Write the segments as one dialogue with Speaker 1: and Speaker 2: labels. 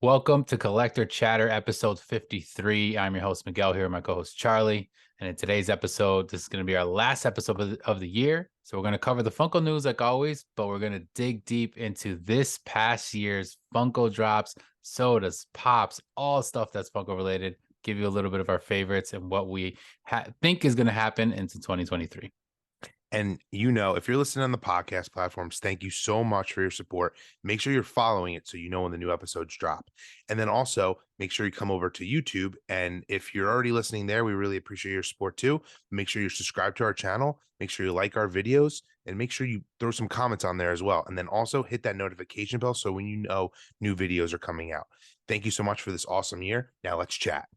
Speaker 1: Welcome to Collector Chatter episode 53. I'm your host, Miguel, here with my co host, Charlie. And in today's episode, this is going to be our last episode of the year. So we're going to cover the Funko news like always, but we're going to dig deep into this past year's Funko drops, sodas, pops, all stuff that's Funko related, give you a little bit of our favorites and what we think is going to happen into 2023.
Speaker 2: And if you're listening on the podcast platforms, thank you so much for your support. Make sure you're following it so you know when the new episodes drop. And then also make sure you come over to YouTube. And if you're already listening there, we really appreciate your support too. Make sure you're subscribed to our channel. Make sure you like our videos and make sure you throw some comments on there as well. And then also hit that notification bell so when you know new videos are coming out. Thank you so much for this awesome year. Now let's chat.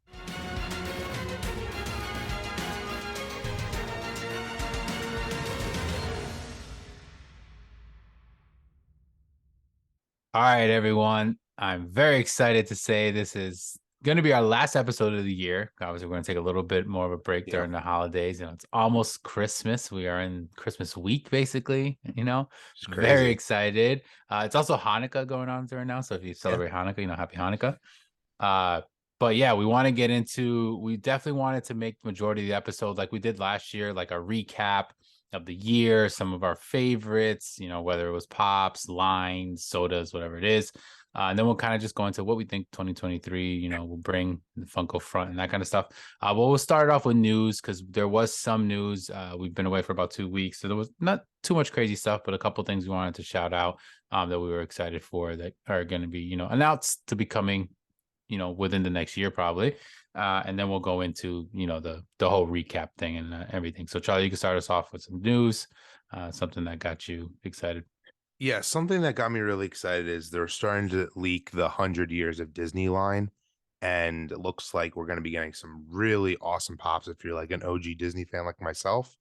Speaker 1: All right, everyone. I'm very excited to say this is going to be our last episode of the year. Obviously, we're going to take a little bit more of a break during the holidays. It's almost Christmas. We are in Christmas week, basically.
Speaker 2: It's
Speaker 1: Very
Speaker 2: crazy.
Speaker 1: excited. It's also Hanukkah going on right now. So if you celebrate Hanukkah, happy Hanukkah. But yeah, we definitely wanted to make the majority of the episodes like we did last year, like a recap of the year, some of our favorites, whether it was pops, lines, sodas, whatever it is. And then we'll kind of just go into what we think 2023, will bring the Funko front and that kind of stuff. But we'll start off with news because there was some news. We've been away for about 2 weeks, so there was not too much crazy stuff, but a couple things we wanted to shout out that we were excited for that are going to be, announced to be coming, within the next year probably. And then we'll go into, the whole recap thing and everything. So Charlie, you can start us off with some news, something that got you excited.
Speaker 2: Yeah, something that got me really excited is they're starting to leak the 100 years of Disney line. And it looks like we're going to be getting some really awesome pops if you're like an OG Disney fan like myself.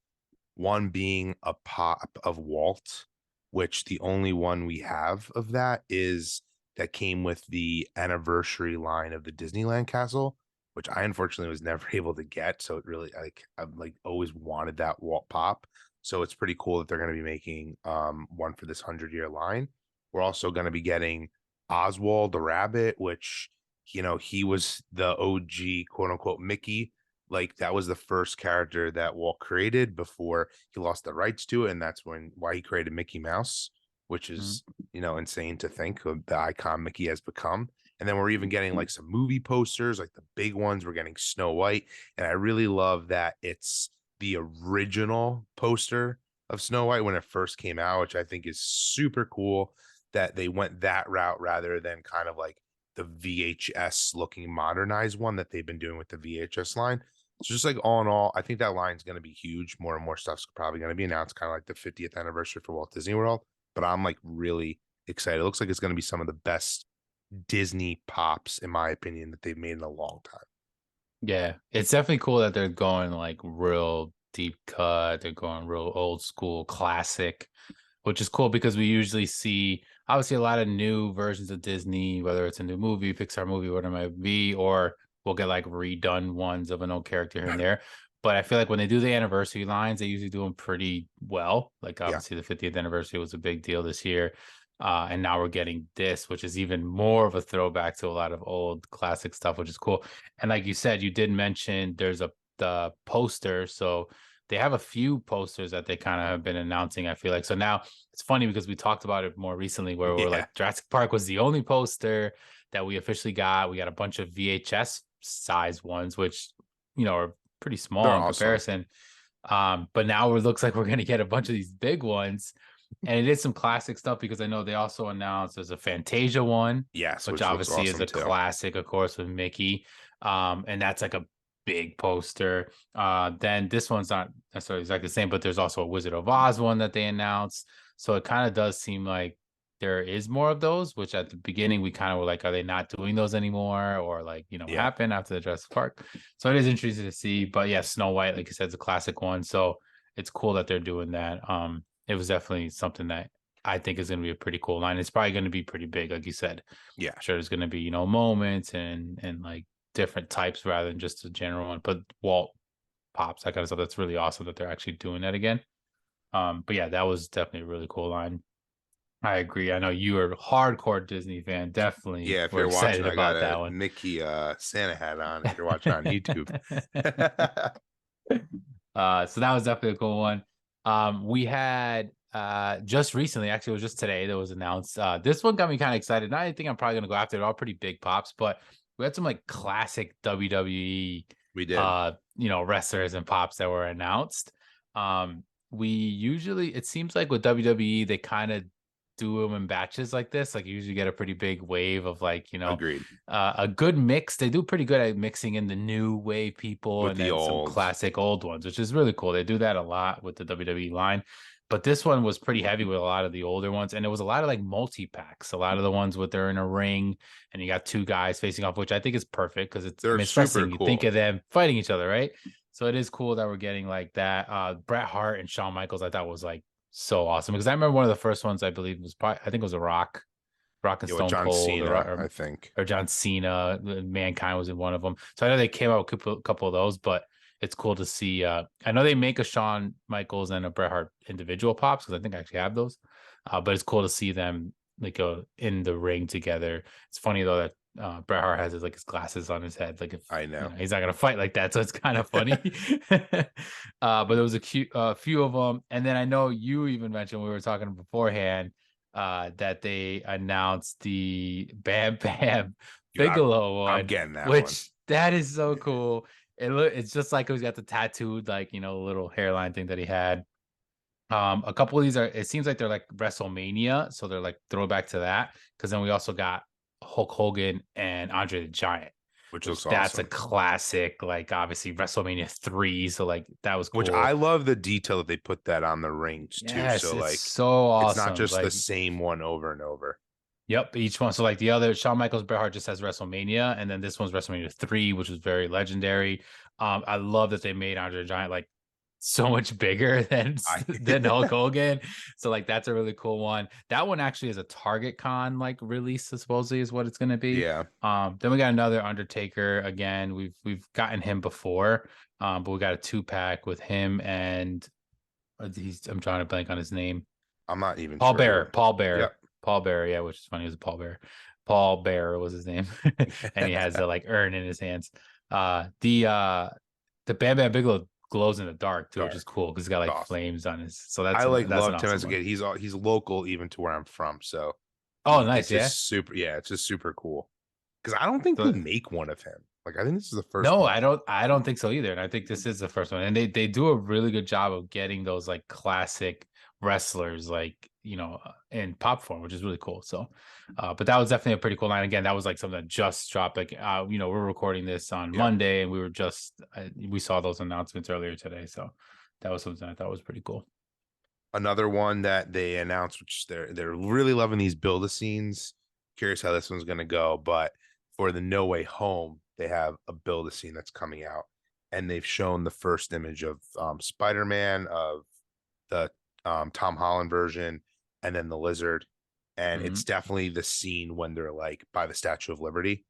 Speaker 2: One being a pop of Walt, which the only one we have of that is that came with the anniversary line of the Disneyland castle, which I unfortunately was never able to get. So it really I've always wanted that Walt pop. So it's pretty cool that they're going to be making one for this 100-year line. We're also going to be getting Oswald the Rabbit, which he was the OG quote unquote Mickey. Like that was the first character that Walt created before he lost the rights to it, and that's why he created Mickey Mouse, which is insane to think of the icon Mickey has become. And then we're even getting like some movie posters, like the big ones. We're getting Snow White, and I really love that it's the original poster of Snow White when it first came out, which I think is super cool that they went that route rather than kind of like the VHS looking modernized one that they've been doing with the VHS line. So just like all in all, I think that line's going to be huge. More and more stuff's probably going to be announced, kind of like the 50th anniversary for Walt Disney World. But I'm like really excited. It looks like it's going to be some of the best Disney pops, in my opinion, that they've made in a long time.
Speaker 1: Yeah, it's definitely cool that they're going like real deep cut. They're going real old school classic, which is cool because we usually see obviously a lot of new versions of Disney, whether it's a new movie, Pixar movie, whatever it might be, or we'll get like redone ones of an old character here and there. But I feel like when they do the anniversary lines, they usually do them pretty well. Like
Speaker 2: Yeah.
Speaker 1: obviously the 50th anniversary was a big deal this year. And now we're getting this, which is even more of a throwback to a lot of old classic stuff, which is cool. And like you said, you did mention there's the poster. So they have a few posters that they kind of have been announcing, I feel like. So now it's funny because we talked about it more recently where we're
Speaker 2: Yeah.
Speaker 1: like Jurassic Park was the only poster that we officially got. We got a bunch of VHS size ones, which, are pretty
Speaker 2: They're
Speaker 1: small in
Speaker 2: awesome.
Speaker 1: comparison. But now it looks like we're going to get a bunch of these big ones. And it is some classic stuff because I know they also announced there's a Fantasia one,
Speaker 2: Yes,
Speaker 1: which
Speaker 2: which looks
Speaker 1: obviously is
Speaker 2: awesome
Speaker 1: a
Speaker 2: too.
Speaker 1: classic, of course, with Mickey. And that's like a big poster. Then this one's not necessarily exactly the same, but there's also a Wizard of Oz one that they announced. So it kind of does seem like there is more of those, which at the beginning we kind of were like, are they not doing those anymore? Or like, what
Speaker 2: Yeah.
Speaker 1: happened after the Jurassic Park? So it is interesting to see. But yeah, Snow White, like you said, is a classic one. So it's cool that they're doing that. It was definitely something that I think is going to be a pretty cool line. It's probably going to be pretty big, like you said.
Speaker 2: Yeah.
Speaker 1: I'm sure there's going to be, moments and like different types rather than just a general one. But Walt pops, that kind of stuff. That's really awesome that they're actually doing that again. But yeah, that was definitely a really cool line. I agree. I know you are a hardcore Disney fan. Definitely,
Speaker 2: Yeah, if
Speaker 1: we're
Speaker 2: you're watching,
Speaker 1: excited
Speaker 2: I got
Speaker 1: about that
Speaker 2: a
Speaker 1: one.
Speaker 2: Mickey Santa hat on. If you're watching on YouTube.
Speaker 1: So that was definitely a cool one. We had just recently, actually, it was just today that was announced. This one got me kind of excited. Not anything I'm probably gonna go after. They're all pretty big pops, but we had some like classic WWE
Speaker 2: We did.
Speaker 1: wrestlers and pops that were announced. We usually it seems like with WWE, they kind of do them in batches like this. Like you usually get a pretty big wave of like,
Speaker 2: Agreed.
Speaker 1: a good mix. They do pretty good at mixing in the new wave people
Speaker 2: With
Speaker 1: and
Speaker 2: the
Speaker 1: then some
Speaker 2: olds.
Speaker 1: classic old ones, which is really cool. They do that a lot with the WWE line. But this one was pretty heavy with a lot of the older ones, and it was a lot of like multi packs. A lot of the ones with they're in a ring, and you got two guys facing off, which I think is perfect because it's. I
Speaker 2: They're
Speaker 1: mean, it's
Speaker 2: super
Speaker 1: wrestling. You think
Speaker 2: cool.
Speaker 1: of them fighting each other, right? So it is cool that we're getting like that. Bret Hart and Shawn Michaels, I thought was like so awesome because I remember one of the first ones I believe was probably I think it was a Rock and
Speaker 2: Yeah, with
Speaker 1: Stone
Speaker 2: John
Speaker 1: Cold,
Speaker 2: Cena, I think.
Speaker 1: or John Cena. Mankind was in one of them. So I know they came out with a couple of those, but it's cool to see. I know they make a Shawn Michaels and a Bret Hart individual pops because I think I actually have those. But it's cool to see them like go in the ring together. It's funny though that Bret Hart has his glasses on his head, like if
Speaker 2: I know.
Speaker 1: he's not gonna fight like that, so it's kind of funny. But there was a few of them, and then I know you even mentioned we were talking beforehand that they announced the Bam Bam
Speaker 2: You,
Speaker 1: Bigelow
Speaker 2: I'm
Speaker 1: one,
Speaker 2: getting that one.
Speaker 1: which that is so cool. It's just like he's got the tattooed little hairline thing that he had. A couple of these are it seems like they're like WrestleMania, so they're like throwback to that. Because then we also got Hulk Hogan and Andre the Giant,
Speaker 2: Which
Speaker 1: which
Speaker 2: looks
Speaker 1: that's a
Speaker 2: awesome.
Speaker 1: classic, like obviously WrestleMania 3. So like that was
Speaker 2: Which
Speaker 1: cool.
Speaker 2: I love the detail that they put that on the rings too.
Speaker 1: Yes,
Speaker 2: So
Speaker 1: it's
Speaker 2: like
Speaker 1: so
Speaker 2: it's not
Speaker 1: awesome.
Speaker 2: just the
Speaker 1: Like
Speaker 2: same one over and over.
Speaker 1: yep, each one. So like the other Shawn Michaels Bret Hart just has WrestleMania, and then this one's WrestleMania 3, which was very legendary. I love that they made Andre the Giant like so much bigger than
Speaker 2: I
Speaker 1: than Hulk Hogan. So like that's a really cool one. That one actually is a Target Con like release, supposedly is what it's gonna be.
Speaker 2: yeah.
Speaker 1: Then we got another Undertaker again. We've gotten him before, but we got a 2 pack with him and I'm trying to blank on his name.
Speaker 2: I'm not even
Speaker 1: Paul
Speaker 2: sure
Speaker 1: Bearer,
Speaker 2: who.
Speaker 1: Paul Bearer,
Speaker 2: Yep.
Speaker 1: Paul Bearer. Yeah, which is funny. It was Paul Bearer. Paul Bearer was his name, and he has the like urn in his hands. The Bam Bam Bigelow glows in the dark too, which is
Speaker 2: Dark.
Speaker 1: cool because he's got like
Speaker 2: Awesome.
Speaker 1: flames on his. So
Speaker 2: I like
Speaker 1: that's an
Speaker 2: loved him
Speaker 1: awesome
Speaker 2: as a
Speaker 1: one.
Speaker 2: kid. He's local even to where I'm from, so
Speaker 1: Oh,
Speaker 2: it's
Speaker 1: nice. Yeah.
Speaker 2: just super. Yeah, it's just super cool. Because I don't think they
Speaker 1: So
Speaker 2: make one of him. Like I think this is the first
Speaker 1: no,
Speaker 2: one.
Speaker 1: I don't think so either. And I think this is the first one. And they do a really good job of getting those like classic wrestlers like, in pop form, which is really cool. So but that was definitely a pretty cool line. Again, that was like something that just dropped. Like we're recording this on
Speaker 2: Yep.
Speaker 1: Monday and we saw those announcements earlier today. So that was something I thought was pretty cool.
Speaker 2: Another one that they announced, which they're really loving these build a scenes. Curious how this one's gonna go, but for the No Way Home, they have a build a scene that's coming out, and they've shown the first image of Spider-Man, of the Tom Holland version, and then the Lizard, and
Speaker 1: Hmm.
Speaker 2: it's definitely the scene when they're like by the Statue of Liberty.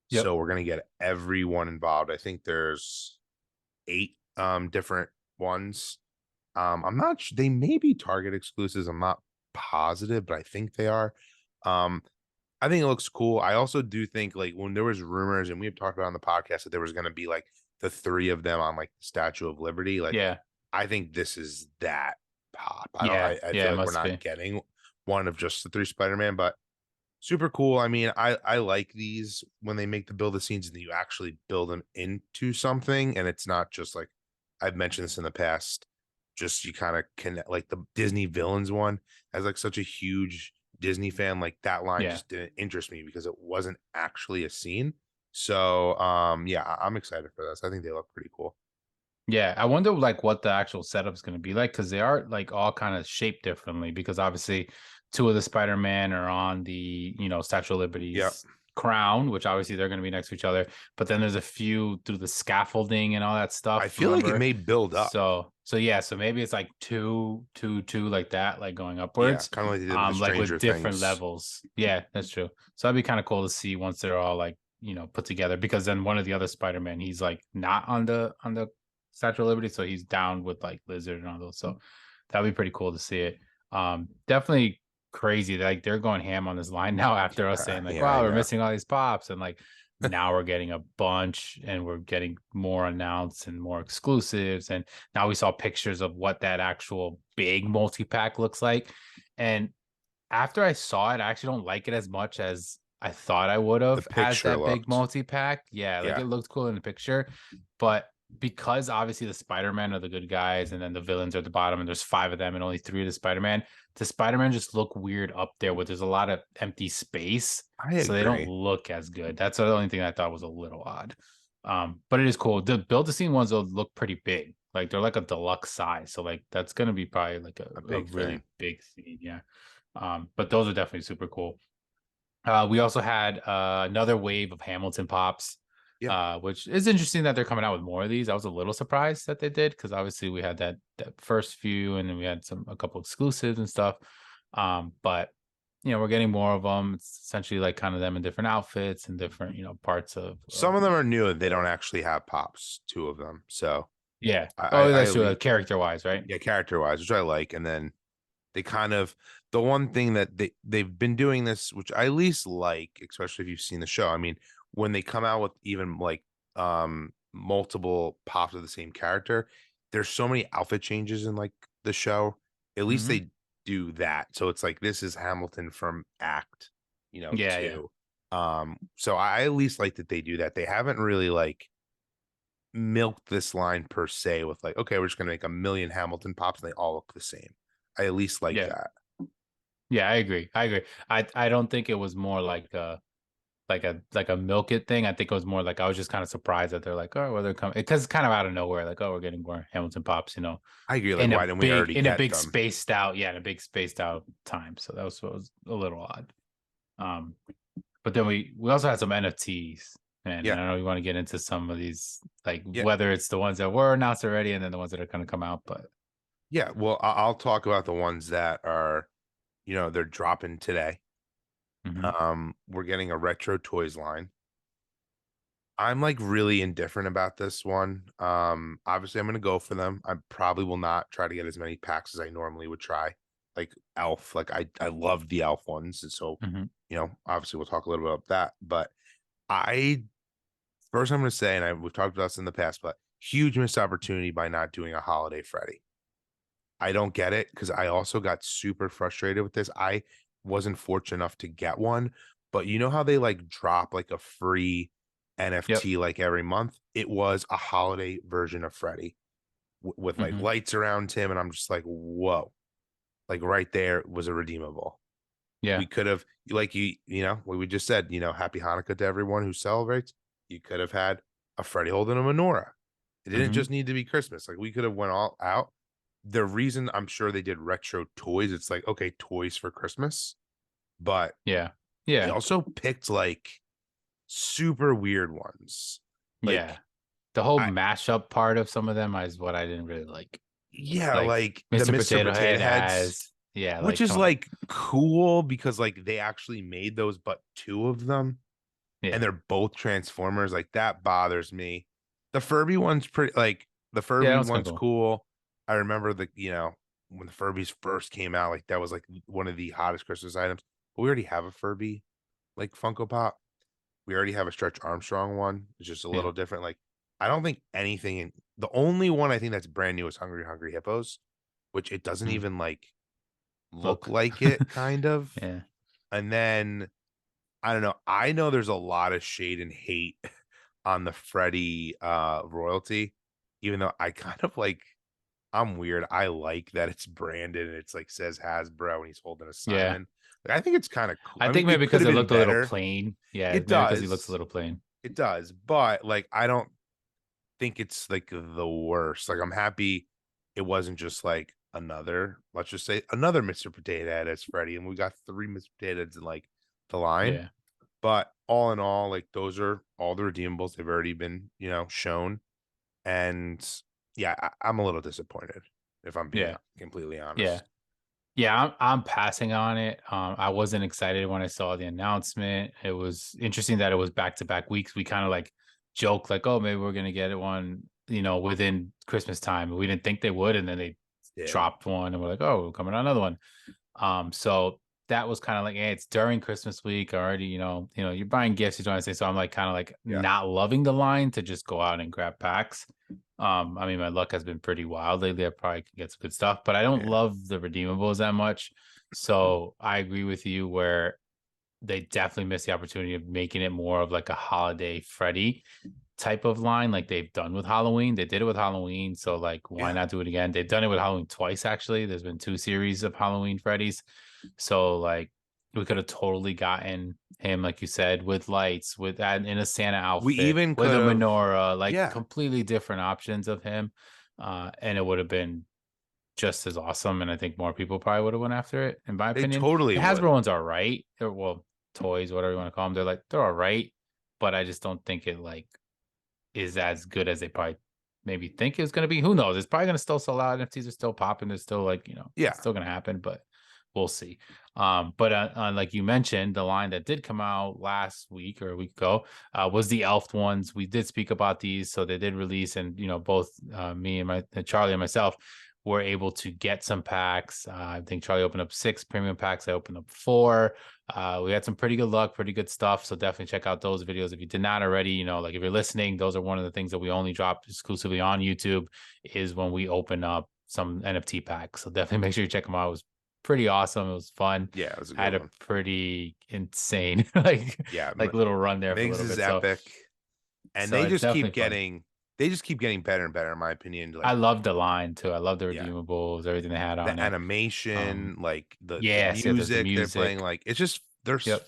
Speaker 1: Yep.
Speaker 2: So we're gonna get everyone involved. I think there's 8 different ones. I'm not they may be Target exclusives. I'm not positive, but I think they are. Um, I think it looks cool. I also do think like when there was rumors and we have talked about on the podcast that there was going to be like the 3 of them on like the Statue of Liberty. Like
Speaker 1: Yeah.
Speaker 2: I think this is that pop. I don't.
Speaker 1: Yeah.
Speaker 2: I
Speaker 1: Yeah.
Speaker 2: feel
Speaker 1: It
Speaker 2: like we're
Speaker 1: must
Speaker 2: not
Speaker 1: be.
Speaker 2: getting one of just the 3 Spider-Man, but super cool. I mean, I like these when they make the build the scenes and you actually build them into something, and it's not just like I've mentioned this in the past. Just you kind of connect like the Disney villains one as like such a huge Disney fan. Like that line
Speaker 1: Yeah.
Speaker 2: just didn't interest me because it wasn't actually a scene. So yeah, I'm excited for this. I think they look pretty cool.
Speaker 1: Yeah, I wonder like what the actual setup is going to be like because they are like all kind of shaped differently because obviously 2 of the Spider-Man are on the, Statue of
Speaker 2: Yeah.
Speaker 1: Liberty's crown, which obviously they're going to be next to each other, but then there's a few through the scaffolding and all that
Speaker 2: I
Speaker 1: stuff,
Speaker 2: feel like it
Speaker 1: remember?
Speaker 2: may build up.
Speaker 1: So yeah, so maybe it's like two like that, like going
Speaker 2: Yeah,
Speaker 1: upwards,
Speaker 2: kind of like they did with the
Speaker 1: like with
Speaker 2: Stranger
Speaker 1: different
Speaker 2: Things.
Speaker 1: levels. Yeah, that's true. So that'd be kind of cool to see once they're all like, put together because then one of the other Spider-Man, he's like not on the Statue of Liberty, so he's down with like Lizard and all those. So that'd be pretty cool to see it. Definitely crazy. Like they're going ham on this line now after us saying like,
Speaker 2: Yeah, I
Speaker 1: wow, we're
Speaker 2: know.
Speaker 1: missing all these pops. And like now we're getting a bunch and we're getting more announced and more exclusives. And now we saw pictures of what that actual big multi-pack looks like. And after I saw it, I actually don't like it as much as I thought I would
Speaker 2: The
Speaker 1: have as
Speaker 2: picture
Speaker 1: that big
Speaker 2: looked,
Speaker 1: multi-pack. Yeah, like
Speaker 2: yeah,
Speaker 1: it looked cool in the picture, but because obviously the Spider-Man are the good guys and then the villains are at the bottom and there's 5 of them and only 3 of the Spider-Man just look weird up there where there's a lot of empty space.
Speaker 2: I
Speaker 1: So they don't
Speaker 2: agree.
Speaker 1: look as good. That's the only thing I thought was a little odd. But it is cool. The build-to-scene ones will look pretty big. Like they're like a deluxe size. So like that's gonna be probably like
Speaker 2: A
Speaker 1: a
Speaker 2: big
Speaker 1: really
Speaker 2: thing.
Speaker 1: big scene. Yeah. But those are definitely super cool. We also had another wave of Hamilton pops,
Speaker 2: Yeah.
Speaker 1: which is interesting that they're coming out with more of these. I was a little surprised that they did because obviously we had that first few, and then we had a couple exclusives and stuff. But we're getting more of them. It's essentially like kind of them in different outfits and different parts
Speaker 2: Some of them are new and they don't actually have pops, 2 of them. So
Speaker 1: yeah.
Speaker 2: I
Speaker 1: Oh,
Speaker 2: I
Speaker 1: that's
Speaker 2: at
Speaker 1: true.
Speaker 2: least,
Speaker 1: Character wise, right?
Speaker 2: yeah, character wise, which I like. And then they kind of, the one thing that they've been doing this, which I at least like, especially if you've seen the show. I mean, when they come out with even like multiple pops of the same character, there's so many outfit changes in like the show. At least
Speaker 1: Hmm.
Speaker 2: they do that. So it's like this is Hamilton from Act,
Speaker 1: Yeah, yeah.
Speaker 2: 2. So I at least like that they do that. They haven't really like milked this line per se with like, okay, we're just gonna make a million Hamilton pops and they all look the same. I at least like
Speaker 1: Yeah.
Speaker 2: that.
Speaker 1: Yeah, I agree. I agree. I don't think it was more like a milk it thing. I think it was more like I was just kind of surprised that they're like, oh, well, they're coming because it's kind of out of nowhere. Like, oh, we're getting more Hamilton pops,
Speaker 2: I agree. Like,
Speaker 1: in
Speaker 2: why
Speaker 1: a
Speaker 2: didn't we
Speaker 1: big
Speaker 2: already
Speaker 1: in a
Speaker 2: get
Speaker 1: big
Speaker 2: them?
Speaker 1: spaced out, yeah, in a big spaced out time. So that was what was a little odd. Um, but then we also had some NFTs, and
Speaker 2: Yeah,
Speaker 1: I know we want to get into some of these, like
Speaker 2: yeah,
Speaker 1: whether it's the ones that were announced already and then the ones that are going to come out. But
Speaker 2: yeah. Well, I'll talk about the ones that are, they're dropping today.
Speaker 1: mhm,
Speaker 2: We're getting a retro toys line. I'm like really indifferent about this one. Obviously I'm gonna go for them. I probably will not try to get as many packs as I normally would try. Like Elf, like I love the Elf ones. And so,
Speaker 1: mhm,
Speaker 2: obviously we'll talk a little bit about that. But I first I'm gonna say, and we've talked about this in the past, but huge missed opportunity by not doing a holiday Freddy. I don't get it because I also got super frustrated with this. I wasn't fortunate enough to get one, but you know how they like drop like a free
Speaker 1: yep,
Speaker 2: NFT like every month? It was a holiday version of Freddy with like
Speaker 1: mhm,
Speaker 2: lights around him, and I'm just like, whoa, like right there was a redeemable.
Speaker 1: yeah,
Speaker 2: We could have, like what we just said, happy Hanukkah to everyone who celebrates. You could have had a Freddy holding a menorah. It didn't
Speaker 1: mhm,
Speaker 2: just need to be Christmas. Like we could have went all out. The reason I'm sure they did retro toys, it's like, okay, toys for Christmas, but
Speaker 1: yeah,
Speaker 2: they
Speaker 1: yeah,
Speaker 2: also picked like super weird ones.
Speaker 1: yeah.
Speaker 2: Like
Speaker 1: The whole
Speaker 2: I
Speaker 1: mashup part of some of them is what I didn't really like.
Speaker 2: yeah,
Speaker 1: Like
Speaker 2: like the
Speaker 1: Mr.
Speaker 2: Mr.
Speaker 1: Potato
Speaker 2: Potato
Speaker 1: Head
Speaker 2: Heads,
Speaker 1: has, yeah,
Speaker 2: which
Speaker 1: like
Speaker 2: is
Speaker 1: come on.
Speaker 2: like cool because like they actually made those but 2 of them and
Speaker 1: Yeah.
Speaker 2: they're both Transformers. Like that bothers me. The Furby one's pretty like the
Speaker 1: Yeah, that
Speaker 2: Furby
Speaker 1: was kind of
Speaker 2: one's
Speaker 1: cool.
Speaker 2: cool. I remember when the Furbies first came out, like that was like one of the hottest Christmas items. But we already have a Furby like Funko Pop. We already have a Stretch Armstrong one. It's just a
Speaker 1: Yeah.
Speaker 2: little different. Like I don't think anything in the only one I think that's brand new is Hungry Hungry Hippos, which it doesn't
Speaker 1: Mm.
Speaker 2: even like look
Speaker 1: Look.
Speaker 2: like it kind of.
Speaker 1: Yeah.
Speaker 2: And then I don't know. I know there's a lot of shade and hate on the Freddy royalty, even though I kind of like I'm weird. I like that it's branded and it's like says Hasbro and he's holding a
Speaker 1: Yeah.
Speaker 2: Simon. Like, I think it's kind of cool.
Speaker 1: I
Speaker 2: I mean,
Speaker 1: think maybe
Speaker 2: it could
Speaker 1: because
Speaker 2: have
Speaker 1: it
Speaker 2: been
Speaker 1: looked a little
Speaker 2: better.
Speaker 1: plain. Yeah,
Speaker 2: It
Speaker 1: maybe because he looks a
Speaker 2: does.
Speaker 1: little plain.
Speaker 2: It does. But like I don't think it's like the worst. Like I'm happy it wasn't just like another, let's just say another Mr. Potato Head as Freddy, and we got 3 Mr. Potato Heads in like the line.
Speaker 1: Yeah.
Speaker 2: But all in all, like those are all the redeemables. They've already been, shown. And yeah, I'm a little disappointed if I'm being
Speaker 1: Yeah.
Speaker 2: completely
Speaker 1: Yeah.
Speaker 2: honest.
Speaker 1: Yeah, I'm passing on it. I wasn't excited when I saw the announcement. It was interesting that it was back to back weeks. We kind of like joke like, oh, maybe we're gonna get it one, within Christmas time. We didn't think they would, and then they
Speaker 2: Yeah.
Speaker 1: dropped one, and we're like, oh, we're coming on another one. So that was kind of like, hey, it's during Christmas week already, you're buying gifts, you know what I'm saying? So I'm like kind of like
Speaker 2: Yeah.
Speaker 1: not loving the line to just go out and grab packs. I mean, my luck has been pretty wild lately. I probably can get some good stuff, but I don't
Speaker 2: Yeah.
Speaker 1: love the redeemables that much. So I agree with you where they definitely missed the opportunity of making it more of like a holiday Freddy type of line, like they've done with Halloween. They did it with Halloween, so like, why
Speaker 2: Yeah.
Speaker 1: not do it again? They've done it with Halloween twice, actually. There's been 2 series of Halloween Freddy's, so like, we could have totally gotten him, like you said, with lights, with that in a Santa
Speaker 2: We
Speaker 1: outfit,
Speaker 2: even
Speaker 1: with
Speaker 2: could
Speaker 1: a
Speaker 2: have,
Speaker 1: menorah, like
Speaker 2: yeah,
Speaker 1: completely different options of him, and it would have been just as awesome. And I think more people probably would have went after it. In my
Speaker 2: they
Speaker 1: opinion,
Speaker 2: totally
Speaker 1: the
Speaker 2: would.
Speaker 1: Hasbro ones are right. Or, well, toys, whatever you want to call them, they're all right. But I just don't think it like is as good as they probably maybe think it's going to be. Who knows? It's probably going to still sell out. NFTs are still popping. They're still like,
Speaker 2: Yeah.
Speaker 1: it's still going to happen, but we'll see. But like you mentioned, the line that did come out last week or a week ago was the Elf ones. We did speak about these, so they did release, and both me and Charlie and myself were able to get some packs. I think Charlie opened up 6 premium packs. I opened up 4. We had some pretty good luck, pretty good stuff. So definitely check out those videos if you did not already. Like if you're listening, those are one of the things that we only drop exclusively on YouTube is when we open up some NFT packs. So definitely make sure you check them out. It was pretty awesome. It was fun.
Speaker 2: Yeah. It was a
Speaker 1: I
Speaker 2: good
Speaker 1: had a
Speaker 2: one.
Speaker 1: pretty insane like
Speaker 2: Yeah.
Speaker 1: little run there for a
Speaker 2: Migs
Speaker 1: little
Speaker 2: is
Speaker 1: bit. So
Speaker 2: epic. And
Speaker 1: so
Speaker 2: they
Speaker 1: it's
Speaker 2: just keep
Speaker 1: definitely fun.
Speaker 2: getting, they just keep getting better and better, in my opinion.
Speaker 1: I
Speaker 2: Like,
Speaker 1: love the line too. I love the
Speaker 2: yeah,
Speaker 1: redeemables, everything they had on
Speaker 2: the
Speaker 1: it.
Speaker 2: animation, like the
Speaker 1: Yes, yeah, there's the
Speaker 2: music they're playing,
Speaker 1: music.
Speaker 2: like it's just they're.
Speaker 1: Yep.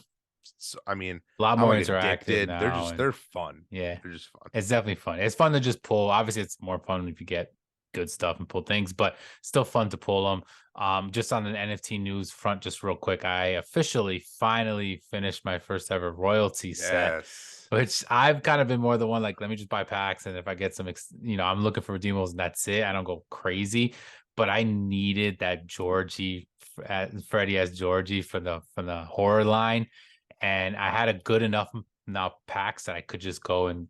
Speaker 2: I mean,
Speaker 1: A lot
Speaker 2: I'm
Speaker 1: more
Speaker 2: like
Speaker 1: interactive
Speaker 2: addicted. They're
Speaker 1: now,
Speaker 2: just
Speaker 1: and
Speaker 2: they're fun.
Speaker 1: yeah,
Speaker 2: They're just fun.
Speaker 1: it's definitely fun. It's fun to just pull. Obviously, it's more fun if you get good stuff and pull things, but still fun to pull them. Just on an NFT news front, just real quick, I officially finally finished my first ever royalty set,
Speaker 2: Yes.
Speaker 1: which I've kind of been more the one like, let me just buy packs, and if I get some, I'm looking for redeemables, and that's it. I don't go crazy, but I needed that Georgie, Freddy as Georgie for the horror line, and I had a good enough now packs that I could just go and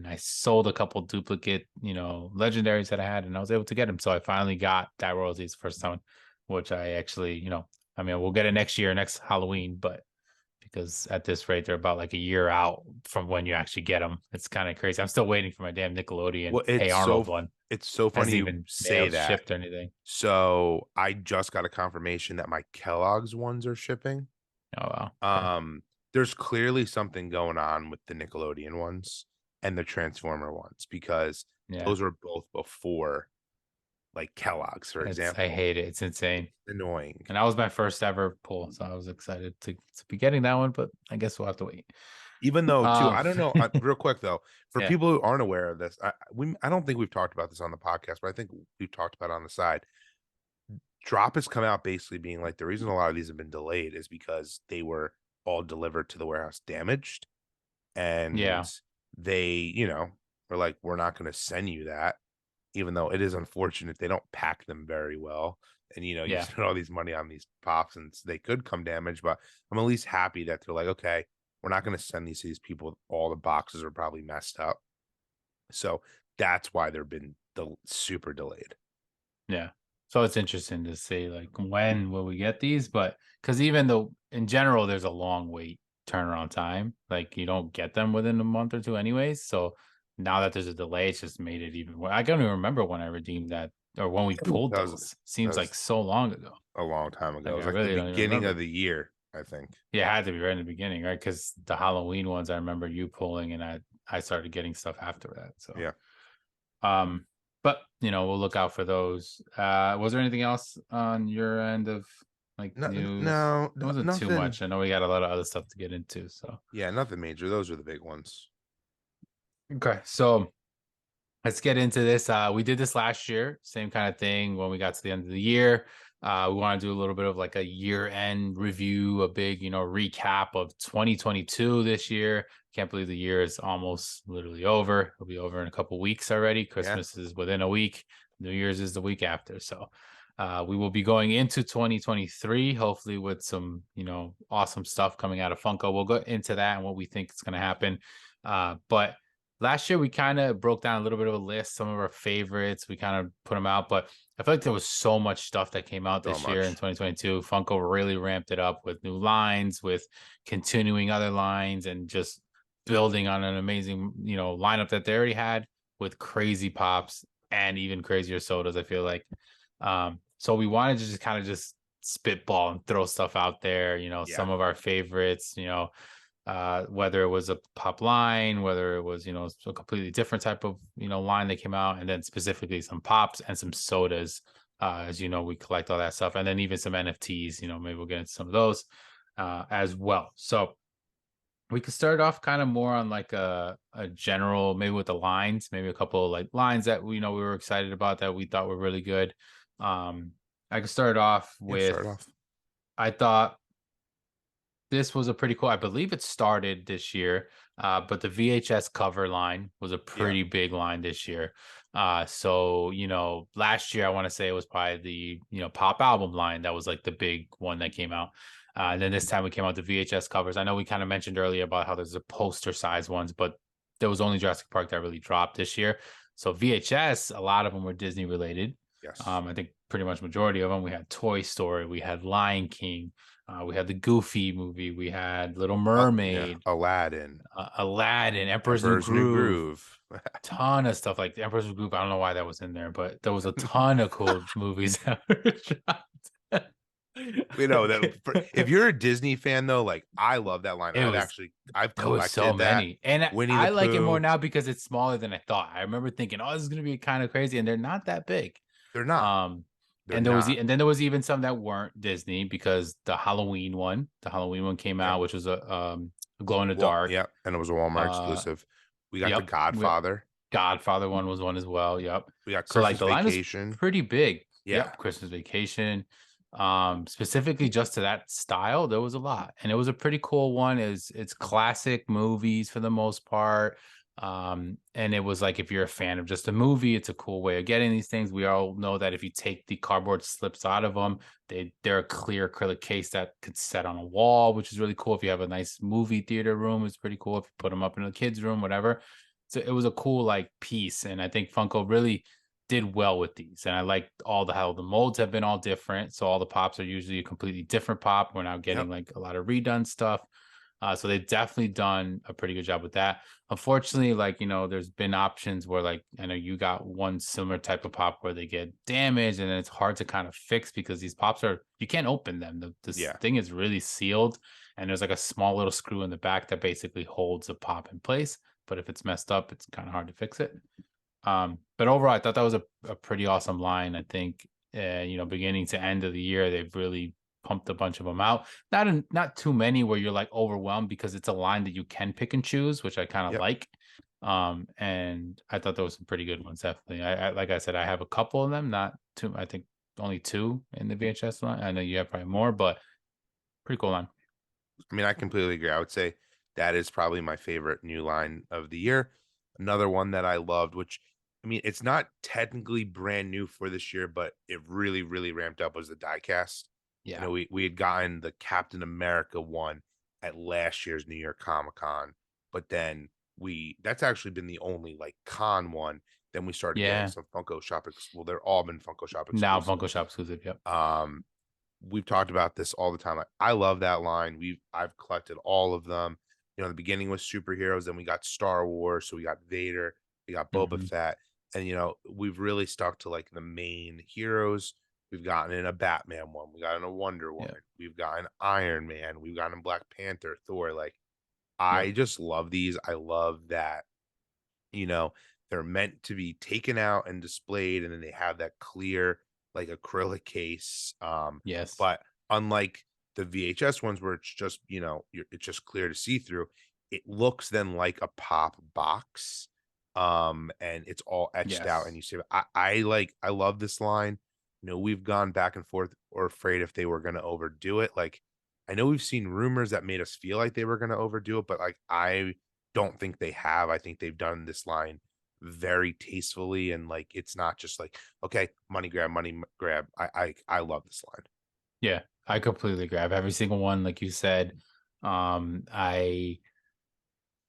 Speaker 1: I sold a couple duplicate, legendaries that I had, and I was able to get them. So I finally got that royalties first time, which I actually, I mean, we'll get it next year, next Halloween, but because at this rate they're about like a year out from when you actually get them. It's kind of crazy. I'm still waiting for my damn Nickelodeon
Speaker 2: Well,
Speaker 1: Hey Arnold one.
Speaker 2: it's so funny
Speaker 1: Hasn't
Speaker 2: you
Speaker 1: even
Speaker 2: say
Speaker 1: mailed,
Speaker 2: that.
Speaker 1: shipped, or anything.
Speaker 2: So I just got a confirmation that my Kellogg's ones are shipping.
Speaker 1: Oh wow. Okay.
Speaker 2: Um, there's clearly something going on with the Nickelodeon ones and the Transformer ones because
Speaker 1: Yeah.
Speaker 2: those were both before like Kellogg's, for
Speaker 1: I
Speaker 2: example.
Speaker 1: hate it. It's insane.
Speaker 2: Annoying.
Speaker 1: And that was my first ever pull, so I was excited to be getting that one, but I guess we'll have to wait.
Speaker 2: Even though, too,
Speaker 1: Um,
Speaker 2: I don't know. Real quick though, for
Speaker 1: yeah,
Speaker 2: people who aren't aware of this, I don't think we've talked about this on the podcast, but I think we've talked about it on the side. Drop has come out basically being like the reason a lot of these have been delayed is because they were all delivered to the warehouse damaged, and
Speaker 1: yeah,
Speaker 2: they, were like, we're not going to send you that, even though it is unfortunate. They don't pack them very well, and you
Speaker 1: yeah,
Speaker 2: spend all these money on these pops, and they could come damaged. But I'm at least happy that they're like, okay, we're not going to send these to these people. All the boxes are probably messed up, so that's why they've been super delayed.
Speaker 1: yeah. So it's interesting to see like when will we get these, but because even though in general there's a long wait turnaround time, like you don't get them within a month or two, anyways. So now that there's a delay, it's just made it even. I can't even remember when I redeemed that or when we pulled
Speaker 2: That was
Speaker 1: those.
Speaker 2: that
Speaker 1: Seems like
Speaker 2: was
Speaker 1: so long ago.
Speaker 2: a long time ago. It
Speaker 1: Like
Speaker 2: was
Speaker 1: I
Speaker 2: like the
Speaker 1: really don't even
Speaker 2: beginning of
Speaker 1: remember.
Speaker 2: the year, I think.
Speaker 1: Yeah, it had to be right in the beginning, right? Because the Halloween ones, I remember you pulling, and I started getting stuff after that. So,
Speaker 2: Yeah.
Speaker 1: um, but we'll look out for those. Was there anything else on your end of like
Speaker 2: No,
Speaker 1: news?
Speaker 2: no,
Speaker 1: It wasn't too
Speaker 2: nothing.
Speaker 1: much. I know we got a lot of other stuff to get into. So,
Speaker 2: Yeah, nothing major. Those are the big ones.
Speaker 1: okay, so let's get into this. We did this last year, same kind of thing when we got to the end of the year. We want to do a little bit of like a year-end review, a big, recap of 2022 this year. Can't believe the year is almost literally over. It'll be over in a couple weeks already.
Speaker 2: Yeah.
Speaker 1: Christmas is within a week. New Year's is the week after. So we will be going into 2023, hopefully with some, awesome stuff coming out of Funko. We'll go into that and what we think is going to happen. But last year we kind of broke down a little bit of a list, some of our favorites. We kind of put them out, but I feel like there was so much stuff that came out
Speaker 2: So
Speaker 1: this year in
Speaker 2: much.
Speaker 1: 2022. Funko really ramped it up with new lines, with continuing other lines, and just building on an amazing, lineup that they already had with crazy pops and even crazier sodas, I feel like. So we wanted to just kind of just spitball and throw stuff out there,
Speaker 2: Yeah.
Speaker 1: some of our favorites, whether it was a pop line, whether it was, a completely different type of, line that came out, and then specifically some pops and some sodas. As you know, we collect all that stuff, and then even some NFTs, maybe we'll get into some of those as well. So we could start off kind of more on like a general, maybe with the lines, maybe a couple of like lines that we were excited about that we thought were really good. Um, I could start off
Speaker 2: Yeah.
Speaker 1: with,
Speaker 2: Start off.
Speaker 1: I thought this was a pretty cool, I believe it started this year, but the VHS cover line was a
Speaker 2: Yeah.
Speaker 1: pretty big line this year. So, last year I want to say it was probably the, pop album line that was like the big one that came out. And then this time we came out the VHS covers. I know we kind of mentioned earlier about how there's a poster size ones, but there was only Jurassic Park that really dropped this year. So VHS, a lot of them were Disney related.
Speaker 2: Yes.
Speaker 1: I think pretty much majority of them. We had Toy Story, we had Lion King, we had the Goofy movie. We had Little
Speaker 2: Yeah.
Speaker 1: Mermaid,
Speaker 2: Aladdin.
Speaker 1: Aladdin, Emperor's New
Speaker 2: Emperor's New
Speaker 1: Groove,
Speaker 2: Groove.
Speaker 1: ton of stuff like the Emperor's New Groove. I don't know why that was in there, but there was a ton of cool movies that were dropped.
Speaker 2: You know that
Speaker 1: Okay.
Speaker 2: if you're a Disney fan though, like I love that line.
Speaker 1: It was
Speaker 2: I've
Speaker 1: there was so
Speaker 2: collected that.
Speaker 1: many, and
Speaker 2: Winnie the
Speaker 1: I like it more
Speaker 2: Pooh.
Speaker 1: now because it's smaller than I thought. I remember thinking, "Oh, this is gonna be kind of crazy," and they're not that big.
Speaker 2: They're not.
Speaker 1: Um,
Speaker 2: They're
Speaker 1: and
Speaker 2: not.
Speaker 1: and then there was even some that weren't Disney because the Halloween one came
Speaker 2: Yep.
Speaker 1: out, which was a glow in the
Speaker 2: Well,
Speaker 1: dark.
Speaker 2: yeah, and it was a Walmart
Speaker 1: Uh,
Speaker 2: exclusive. We got The
Speaker 1: yep,
Speaker 2: Godfather.
Speaker 1: Godfather one was one as well. Yep.
Speaker 2: We got
Speaker 1: So like
Speaker 2: Christmas
Speaker 1: the line was
Speaker 2: Vacation.
Speaker 1: pretty big.
Speaker 2: Yeah.
Speaker 1: Yep, Christmas Vacation. Specifically just to that style, there was a lot, and it was a pretty cool one. It's classic movies for the most part. And it was like if you're a fan of just a movie, it's a cool way of getting these things. We all know that if you take the cardboard slips out of them, they're a clear acrylic case that could set on a wall, which is really cool. If you have a nice movie theater room, it's pretty cool. If you put them up in the kids' room, whatever. So it was a cool like piece, and I think Funko really did well with these. And I like all the how the molds have been all different. So all the pops are usually a completely different pop. We're now getting
Speaker 2: Yep.
Speaker 1: like a lot of redone stuff. So they've definitely done a pretty good job with that. Unfortunately, like there's been options where like I know you got one similar type of pop where they get damaged, and then it's hard to kind of fix because these pops are you can't open them. This
Speaker 2: Yeah.
Speaker 1: thing is really sealed, and there's like a small little screw in the back that basically holds a pop in place. But if it's messed up, it's kind of hard to fix it. But overall, I thought that was a pretty awesome line. I think, beginning to end of the year, they've really pumped a bunch of them out. Not too many where you're like overwhelmed because it's a line that you can pick and choose, which I kind of
Speaker 2: Yep.
Speaker 1: like. And I thought there was some pretty good ones. Definitely. Like I said, I have a couple of them, not two. I think only two in the VHS line. I know you have probably more, but pretty cool line.
Speaker 2: I mean, I completely agree. I would say that is probably my favorite new line of the year. Another one that I loved, which I mean, it's not technically brand new for this year, but it really, really ramped up was the diecast. You
Speaker 1: Yeah.
Speaker 2: know, we had gotten the Captain America one at last year's New York Comic Con, but then we that's actually been the only like con one. Then we started getting
Speaker 1: Yeah.
Speaker 2: some Funko Shop well, they're all been Funko Shop
Speaker 1: Now
Speaker 2: exclusive.
Speaker 1: Funko Shop exclusive. Yep.
Speaker 2: Um, we've talked about this all the time. I love that line. I've collected all of them. You know, the beginning was superheroes, then we got Star Wars, so we got Vader, we got Boba
Speaker 1: Hmm.
Speaker 2: Fett, and we've really stuck to like the main heroes. We've gotten in a Batman one, we got in a Wonder
Speaker 1: Yep.
Speaker 2: Woman, we've gotten Iron Man, we've gotten Black Panther, Thor. Like
Speaker 1: Yep.
Speaker 2: I just love these. I love that you know, they're meant to be taken out and displayed, and then they have that clear, like acrylic case.
Speaker 1: Yes.
Speaker 2: But unlike the VHS ones where it's just, it's just clear to see through, it looks then like a pop box. And it's all etched out, and
Speaker 1: Yes.
Speaker 2: you see, I love this line. We've gone back and forth or afraid if they were gonna overdo it. Like, I know we've seen rumors that made us feel like they were gonna overdo it, but like I don't think they have. I think they've done this line very tastefully, and like it's not just like, okay, money grab, grab. I love this line.
Speaker 1: Yeah, I completely agree. I have every single one, like you said. I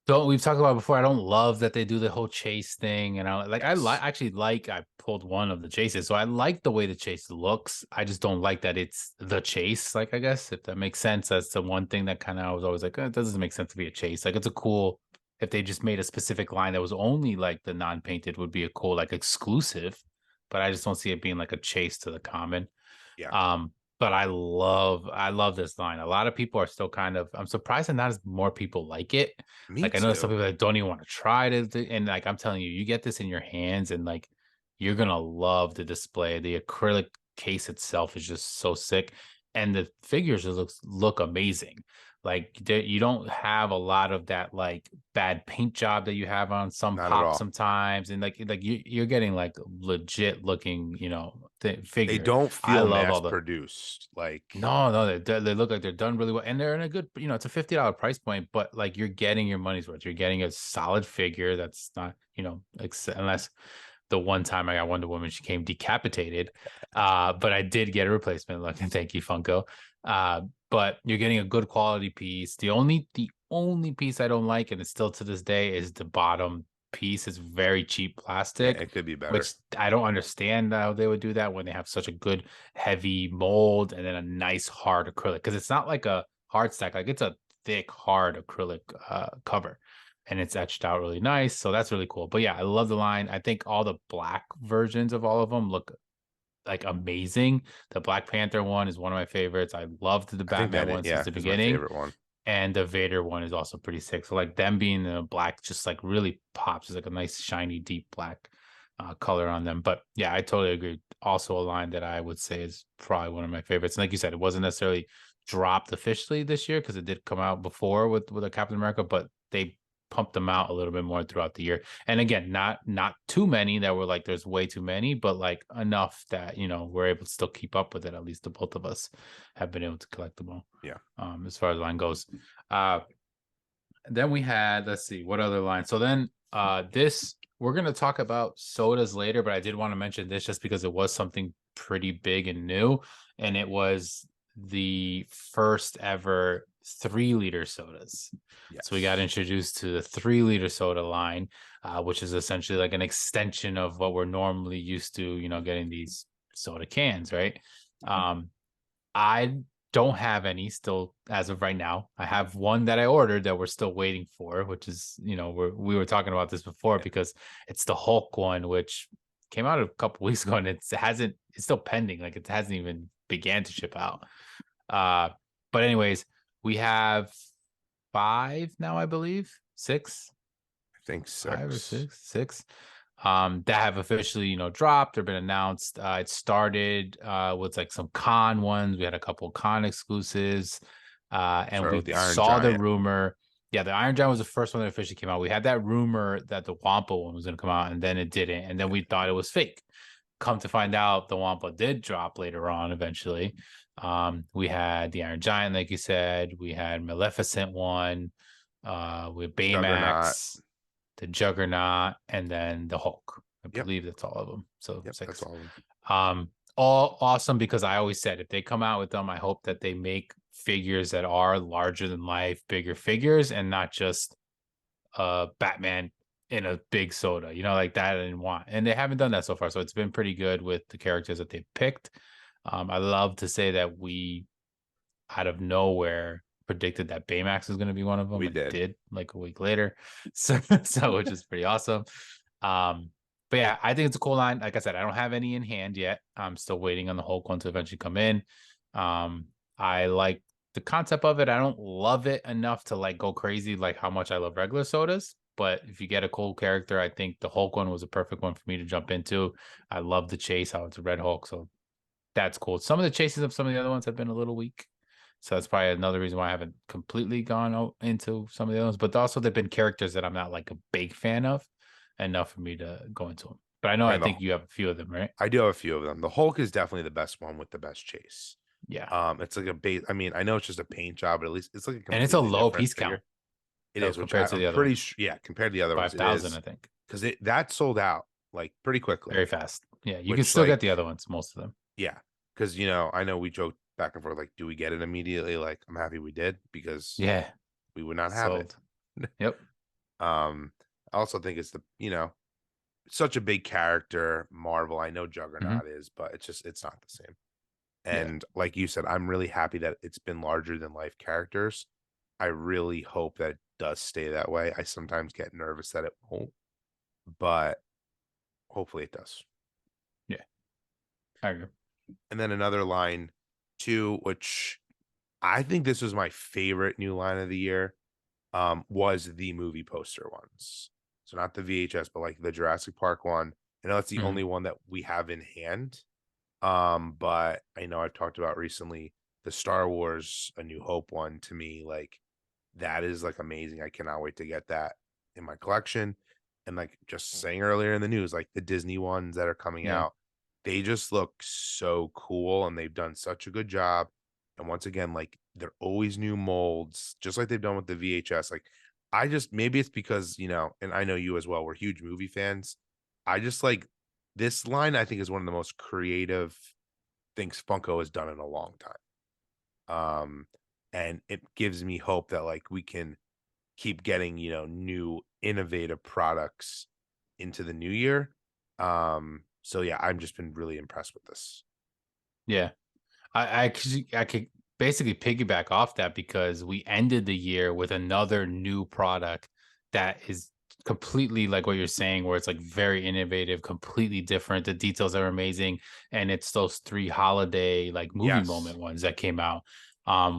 Speaker 1: So we've talked about it before. I don't love that they do the whole chase thing, and
Speaker 2: Yes.
Speaker 1: actually like I pulled one of the chases, so I like the way the chase looks. I just don't like that it's the chase. Like I guess if that makes sense, that's the one thing that kind of I was always like, it doesn't make sense to be a chase. Like it's a cool if they just made a specific line that was only like the non-painted would be a cool like exclusive, but I just don't see it being like a chase to the common.
Speaker 2: Yeah.
Speaker 1: Um, but I love this line. A lot of people are still kind of I'm surprised that not as more people like it.
Speaker 2: Me
Speaker 1: Like I know some
Speaker 2: too.
Speaker 1: people that don't even want to try to and like I'm telling you, you get this in your hands and like you're gonna love the display. The acrylic case itself is just so sick. And the figures just look amazing. Like you don't have a lot of that like bad paint job that you have on some
Speaker 2: Not at
Speaker 1: pop
Speaker 2: all.
Speaker 1: sometimes, and like you're getting like legit looking,
Speaker 2: They
Speaker 1: figure.
Speaker 2: don't
Speaker 1: I
Speaker 2: feel
Speaker 1: love
Speaker 2: mass
Speaker 1: all the
Speaker 2: produced. Like,
Speaker 1: no, they look like they're done really well, and they're in a good, it's a $50 price point, but like you're getting your money's worth. You're getting a solid figure that's not, unless the one time I got Wonder Woman, she came decapitated. But I did get a replacement. Look, and thank you, Funko. But you're getting a good quality piece. The only piece I don't like, and it's still to this day, is the bottom piece. It's very cheap
Speaker 2: yeah,
Speaker 1: plastic,
Speaker 2: it could be
Speaker 1: which
Speaker 2: better.
Speaker 1: I don't understand how they would do that when they have such a good heavy mold and then a nice hard acrylic. Because it's not like a hard stack, like it's a thick, hard acrylic cover and it's etched out really nice. So that's really cool. But yeah, I love the line. I think all the black versions of all of them look like amazing. The Black Panther one is one of my favorites. I loved the
Speaker 2: I think
Speaker 1: Batman
Speaker 2: that
Speaker 1: one since
Speaker 2: yeah
Speaker 1: the
Speaker 2: is my
Speaker 1: beginning.
Speaker 2: favorite one.
Speaker 1: And the Vader one is also pretty sick. So like them being the black just like really pops. It's like a nice shiny deep black color on them. But yeah, I totally agree. Also a line that I would say is probably one of my favorites. And like you said, it wasn't necessarily dropped officially this year because it did come out before with a Captain America, but they pumped them out a little bit more throughout the year. And again, not too many that were like there's way too many, but like enough that we're able to still keep up with it. At least the both of us have been able to collect them all.
Speaker 2: Yeah.
Speaker 1: As far as line goes. Uh then we had, let's see, what other line? So then this we're gonna talk about sodas later, but I did want to mention this just because it was something pretty big and new, and it was the first ever 3 liter sodas. So we got
Speaker 2: Yes.
Speaker 1: introduced to the 3 liter soda line, which is essentially like an extension of what we're normally used to, getting these soda cans, right? Um, I don't have any still as of right now. I have one that I ordered that we're still waiting for, which is, we were talking about this before
Speaker 2: Yeah.
Speaker 1: because it's the Hulk one, which came out a couple weeks ago and it's still pending. Like it hasn't even began to ship out. Uh, but anyways, we have 5 now, I believe. 6,
Speaker 2: I think
Speaker 1: 5 or
Speaker 2: six.
Speaker 1: 6, 6 that have officially dropped or been announced. It started with like some con ones. We had a couple of con exclusives, and
Speaker 2: Start with
Speaker 1: we
Speaker 2: the Iron
Speaker 1: saw the
Speaker 2: Giant.
Speaker 1: rumor. Yeah, the Iron Giant was the first one that officially came out. We had that rumor that the Wampa one was going to come out, and then it didn't, and then
Speaker 2: Yeah.
Speaker 1: we thought it was fake. Come to find out, the Wampa did drop later on. Eventually, we had the Iron Giant, like you said. We had Maleficent one, with
Speaker 2: Juggernaut.
Speaker 1: Baymax, the Juggernaut, and then the Hulk. I
Speaker 2: Yep.
Speaker 1: believe that's all of them. So
Speaker 2: Yep. That's
Speaker 1: 6.
Speaker 2: all of them.
Speaker 1: All awesome because I always said if they come out with them, I hope that they make figures that are larger than life, bigger figures, and not just Batman in a big soda, like that I didn't want. And they haven't done that so far. So it's been pretty good with the characters that they picked. I love to say that we out of nowhere predicted that Baymax was going to be one of them,
Speaker 2: We
Speaker 1: and it
Speaker 2: did.
Speaker 1: did like a week later. So which is pretty awesome. Um, but yeah, I think it's a cool line. Like I said, I don't have any in hand yet. I'm still waiting on the Hulk one to eventually come in. I like the concept of it. I don't love it enough to like go crazy like how much I love regular sodas. But if you get a cool character, I think the Hulk one was a perfect one for me to jump into. I love the chase, how it's a Red Hulk. So that's cool. Some of the chases of some of the other ones have been a little weak. So that's probably another reason why I haven't completely gone out into some of the others. But also, they've been characters that I'm not like a big fan of enough for me to go into them. But I know I
Speaker 2: And
Speaker 1: think you have a few of them, right?
Speaker 2: I do have a few of them. The Hulk is definitely the best one with the best chase.
Speaker 1: Yeah.
Speaker 2: It's like a base. I mean, I know it's just a paint job, but at least it's like a
Speaker 1: And it's a
Speaker 2: completely
Speaker 1: low
Speaker 2: different
Speaker 1: piece count
Speaker 2: figure. It
Speaker 1: though
Speaker 2: is, which
Speaker 1: compared to
Speaker 2: I'm
Speaker 1: the other
Speaker 2: pretty
Speaker 1: ones.
Speaker 2: sure. Yeah, compared to the other ones, it
Speaker 1: 5,000,
Speaker 2: is
Speaker 1: I think.
Speaker 2: because that sold out like pretty quickly.
Speaker 1: Very fast. Yeah. You can
Speaker 2: Which
Speaker 1: still get the
Speaker 2: like,
Speaker 1: other ones, most of them.
Speaker 2: yeah, because I know we joked back and forth like, do we get it immediately? Like, I'm happy we did because
Speaker 1: Yeah.
Speaker 2: we would not have it.
Speaker 1: Sold. Yep.
Speaker 2: I also think it's such a big character, Marvel. I know
Speaker 1: Hmm.
Speaker 2: Juggernaut is, but it's not the same.
Speaker 1: Yeah.
Speaker 2: And like you said, I'm really happy that it's been larger than life characters. I really hope that it does stay that way. I sometimes get nervous that it won't, but hopefully it does.
Speaker 1: Yeah. I agree.
Speaker 2: And then another line too, which I think this was my favorite new line of the year, was the movie poster ones. So not the VHS, but like the Jurassic Park one. I know that's the
Speaker 1: Hmm.
Speaker 2: only one that we have in hand. But I know I've talked about recently the Star Wars A New Hope one. To me, like that is like amazing. I cannot wait to get that in my collection. And like just saying earlier in the news, like the Disney ones that are coming
Speaker 1: Yeah.
Speaker 2: out, they just look so cool and they've done such a good job. And once again, like they're always new molds, just like they've done with the VHS. Like I just maybe it's because, and I know you as well, we're huge movie fans. I just like this line, I think is one of the most creative things Funko has done in a long time. And it gives me hope that like we can keep getting, new innovative products into the new year. So yeah, I've just been really impressed with this.
Speaker 1: Yeah. I could basically piggyback off that because we ended the year with another new product that is completely like what you're saying, where it's like very innovative, completely different. The details are amazing, and it's those three holiday like movie
Speaker 2: Yes.
Speaker 1: moment ones that came out,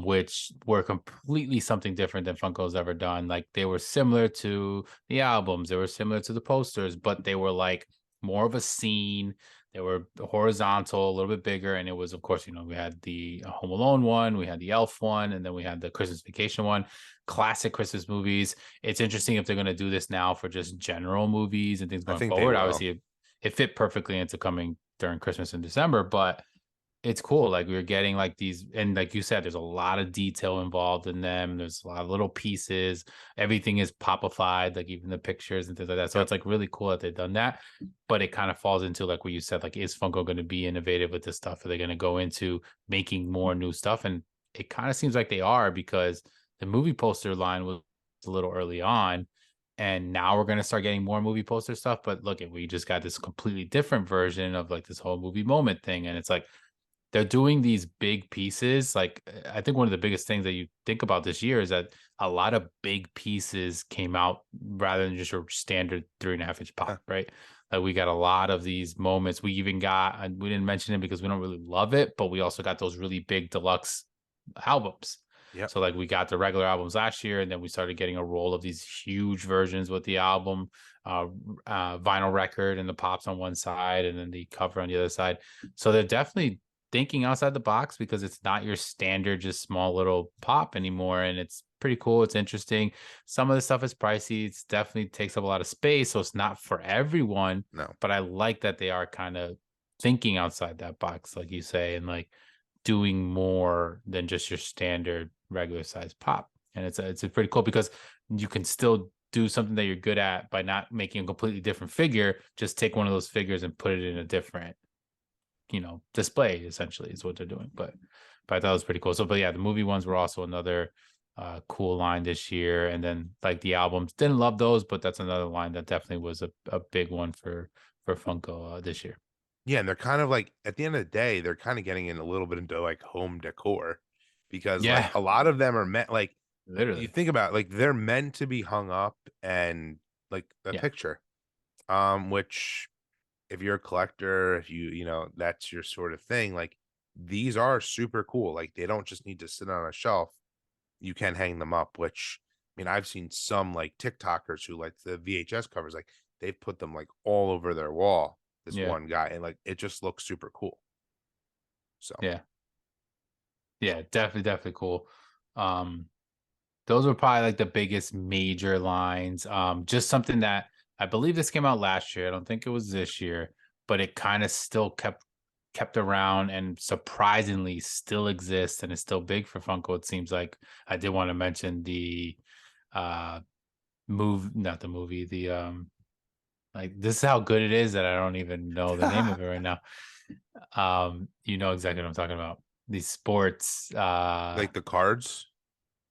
Speaker 1: which were completely something different than Funko's ever done. Like they were similar to the albums, they were similar to the posters, but they were like more of a scene. They were horizontal, a little bit bigger, and it was, of course, we had the Home Alone one, we had the Elf one, and then we had the Christmas Vacation one. Classic Christmas movies. It's interesting if they're going to do this now for just general movies and things
Speaker 2: I
Speaker 1: going
Speaker 2: think they
Speaker 1: forward.
Speaker 2: will.
Speaker 1: Obviously, it fit perfectly into coming during Christmas and December, but it's cool. Like we were getting like these, and like you said, there's a lot of detail involved in them. There's a lot of little pieces. Everything is popified, like even the pictures and things like that. So
Speaker 2: Yep.
Speaker 1: it's like really cool that they've done that. But it kind of falls into like what you said, like is Funko going to be innovative with this stuff? Are they going to go into making more new stuff? And it kind of seems like they are because the movie poster line was a little early on. And now we're gonna start getting more movie poster stuff. But look, we just got this completely different version of like this whole movie moment thing, and it's like they're doing these big pieces. Like I think one of the biggest things that you think about this year is that a lot of big pieces came out rather than just your standard 3.5 inch
Speaker 2: Yeah.
Speaker 1: pop, right? Like we got a lot of these moments. We even got, and we didn't mention it because we don't really love it, but we also got those really big deluxe albums.
Speaker 2: Yep.
Speaker 1: So like we got the regular albums last year, and then we started getting a roll of these huge versions with the album, uh, vinyl record, and the pops on one side, and then the cover on the other side. So they're definitely thinking outside the box because it's not your standard just small little pop anymore, and it's pretty cool. It's interesting. Some of the stuff is pricey. It's definitely takes up a lot of space, so it's not for everyone,
Speaker 2: No.
Speaker 1: but I like that they are kind of thinking outside that box, like you say, and like doing more than just your standard regular size pop. And it's a pretty cool because you can still do something that you're good at by not making a completely different figure. Just take one of those figures and put it in a different display, essentially is what they're doing. But I thought it was pretty cool. So but yeah, the movie ones were also another cool line this year. And then like the albums, didn't love those, but that's another line that definitely was a big one for Funko this year.
Speaker 2: Yeah, and they're kind of like at the end of the day, they're kind of getting in a little bit into like home decor because like
Speaker 1: Yeah,
Speaker 2: a lot of them are meant like you
Speaker 1: literally.
Speaker 2: think about it, like they're meant to be hung up and like a
Speaker 1: Yeah,
Speaker 2: picture. Which if you're a collector, if that's your sort of thing, like these are super cool. Like they don't just need to sit on a shelf. You can hang them up, which I mean, I've seen some like TikTokers who like the VHS covers, like they've put them like all over their wall. This
Speaker 1: yeah,
Speaker 2: one guy, and like it just looks super cool. So
Speaker 1: yeah, yeah. Definitely cool. Um, Those were probably like the biggest major lines. Just something that I believe this came out last year. I don't think it was this year, but it kind of still kept around and surprisingly still exists and is still big for Funko. It seems like I did want to mention the uh not the movie, the like this is how good it is that I don't even know the name of it right now. You know exactly what I'm talking about. These sports
Speaker 2: like the cards.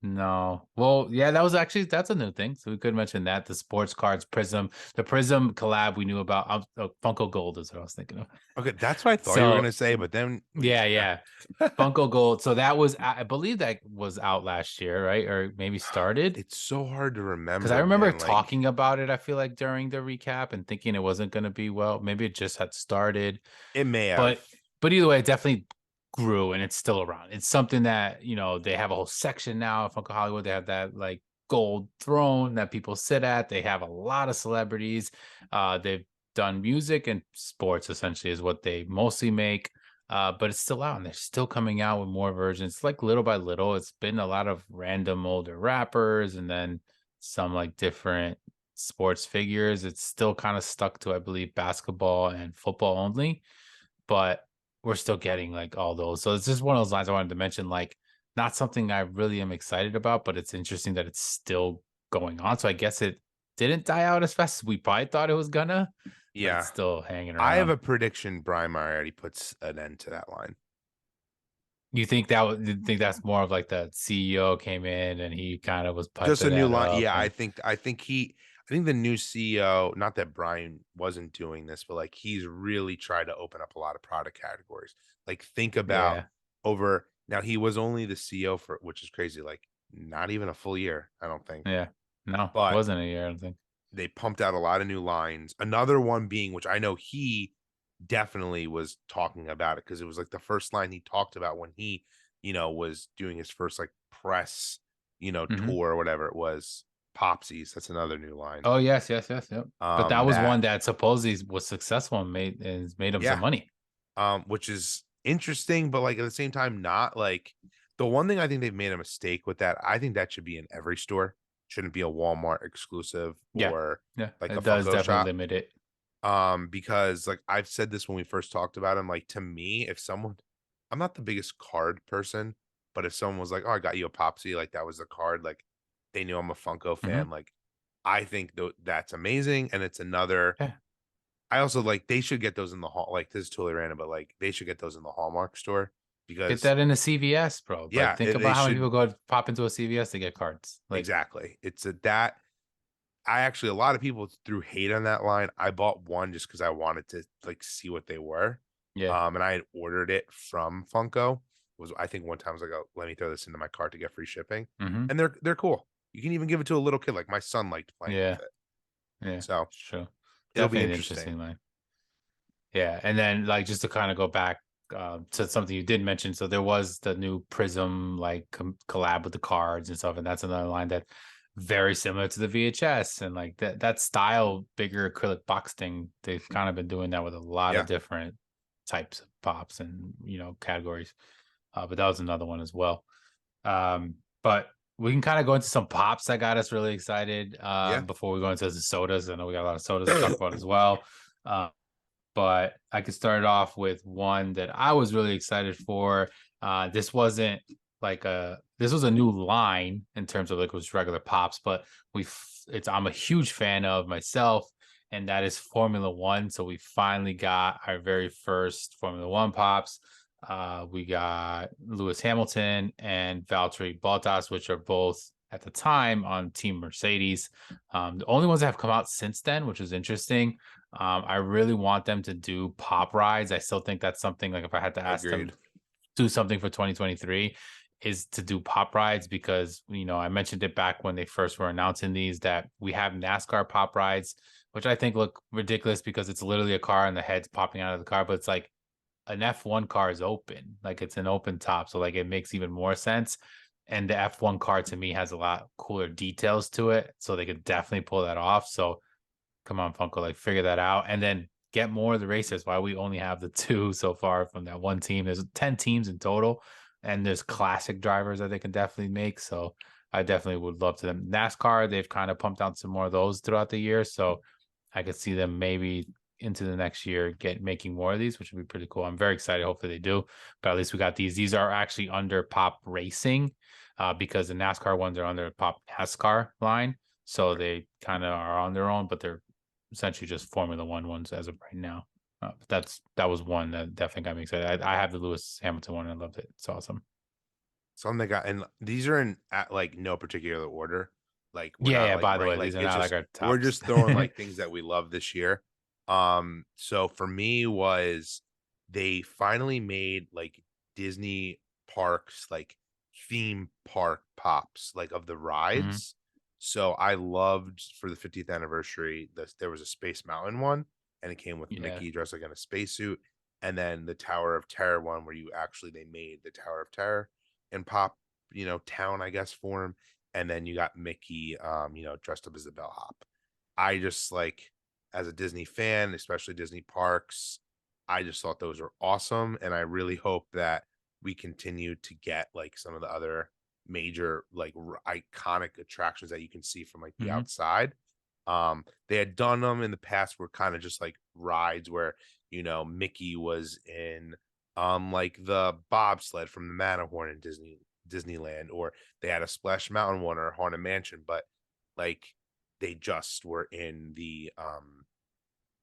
Speaker 1: No. Well, yeah, that was actually that's a new thing. So we could mention that the sports cards Prism, the Prism collab we knew about. Funko Gold is what I was thinking of.
Speaker 2: Okay, that's what I thought you were
Speaker 1: So
Speaker 2: gonna say, but then we
Speaker 1: yeah, yeah, Funko Gold. So that was I believe that was out last year, right? Or maybe started.
Speaker 2: it's so hard to
Speaker 1: Because I
Speaker 2: remember,
Speaker 1: remember
Speaker 2: man. Like
Speaker 1: talking about it, I feel like during the recap and thinking it wasn't going to be well. Maybe it just had started,
Speaker 2: it may have.
Speaker 1: but either way, it definitely grew and it's still around. It's something that they have a whole section now at Funko Hollywood. They have that like gold throne that people sit at. They have a lot of celebrities. They've done music and sports essentially is what they mostly make. But it's still out and they're still coming out with more versions. Like little by little, it's been a lot of random older rappers and then some like different sports figures. It's still kind of stuck to, I believe, basketball and football only, but we're still getting like all those. So it's just one of those lines I wanted to mention, like not something I really am excited about, but it's interesting that it's still going on. So I guess it didn't die out as fast as we probably thought it was gonna, but it's
Speaker 2: Yeah.
Speaker 1: still hanging
Speaker 2: I have
Speaker 1: around.
Speaker 2: a prediction Brian Moriarty puts an end to that line.
Speaker 1: You think that's more of like the CEO came in and he kind of was
Speaker 2: Just a
Speaker 1: piping
Speaker 2: new
Speaker 1: that
Speaker 2: line.
Speaker 1: up
Speaker 2: Yeah,
Speaker 1: and
Speaker 2: I think the new CEO, not that Brian wasn't doing this, but like he's really tried to open up a lot of product categories. Like think about
Speaker 1: yeah,
Speaker 2: over now he was only the CEO for which is crazy, like not even a full year, I don't think.
Speaker 1: yeah. No,
Speaker 2: But
Speaker 1: wasn't a year, I don't think.
Speaker 2: they pumped out a lot of new lines. Another one being, which I know he definitely was talking about it because it was like the first line he talked about when he, was doing his first like press,
Speaker 1: Mhm.
Speaker 2: tour or whatever it was. Popsies, that's another new line.
Speaker 1: Oh yes, yes, yes, yep. But that was
Speaker 2: That
Speaker 1: one that supposedly was successful and made him some
Speaker 2: yeah,
Speaker 1: money.
Speaker 2: which is interesting, but like at the same time, not like the one thing I think they've made a mistake with that. I think that should be in every store. Shouldn't be a Walmart exclusive
Speaker 1: Yeah,
Speaker 2: or
Speaker 1: yeah,
Speaker 2: like a
Speaker 1: it does
Speaker 2: Funko
Speaker 1: definitely
Speaker 2: shop.
Speaker 1: limit it.
Speaker 2: Because like I've said this when we first talked about him, like to me, if someone I'm not the biggest card person, but if someone was like, "Oh, I got you a Popsy," like that was the card, like they knew I'm a Funko
Speaker 1: Hmm.
Speaker 2: fan, like I think that's amazing. And it's another
Speaker 1: Yeah,
Speaker 2: I also like they should get those in the hall. Like this is totally random, but like they should get those in the Hallmark store
Speaker 1: get
Speaker 2: because
Speaker 1: that in a CVS, bro. Like,
Speaker 2: yeah,
Speaker 1: think
Speaker 2: they
Speaker 1: about how many people
Speaker 2: should
Speaker 1: go pop into a CVS to get cards. Like,
Speaker 2: exactly. It's a that I actually a lot of people threw hate on that line. I bought one just because I wanted to like see what they were.
Speaker 1: yeah,
Speaker 2: And I had ordered it from Funko. Was I think one time I was like, oh, let me throw this into my cart to get free shipping.
Speaker 1: hmm,
Speaker 2: And they're cool. You can even give it to a little kid. Like my son liked playing with
Speaker 1: yeah,
Speaker 2: it.
Speaker 1: yeah.
Speaker 2: So
Speaker 1: Sure,
Speaker 2: it'll be
Speaker 1: definitely an
Speaker 2: interesting.
Speaker 1: interesting line. Yeah, and then like just to kind of go back to something you did mention, so there was the new Prism like collab with the cards and stuff, and that's another line that very similar to the VHS and like that style bigger acrylic box thing. They've kind of been doing that with a lot of
Speaker 2: Yeah.
Speaker 1: different types of pops and categories. But that was another one as well. But we can kind of go into some pops that got us really excited
Speaker 2: Yeah.
Speaker 1: before we go into the sodas. I know we got a lot of sodas to talk about as well. But I could start off with one that I was really excited for. This wasn't like this was a new line in terms of like it was regular pops, but I'm a huge fan of myself, and that is Formula One. So we finally got our very first Formula One pops. We got Lewis Hamilton and Valtteri Bottas, which are both at the time on Team Mercedes. The only ones that have come out since then, which is interesting. I really want them to do pop rides. I still think that's something like if I had to ask them
Speaker 2: Agreed.
Speaker 1: to do something for 2023 is to do pop rides because I mentioned it back when they first were announcing these that we have NASCAR pop rides, which I think look ridiculous because it's literally a car and the head's popping out of the car, but it's like an F1 car is open, like it's an open top, so like it makes even more sense. And the F1 car to me has a lot cooler details to it, so they could definitely pull that off. So come on, Funko, like figure that out and then get more of the racers. Why we only have the two so far from that one team? There's 10 teams in total, and there's classic drivers that they can definitely make. So I definitely would love to them. NASCAR, they've kind of pumped out some more of those throughout the year. So I could see them maybe into the next year making more of these, which would be pretty cool. I'm very excited. Hopefully they do. But at least we got these. These are actually under Pop Racing, because the NASCAR ones are under Pop NASCAR line. So they kind of are on their own, but they're essentially just Formula One ones as of right now. That was one that definitely got me excited. I have the Lewis Hamilton one and I loved it. It's awesome.
Speaker 2: Something that got, and these are in at like no particular order. Like we're
Speaker 1: Yeah,
Speaker 2: not
Speaker 1: yeah.
Speaker 2: like
Speaker 1: By the
Speaker 2: right,
Speaker 1: way,
Speaker 2: like
Speaker 1: these are
Speaker 2: it's
Speaker 1: not like
Speaker 2: just
Speaker 1: our
Speaker 2: we're
Speaker 1: tops.
Speaker 2: just throwing like things that we love this year. So for me was they finally made like Disney parks, like theme park pops, like of the
Speaker 1: Hmm.
Speaker 2: rides. So I loved for the 50th anniversary, this there was a Space Mountain one, and it came with
Speaker 1: Yeah.
Speaker 2: Mickey dressed like in a spacesuit, and then the Tower of Terror one where you actually they made the Tower of Terror in pop, town, I guess, form. And then you got Mickey, dressed up as the bellhop. I just like, as a Disney fan, especially Disney parks, I just thought those were awesome. And I really hope that we continue to get like some of the other major, like iconic attractions that you can see from like the
Speaker 1: Hmm.
Speaker 2: outside. They had done them in the past were kind of just like rides where, Mickey was in like the bobsled from the Matterhorn in Disneyland, or they had a Splash Mountain one or a Haunted Mansion, but like they just were in the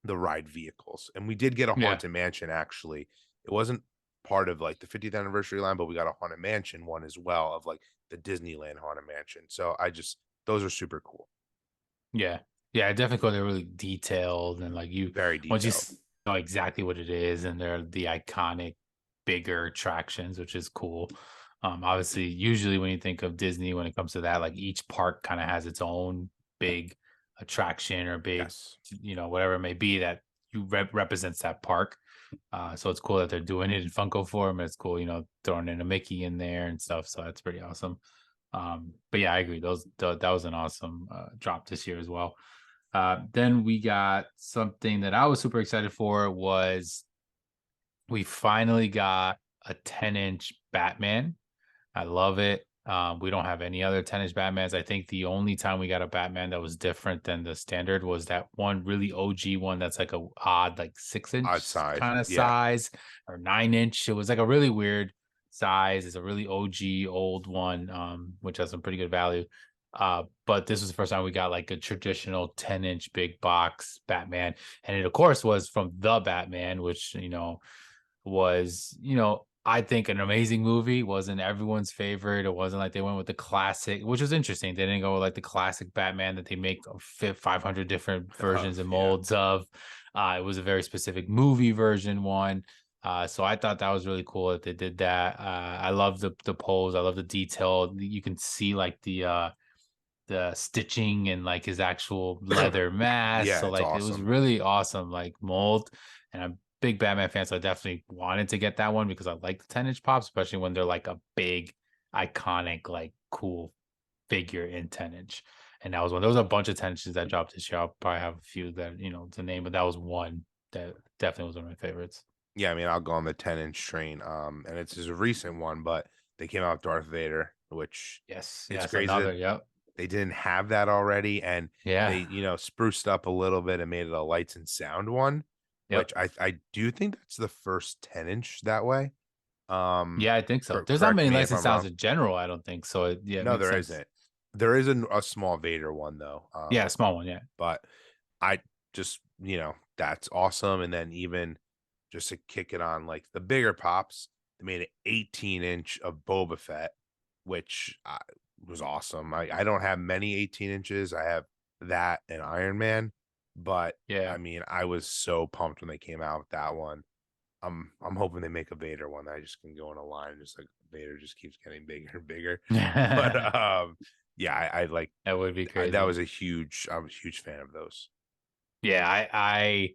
Speaker 2: ride vehicles. And we did get a
Speaker 1: Yeah.
Speaker 2: Haunted Mansion actually. It wasn't part of like the 50th anniversary line, but we got a Haunted Mansion one as well of like the Disneyland Haunted Mansion. So I just those are super cool.
Speaker 1: Yeah. Yeah, I definitely thought they're really detailed and like you
Speaker 2: Very
Speaker 1: once you
Speaker 2: detailed.
Speaker 1: know exactly what it is and they're the iconic bigger attractions, which is cool. Obviously, usually when you think of Disney, when it comes to that, like each park kind of has its own big attraction or big,
Speaker 2: Yes.
Speaker 1: whatever it may be that represents that park. So it's cool that they're doing it in Funko form. It's cool, throwing in a Mickey in there and stuff. So that's pretty awesome. But yeah, I agree. That was an awesome drop this year as well. Then we got something that I was super excited for was we finally got a 10-inch Batman. I love it. We don't have any other 10-inch Batmans. I think the only time we got a Batman that was different than the standard was that one really OG one that's like a odd, like 6-inch
Speaker 2: Outside.
Speaker 1: kind of
Speaker 2: Yeah.
Speaker 1: size or 9-inch. It was like a really weird size. It's a really OG old one, which has some pretty good value. But this was the first time we got like a traditional 10-inch big box Batman. And it, of course, was from the Batman, which, was, I think an amazing movie. Wasn't everyone's favorite. It wasn't like they went with the classic, which was interesting. They didn't go with like the classic Batman that they make 500 different versions and
Speaker 2: Yeah.
Speaker 1: molds of. It was a very specific movie version one. So I thought that was really cool that they did that. I love the pose. I love the detail. You can see like the stitching and like his actual leather mask.
Speaker 2: Yeah,
Speaker 1: So
Speaker 2: it's
Speaker 1: like it was
Speaker 2: awesome.
Speaker 1: really awesome, like mold. And I'm a big Batman fan, so I definitely wanted to get that one because I like the 10-inch pops, especially when they're like a big, iconic, like cool figure in 10-inch. And that was one. There was a bunch of 10-inches that dropped this year. I'll probably have a few that to name, but that was one that definitely was one of my favorites.
Speaker 2: Yeah, I mean, I'll go on the 10-inch train. And it's just a recent one, but they came out with Darth Vader, which
Speaker 1: Yes,
Speaker 2: it's
Speaker 1: yes,
Speaker 2: crazy that
Speaker 1: another. Yep,
Speaker 2: they didn't have that already. And they,
Speaker 1: yeah,
Speaker 2: spruced up a little bit and made it a lights and sound one, which
Speaker 1: yep.
Speaker 2: I do think that's the first 10-inch that way.
Speaker 1: Yeah, I think so. There's not
Speaker 2: Correct
Speaker 1: many
Speaker 2: me if
Speaker 1: licensed
Speaker 2: I'm
Speaker 1: sounds
Speaker 2: wrong.
Speaker 1: in general. I don't think so. Yeah, it
Speaker 2: No,
Speaker 1: makes
Speaker 2: there
Speaker 1: sense.
Speaker 2: isn't. There is a small Vader one though.
Speaker 1: Yeah, a small one. Yeah.
Speaker 2: But I just, that's awesome. And then even just to kick it on like the bigger pops, they made an 18-inch of Boba Fett, which was awesome. I don't have many 18 inches. I have that and Iron Man, but I
Speaker 1: Yeah.
Speaker 2: mean, I was so pumped when they came out with that one. I'm hoping they make a Vader one that I just can go in a line, just like Vader just keeps getting bigger and bigger. But
Speaker 1: That
Speaker 2: yeah, I like
Speaker 1: would be
Speaker 2: that
Speaker 1: crazy.
Speaker 2: was a huge I was a huge fan of those.
Speaker 1: Yeah, I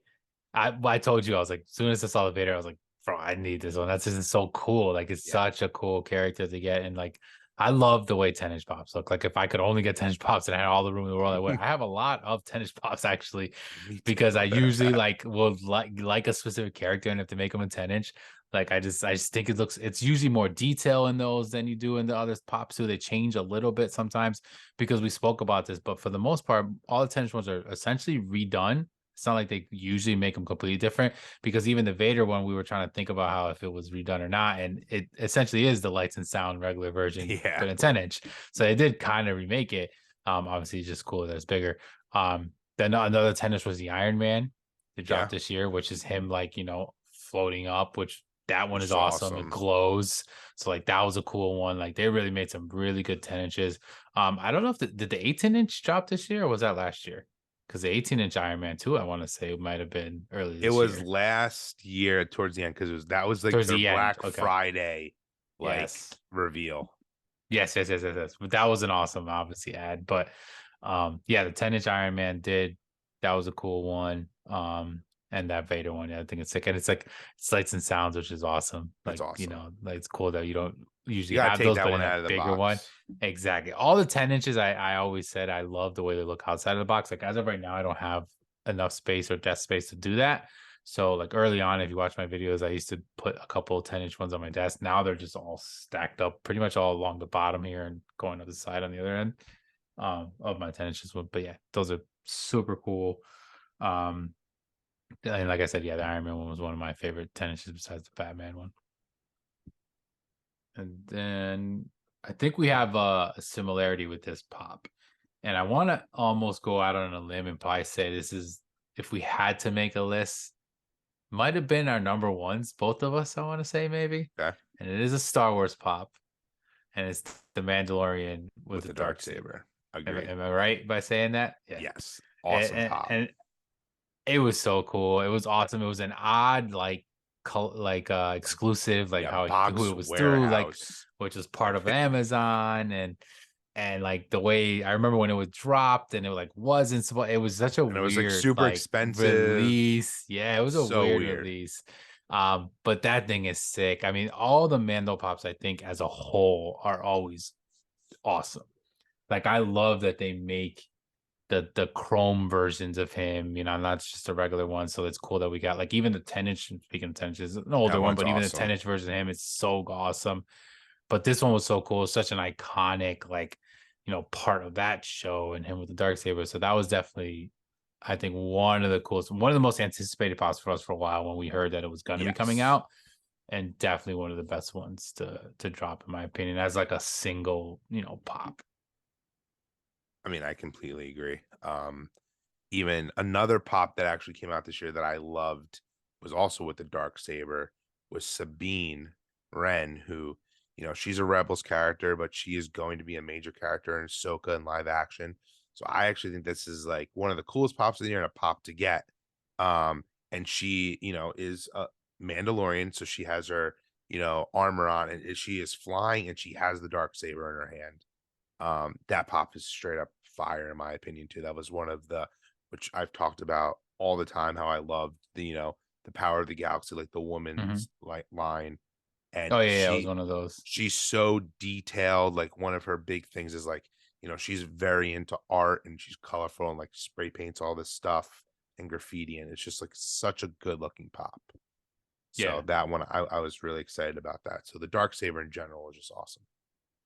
Speaker 1: told you I was like, as soon as I saw the Vader, I was like, bro, I need this one. That's just so cool. Like it's
Speaker 2: Yeah,
Speaker 1: such a cool character to get. And like I love the way 10-inch pops look. Like if I could only get 10-inch pops and I had all the room in the world, I would. I have a lot of 10-inch pops actually,
Speaker 2: me
Speaker 1: because
Speaker 2: too.
Speaker 1: I usually like will like a specific character, and if they make them a 10-inch, like I just think it's usually more detail in those than you do in the other pops too. They change a little bit sometimes because we spoke about this, but for the most part, all the 10-inch ones are essentially redone. It's not like they usually make them completely different, because even the Vader one, we were trying to think about how if it was redone or not, and it essentially is the lights and sound regular version,
Speaker 2: Yeah,
Speaker 1: but in 10-inch. So they did kind of remake it. Obviously, it's just cool that it's bigger. Then another 10-inch was the Iron Man. They
Speaker 2: yeah,
Speaker 1: dropped this year, which is him like floating up, which that one
Speaker 2: which
Speaker 1: is
Speaker 2: is
Speaker 1: awesome. It
Speaker 2: awesome.
Speaker 1: glows. So like that was a cool one. Like they really made some really good 10 inches. I don't know if did the 18-inch drop this year or was that last year? Because the 18-inch Iron Man 2, I want to say might have been early
Speaker 2: It
Speaker 1: this
Speaker 2: was
Speaker 1: year.
Speaker 2: last year towards the end because that was like
Speaker 1: Towards
Speaker 2: their
Speaker 1: the end.
Speaker 2: Black
Speaker 1: Okay.
Speaker 2: Friday like
Speaker 1: Yes.
Speaker 2: reveal.
Speaker 1: Yes. But that was an awesome, obviously, ad. But yeah, the 10-inch Iron Man did. That was a cool one. And that Vader one, yeah, I think it's sick. And it's like sights and sounds, which is awesome.
Speaker 2: It's
Speaker 1: Like,
Speaker 2: awesome.
Speaker 1: like it's cool that you don't
Speaker 2: You
Speaker 1: usually
Speaker 2: gotta
Speaker 1: have
Speaker 2: take
Speaker 1: those,
Speaker 2: that
Speaker 1: but in
Speaker 2: one
Speaker 1: a
Speaker 2: out of the
Speaker 1: bigger one.
Speaker 2: box.
Speaker 1: Exactly. All the 10 inches, I always said I love the way they look outside of the box. Like as of right now, I don't have enough space or desk space to do that. So like early on, if you watch my videos, I used to put a couple 10-inch ones on my desk. Now they're just all stacked up pretty much all along the bottom here and going to the side on the other end of my 10 inches. But yeah, those are super cool. Um, and like I said, yeah, the Iron Man one was one of my favorite 10 inches besides the Batman one. And then I think we have a similarity with this pop. And I want to almost go out on a limb and probably say this is, if we had to make a list, might have been our number ones, both of us, I want to say maybe.
Speaker 2: Okay.
Speaker 1: And it is a Star Wars pop, and it's the Mandalorian with
Speaker 2: With
Speaker 1: the
Speaker 2: the
Speaker 1: dark
Speaker 2: dark
Speaker 1: saber.
Speaker 2: saber. Agree.
Speaker 1: Am I right by saying that? Yeah.
Speaker 2: Yes.
Speaker 1: And,
Speaker 2: Awesome
Speaker 1: and,
Speaker 2: pop.
Speaker 1: and it was so cool. It was awesome. It was an odd exclusive, like
Speaker 2: Yeah,
Speaker 1: how who
Speaker 2: box
Speaker 1: it was through, like
Speaker 2: warehouse.
Speaker 1: which was part of Amazon, and like the way I remember when it was dropped and it like wasn't supposed, it was such a
Speaker 2: And it was like
Speaker 1: weird
Speaker 2: super
Speaker 1: like
Speaker 2: expensive.
Speaker 1: release. Yeah, it was a
Speaker 2: So
Speaker 1: weird
Speaker 2: weird.
Speaker 1: release. But that thing is sick. I mean, all the Mando pops, I think, as a whole, are always awesome. Like I love that they make the chrome versions of him, not just a regular one. So it's cool that we got like even the 10-inch, speaking of 10 inches, an older
Speaker 2: That
Speaker 1: one,
Speaker 2: one's
Speaker 1: but even the
Speaker 2: awesome.
Speaker 1: 10-inch version of him is so awesome. But this one was so cool, such an iconic, like, part of that show and him with the dark saber. So that was definitely, I think, one of the coolest, one of the most anticipated pops for us for a while when we heard that it was going to be coming
Speaker 2: Yes.
Speaker 1: out, and definitely one of the best ones to drop in my opinion as like a single, pop.
Speaker 2: I mean, I completely agree. Even another pop that actually came out this year that I loved was also with the dark saber was Sabine Wren, who, she's a Rebels character, but she is going to be a major character in Ahsoka in live action. So I actually think this is like one of the coolest pops of the year and a pop to get. And she, is a Mandalorian, so she has her, armor on, and she is flying, and she has the dark saber in her hand. That pop is straight up fire in my opinion too. That was one of the, which I've talked about all the time, how I loved the power of the galaxy, like the
Speaker 1: Mhm.
Speaker 2: woman's like line. And
Speaker 1: Oh yeah, it was one of those.
Speaker 2: she's so detailed. Like one of her big things is like, she's very into art and she's colorful and like spray paints all this stuff and graffiti. And it's just like such a good looking pop. So
Speaker 1: Yeah.
Speaker 2: that one I was really excited about that. So the dark saber in general is just awesome.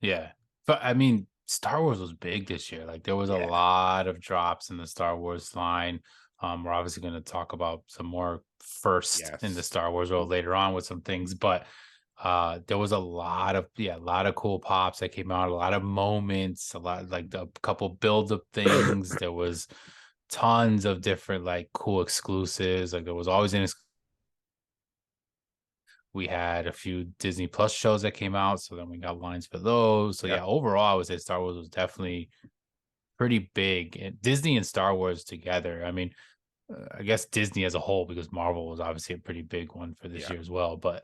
Speaker 1: Yeah. But I mean, Star Wars was big this year. Like there was a
Speaker 2: Yeah.
Speaker 1: lot of drops in the Star Wars line. We're obviously going to talk about some more first in the
Speaker 2: Yes.
Speaker 1: Star Wars world later on with some things, but there was a lot of cool pops that came out, a lot of moments, a lot like a couple build up things. There was tons of different like cool exclusives. Like there was always an we had a few Disney Plus shows that came out, so then we got lines for those. So
Speaker 2: Yeah.
Speaker 1: yeah, overall, I would say Star Wars was definitely pretty big. And Disney and Star Wars together. I mean, I guess Disney as a whole, because Marvel was obviously a pretty big one for this
Speaker 2: Yeah.
Speaker 1: year as well. But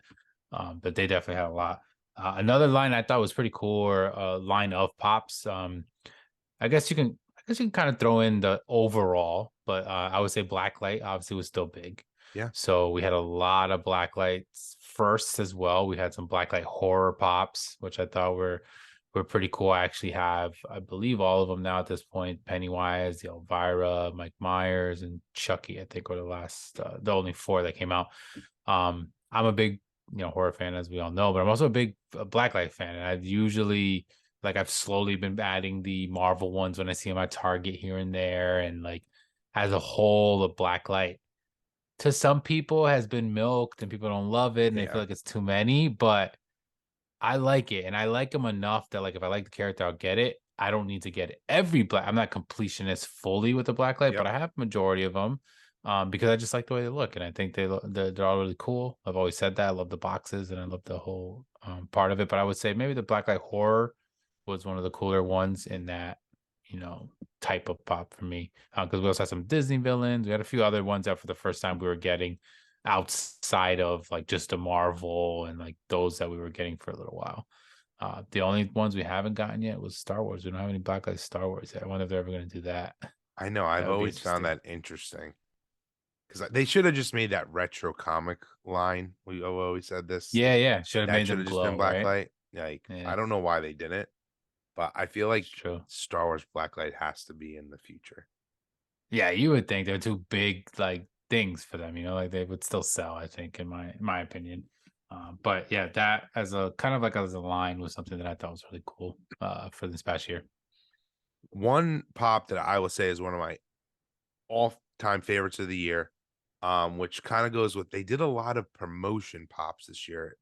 Speaker 1: they definitely had a lot. Another line I thought was pretty cool, or a line of pops. I guess you can kind of throw in the overall, but I would say Blacklight obviously was still big.
Speaker 2: Yeah.
Speaker 1: So we had a lot of Blacklights first as well. We had some Blacklight horror pops, which I thought were pretty cool. I actually have, I believe, all of them now at this point. Pennywise, the Elvira, Mike Myers, and Chucky, I think, were the only four that came out. I'm a big, horror fan, as we all know, but I'm also a big Blacklight fan. And I've slowly been adding the Marvel ones when I see them at Target here and there. And like as a whole, the Blacklight to some people has been milked and people don't love it and they feel
Speaker 2: Yeah.
Speaker 1: like it's too many, but I like it. And I like them enough that like if I like the character, I'll get it. I don't need to get every black. I'm not completionist fully with the Blacklight, but
Speaker 2: Yep.
Speaker 1: I have majority of them. because I just like the way they look, and I think they're all really cool. I've always said that. I love the boxes, and I love the whole part of it. But I would say maybe the Blacklight Horror was one of the cooler ones in that, type of pop for me. Because we also had some Disney villains. We had a few other ones that for the first time we were getting outside of like just a Marvel and like those that we were getting for a little while. The only ones we haven't gotten yet was Star Wars. We don't have any Blacklight Star Wars yet. I wonder if they're ever going to do that.
Speaker 2: I know.
Speaker 1: That
Speaker 2: I've
Speaker 1: would be
Speaker 2: always found
Speaker 1: interesting.
Speaker 2: that interesting because they should have just made that retro comic line. We always said this.
Speaker 1: Yeah, yeah. Should have
Speaker 2: That
Speaker 1: made
Speaker 2: should
Speaker 1: them
Speaker 2: have just been
Speaker 1: glow, right?
Speaker 2: Blacklight. Like, I
Speaker 1: Yeah,
Speaker 2: don't know why they didn't, but I feel
Speaker 1: it's
Speaker 2: like
Speaker 1: true.
Speaker 2: Star Wars Blacklight has to be in the future.
Speaker 1: Yeah, you would think they're two big like things for them, like they would still sell, I think, in my opinion. But yeah, that as a kind of like as a line was something that I thought was really cool for this past year.
Speaker 2: One pop that I will say is one of my all-time favorites of the year, which kind of goes with they did a lot of promotion pops this year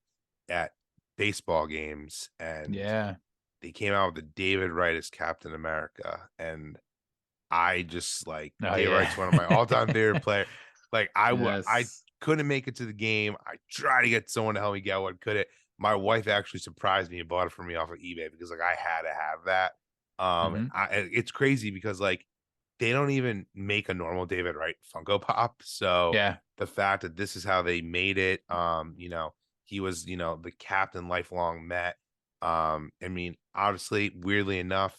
Speaker 2: at baseball games, and
Speaker 1: Yeah.
Speaker 2: they came out with the David Wright as Captain America, and I just like
Speaker 1: Oh
Speaker 2: David
Speaker 1: yeah.
Speaker 2: Wright's one of my all-time favorite player. Like I
Speaker 1: Yes.
Speaker 2: couldn't make it to the game. I tried to get someone to help me get one, couldn't. My wife actually surprised me and bought it for me off of eBay because like I had to have that.
Speaker 1: Hmm.
Speaker 2: It's crazy because like they don't even make a normal David Wright Funko Pop. So
Speaker 1: Yeah.
Speaker 2: the fact that this is how they made it, he was, the captain lifelong Met. I mean, obviously, weirdly enough,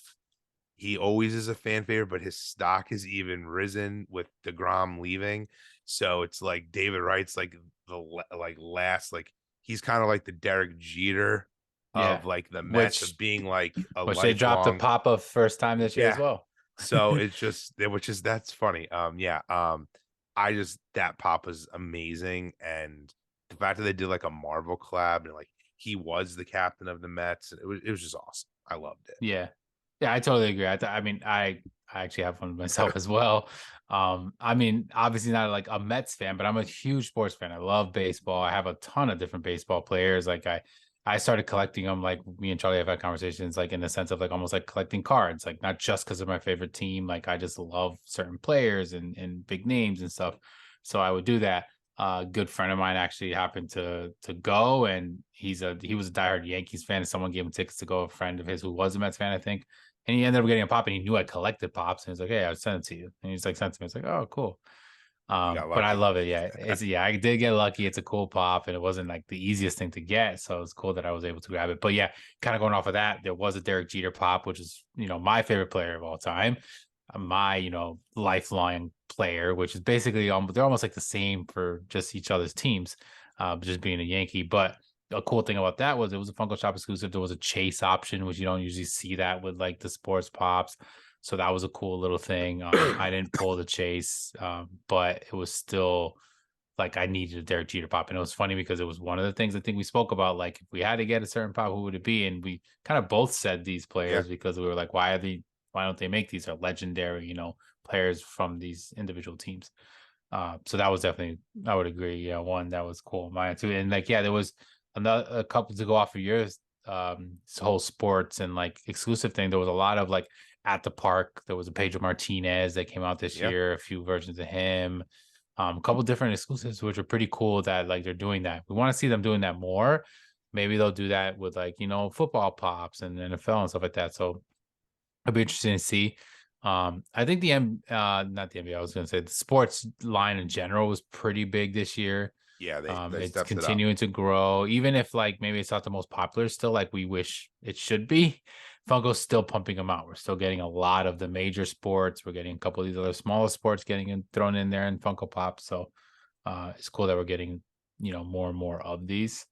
Speaker 2: he always is a fan favorite, but his stock has even risen with DeGrom leaving. So it's like David Wright's like like last, like he's kind of like the Derek Jeter
Speaker 1: Yeah.
Speaker 2: of like the Mets
Speaker 1: Which
Speaker 2: of being like a
Speaker 1: which they dropped the
Speaker 2: lifelong.
Speaker 1: pop up first time this year as
Speaker 2: Yeah.
Speaker 1: well.
Speaker 2: So it's just which is that's funny. Yeah. I just that pop was amazing. And the fact that they did like a Marvel collab and like he was the captain of the Mets, it was just awesome. I loved it.
Speaker 1: Yeah. Yeah, I totally agree. I mean, I actually have one myself as well. I mean, obviously not like a Mets fan, but I'm a huge sports fan. I love baseball. I have a ton of different baseball players. Like I started collecting them. Like me and Charlie have had conversations, like in the sense of like almost like collecting cards, like not just because of my favorite team. Like I just love certain players and big names and stuff. So I would do that. A good friend of mine actually happened to go, and he was a diehard Yankees fan, and someone gave him tickets to go. A friend of his who was a Mets fan, I think, and he ended up getting a pop, and he knew I collected pops, and he's like, "Hey, I'll send it to you," and he's like, "Sent to me." It's like, "Oh, cool."
Speaker 2: You got
Speaker 1: But I
Speaker 2: lucky.
Speaker 1: love it. Yeah, I did get lucky. It's a cool pop, and it wasn't like the easiest thing to get, so it's cool that I was able to grab it. But yeah, kind of going off of that, there was a Derek Jeter pop, which is my favorite player of all time, my lifelong player, which is basically they're almost like the same for just each other's teams, just being a Yankee. But a cool thing about that was it was a Funko Shop exclusive. There was a chase option, which you don't usually see that with like the sports pops. So that was a cool little thing. I didn't pull the chase, but it was still like I needed a Derek Jeter pop. And it was funny because it was one of the things I think we spoke about. Like if we had to get a certain pop, who would it be? And we kind of both said these
Speaker 2: Yeah.
Speaker 1: players because we were like, why don't they make these? Are legendary, players from these individual teams. So that was definitely, I would agree. Yeah, one that was cool. Mine too. And like, yeah, there was a couple to go off of yours. This whole sports and like exclusive thing. There was a lot of like at the park. There was a Pedro Martinez that came out this
Speaker 2: Yeah.
Speaker 1: year. A few versions of him. A couple different exclusives, which are pretty cool. That like they're doing that. We want to see them doing that more. Maybe they'll do that with like football pops and NFL and stuff like that. So it'll be interesting to see. I think not the NBA, I was gonna say the sports line in general was pretty big this year.
Speaker 2: Yeah. They
Speaker 1: It's
Speaker 2: stepped it up.
Speaker 1: continuing to grow, even if like maybe it's not the most popular still, like we wish it should be. Funko's still pumping them out. We're still getting a lot of the major sports. We're getting a couple of these other smaller sports thrown in there in Funko Pop. So it's cool that we're getting, more and more of these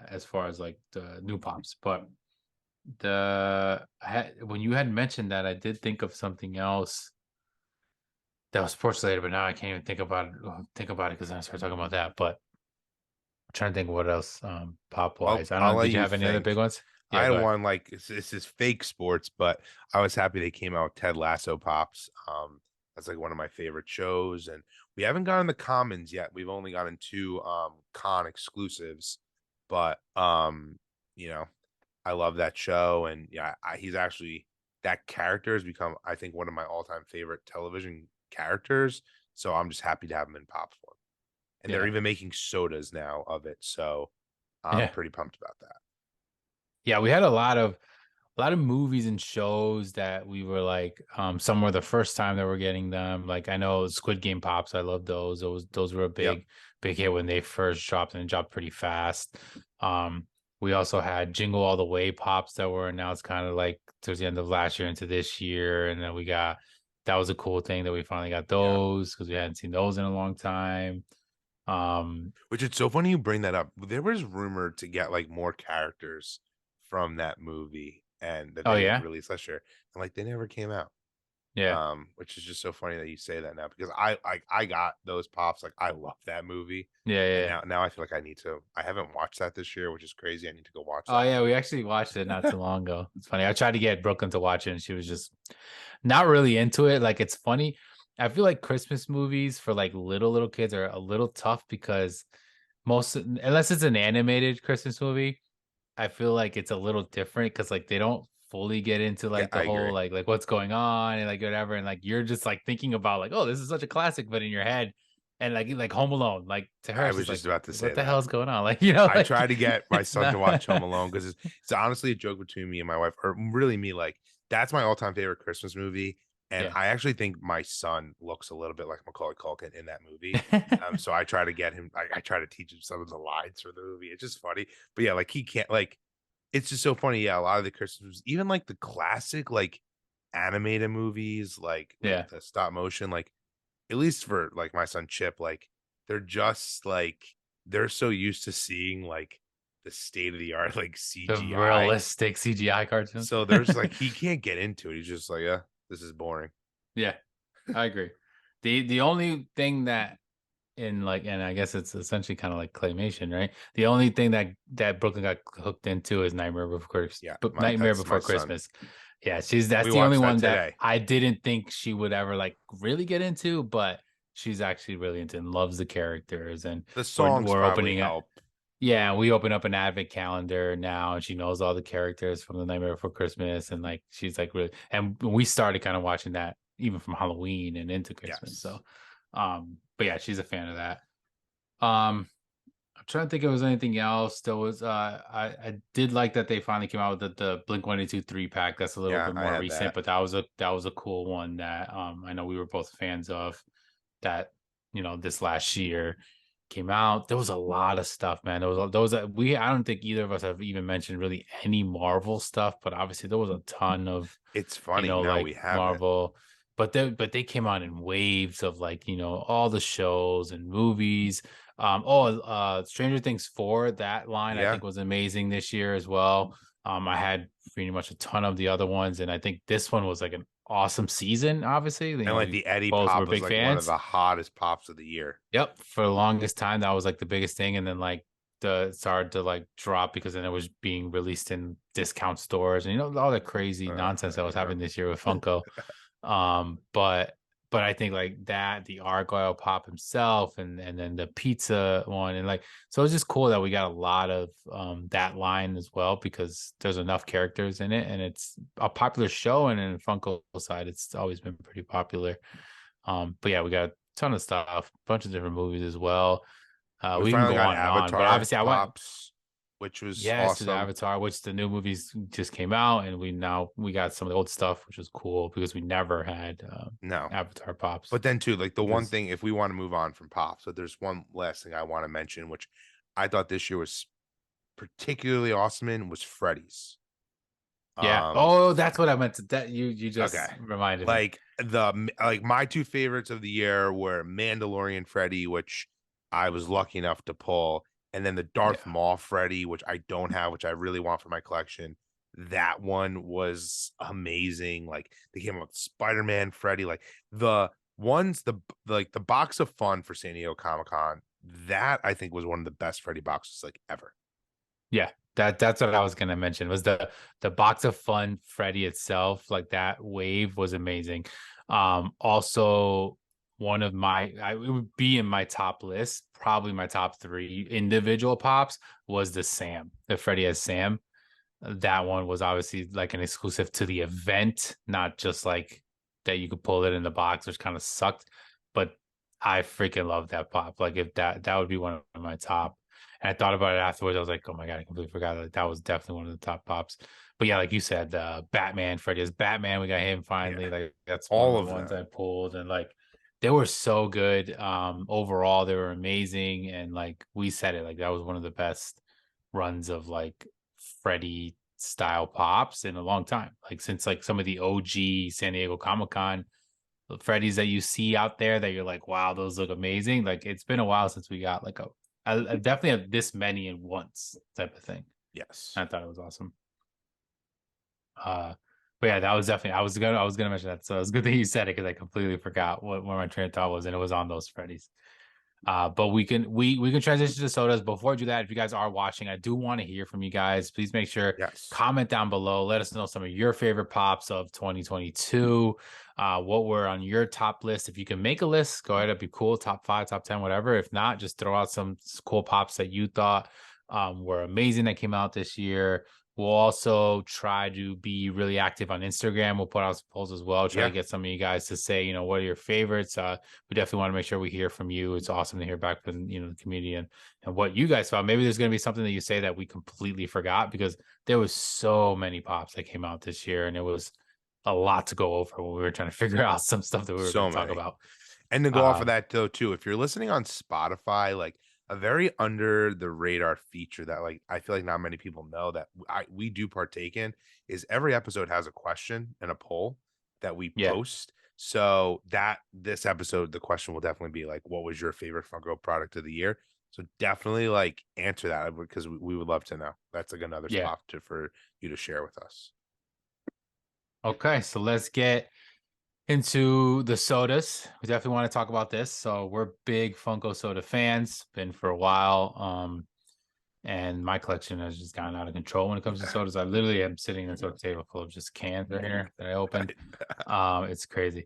Speaker 1: as far as like the new pops. But when you had mentioned that, I did think of something else that was sports related, but now I can't even think about it because I started talking about that. But I'm trying to think what else pop wise. I don't
Speaker 2: I'll
Speaker 1: know.
Speaker 2: let
Speaker 1: Did you
Speaker 2: you
Speaker 1: have any other big
Speaker 2: think.
Speaker 1: ones?
Speaker 2: I
Speaker 1: Yeah,
Speaker 2: had
Speaker 1: go ahead.
Speaker 2: one like this is fake sports, but I was happy they came out with Ted Lasso pops. That's like one of my favorite shows, and we haven't gotten the commons yet. We've only gotten two con exclusives, but you know, I love that show, and yeah, he's actually that character has become, I think, one of my all-time favorite television characters. So I'm just happy to have them in pop form. And they're
Speaker 1: Yeah.
Speaker 2: even making sodas now of it. So I'm
Speaker 1: Yeah.
Speaker 2: pretty pumped about that.
Speaker 1: Yeah, we had a lot of movies and shows that we were like some were the first time that we're getting them. Like I know Squid Game Pops, I love those. Those were a
Speaker 2: Yep.
Speaker 1: big hit when they first dropped and it dropped pretty fast. We also had Jingle All the Way Pops that were announced kind of like towards the end of last year into this year. And then we got that was a cool thing that we finally got
Speaker 2: Yeah.
Speaker 1: those because we hadn't seen those in a long time. Um
Speaker 2: Which it's so funny you bring that up. There was rumored to get like more characters from that movie and that
Speaker 1: oh
Speaker 2: they
Speaker 1: yeah,
Speaker 2: released last year. And like they never came out.
Speaker 1: yeah,
Speaker 2: Which is just so funny that you say that now because I got those pops. Like I love that movie.
Speaker 1: yeah,
Speaker 2: And
Speaker 1: yeah.
Speaker 2: now I feel like I need to. I haven't watched that this year, which is crazy. I need to go watch
Speaker 1: Oh
Speaker 2: that.
Speaker 1: yeah, we actually watched it not too long ago. It's funny. I tried to get Brooklyn to watch it, and she was just not really into it. Like it's funny. I feel like Christmas movies for like little kids are a little tough because most unless it's an animated Christmas movie, I feel like it's a little different because like they don't fully get into
Speaker 2: Yeah,
Speaker 1: like the
Speaker 2: I
Speaker 1: whole
Speaker 2: agree.
Speaker 1: like what's going on and like whatever, and like you're just like thinking about like, oh, this is such a classic, but in your head, and like Home Alone, like to her,
Speaker 2: I
Speaker 1: she's
Speaker 2: was
Speaker 1: like,
Speaker 2: just about to say
Speaker 1: what the
Speaker 2: that.
Speaker 1: hell's going on? Like
Speaker 2: I
Speaker 1: like
Speaker 2: try to get my
Speaker 1: it's
Speaker 2: son to
Speaker 1: not.
Speaker 2: watch Home Alone because it's honestly a joke between me and my wife, or really me. Like that's my all-time favorite Christmas movie, and
Speaker 1: Yeah.
Speaker 2: I actually think my son looks a little bit like Macaulay Culkin in that movie. So I try to get him. I try to teach him some of the lines for the movie. It's just funny, but yeah, like he can't like. It's just so funny. Yeah, a lot of the Christmas, movies, even like the classic like animated movies, like
Speaker 1: Yeah.
Speaker 2: the stop motion, like at least for like my son Chip, like they're just like they're so used to seeing like the state of the art like
Speaker 1: The
Speaker 2: CGI.
Speaker 1: realistic CGI cartoons.
Speaker 2: So there's like he can't get into it. He's just like, yeah, this is boring.
Speaker 1: Yeah, I agree. The only thing that in like, and I guess it's essentially kind of like claymation, right? The only thing that Brooklyn got hooked into is
Speaker 2: Yeah, my
Speaker 1: Nightmare
Speaker 2: that's my
Speaker 1: Before
Speaker 2: son.
Speaker 1: Christmas. Yeah, that's
Speaker 2: We
Speaker 1: the only
Speaker 2: watched that
Speaker 1: one that
Speaker 2: today.
Speaker 1: I didn't think she would ever like really get into, but she's actually really into and loves the characters. And
Speaker 2: The
Speaker 1: we're
Speaker 2: songs
Speaker 1: we're
Speaker 2: probably
Speaker 1: opening it.
Speaker 2: help.
Speaker 1: Yeah, we open up an advent calendar now, and she knows all the characters from the Nightmare Before Christmas, and like she's like really. And we started kind of watching that even from Halloween and into Christmas.
Speaker 2: Yes.
Speaker 1: So, but yeah, she's a fan of that. Um, I'm trying to think if there was anything else. There was I did like that they finally came out with the Blink 182 3-pack. That's a little
Speaker 2: Yeah,
Speaker 1: bit
Speaker 2: I
Speaker 1: more
Speaker 2: had
Speaker 1: recent,
Speaker 2: that.
Speaker 1: but that was a cool one that I know we were both fans of that, this last year came out. There was a lot of stuff, man. There was we I don't think either of us have even mentioned really any Marvel stuff, but obviously there was a ton of,
Speaker 2: It's funny. No,
Speaker 1: like
Speaker 2: we haven't.
Speaker 1: Marvel, but they came out in waves of like, all the shows and movies. Stranger Things 4, that line I
Speaker 2: Yeah.
Speaker 1: think was amazing this year as well. I had pretty much a ton of the other ones, and I think this one was like an awesome season, obviously.
Speaker 2: And like
Speaker 1: We
Speaker 2: the Eddie
Speaker 1: both were
Speaker 2: Pop was
Speaker 1: big
Speaker 2: like one of
Speaker 1: fans.
Speaker 2: the hottest pops of the year.
Speaker 1: Yep, for the longest time that was like the biggest thing, and then like the it started to like drop because then it was being released in discount stores and all that crazy nonsense that was
Speaker 2: Yeah.
Speaker 1: happening this year with Funko. But I think like that the Argyle Pop himself and then the pizza one and like so it's just cool that we got a lot of that line as well because there's enough characters in it and it's a popular show and in Funko side it's always been pretty popular. But yeah, we got a ton of stuff, a bunch of different movies as well.
Speaker 2: We
Speaker 1: We can
Speaker 2: finally
Speaker 1: go
Speaker 2: got
Speaker 1: on and on, but
Speaker 2: Avatar
Speaker 1: obviously I went
Speaker 2: pops, which was
Speaker 1: yes to the
Speaker 2: awesome.
Speaker 1: Avatar, which the new movies just came out, and we got some of the old stuff, which was cool because we never had
Speaker 2: No.
Speaker 1: Avatar pops.
Speaker 2: But then too, like the one
Speaker 1: Because
Speaker 2: thing, if we want to move on from pop, so there's one last thing I want to mention, which I thought this year was particularly awesome in was Freddy's.
Speaker 1: yeah,
Speaker 2: Um,
Speaker 1: oh, that's what I meant to. That you
Speaker 2: okay.
Speaker 1: just reminded me.
Speaker 2: Like my two favorites of the year were Mandalorian Freddy, which I was lucky enough to pull, and then the Darth
Speaker 1: Yeah,
Speaker 2: Maul Freddy, which I don't have, which I really want for my collection. That one was amazing. Like they came up with Spider-Man Freddy, like the ones, like the box of fun for San Diego Comic Con. That I think was one of the best Freddy boxes like ever.
Speaker 1: yeah. That's what I was gonna mention was the box of fun Freddy itself, like that wave was amazing. Also one of it would be in my top list, probably my top three individual pops was the Freddy as Sam. That one was obviously like an exclusive to the event, not just like that you could pull it in the box, which kind of sucked. But I freaking love that pop. Like if that would be one of my top. And I thought about it afterwards. I was like, oh my god, I completely forgot that was definitely one of the top pops. But yeah, like you said, Batman, Freddy is Batman. We got him
Speaker 2: Yeah,
Speaker 1: finally. Like that's one of
Speaker 2: all
Speaker 1: the
Speaker 2: of
Speaker 1: ones I
Speaker 2: them.
Speaker 1: pulled, and like they were so good. Overall, they were amazing, and like we said it, like that was one of the best runs of like Freddy style pops in a long time. Like since like some of the OG San Diego Comic Con Freddy's that you see out there that you're like, wow, those look amazing. Like it's been a while since we got like I definitely have this many in once type of thing.
Speaker 2: Yes.
Speaker 1: I thought it was awesome. Uh, but yeah, that was definitely I was gonna mention that. So it's good that you said it because I completely forgot what my train of thought was, and it was on those Freddy's. But we can transition to sodas. Before I do that, if you guys are watching, I do want to hear from you guys. Please make sure
Speaker 2: Yes.
Speaker 1: comment down below. Let us know some of your favorite pops of 2022. What were on your top list? If you can make a list, go ahead. It'd be cool. Top 5, top 10, whatever. If not, just throw out some cool pops that you thought were amazing that came out this year. We'll also try to be really active on Instagram. We'll put out some polls as well. Try to
Speaker 2: Yeah.
Speaker 1: get some of you guys to say, what are your favorites? We definitely want to make sure we hear from you. It's awesome to hear back from the community and what you guys found. Maybe there's going to be something that you say that we completely forgot because there was so many pops that came out this year, and it was a lot to go over when we were trying to figure out some stuff that we were going
Speaker 2: So
Speaker 1: to talk
Speaker 2: many.
Speaker 1: about.
Speaker 2: And to go off of
Speaker 1: Um,
Speaker 2: that though, too, if you're listening on Spotify, like a very under the radar feature that like I feel like not many people know that we do partake in is every episode has a question and a poll that we
Speaker 1: yeah,
Speaker 2: post. So that this episode, the question will definitely be like, what was your favorite Funko product of the year? So definitely like answer that because we would love to know. That's like another
Speaker 1: yeah.
Speaker 2: spot for you to share with us.
Speaker 1: Okay, so let's get into the sodas. We definitely want to talk about this. So we're big Funko soda fans, been for a while. And my collection has just gotten out of control when it comes to sodas. I literally am sitting at a table full of just cans right here that I opened. It's crazy.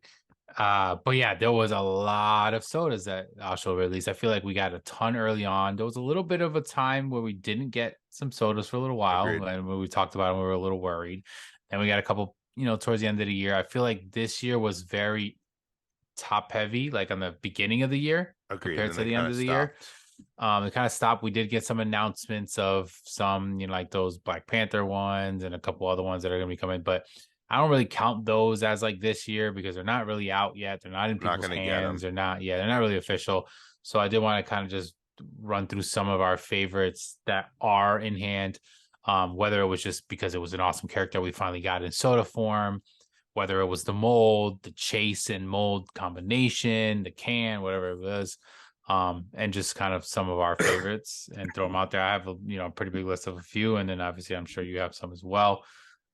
Speaker 1: But yeah, there was a lot of sodas that Osho released. I feel like we got a ton early on. There was a little bit of a time where we didn't get some sodas for a little while,
Speaker 2: Agreed.
Speaker 1: and when we talked about them, we were a little worried. And we got a couple, towards the end of the year. I feel like this year was very top heavy, like on the beginning of the year
Speaker 2: Agreed. And
Speaker 1: compared
Speaker 2: then
Speaker 1: to
Speaker 2: they
Speaker 1: the
Speaker 2: kind
Speaker 1: end
Speaker 2: of
Speaker 1: of the year.
Speaker 2: stopped.
Speaker 1: It kind of stopped. We did get some announcements of some, like those Black Panther ones and a couple other ones that are going to be coming, but I don't really count those as like this year because they're not really out yet. They're not in
Speaker 2: I'm not
Speaker 1: people's
Speaker 2: gonna get
Speaker 1: hands.
Speaker 2: them.
Speaker 1: They're not really official. So I did want to kind of just run through some of our favorites that are in hand. Whether it was just because it was an awesome character we finally got in soda form, whether it was the mold, the chase and mold combination, the can, whatever it was, and just kind of some of our favorites and throw them out there. I have a pretty big list of a few, and then obviously I'm sure you have some as well.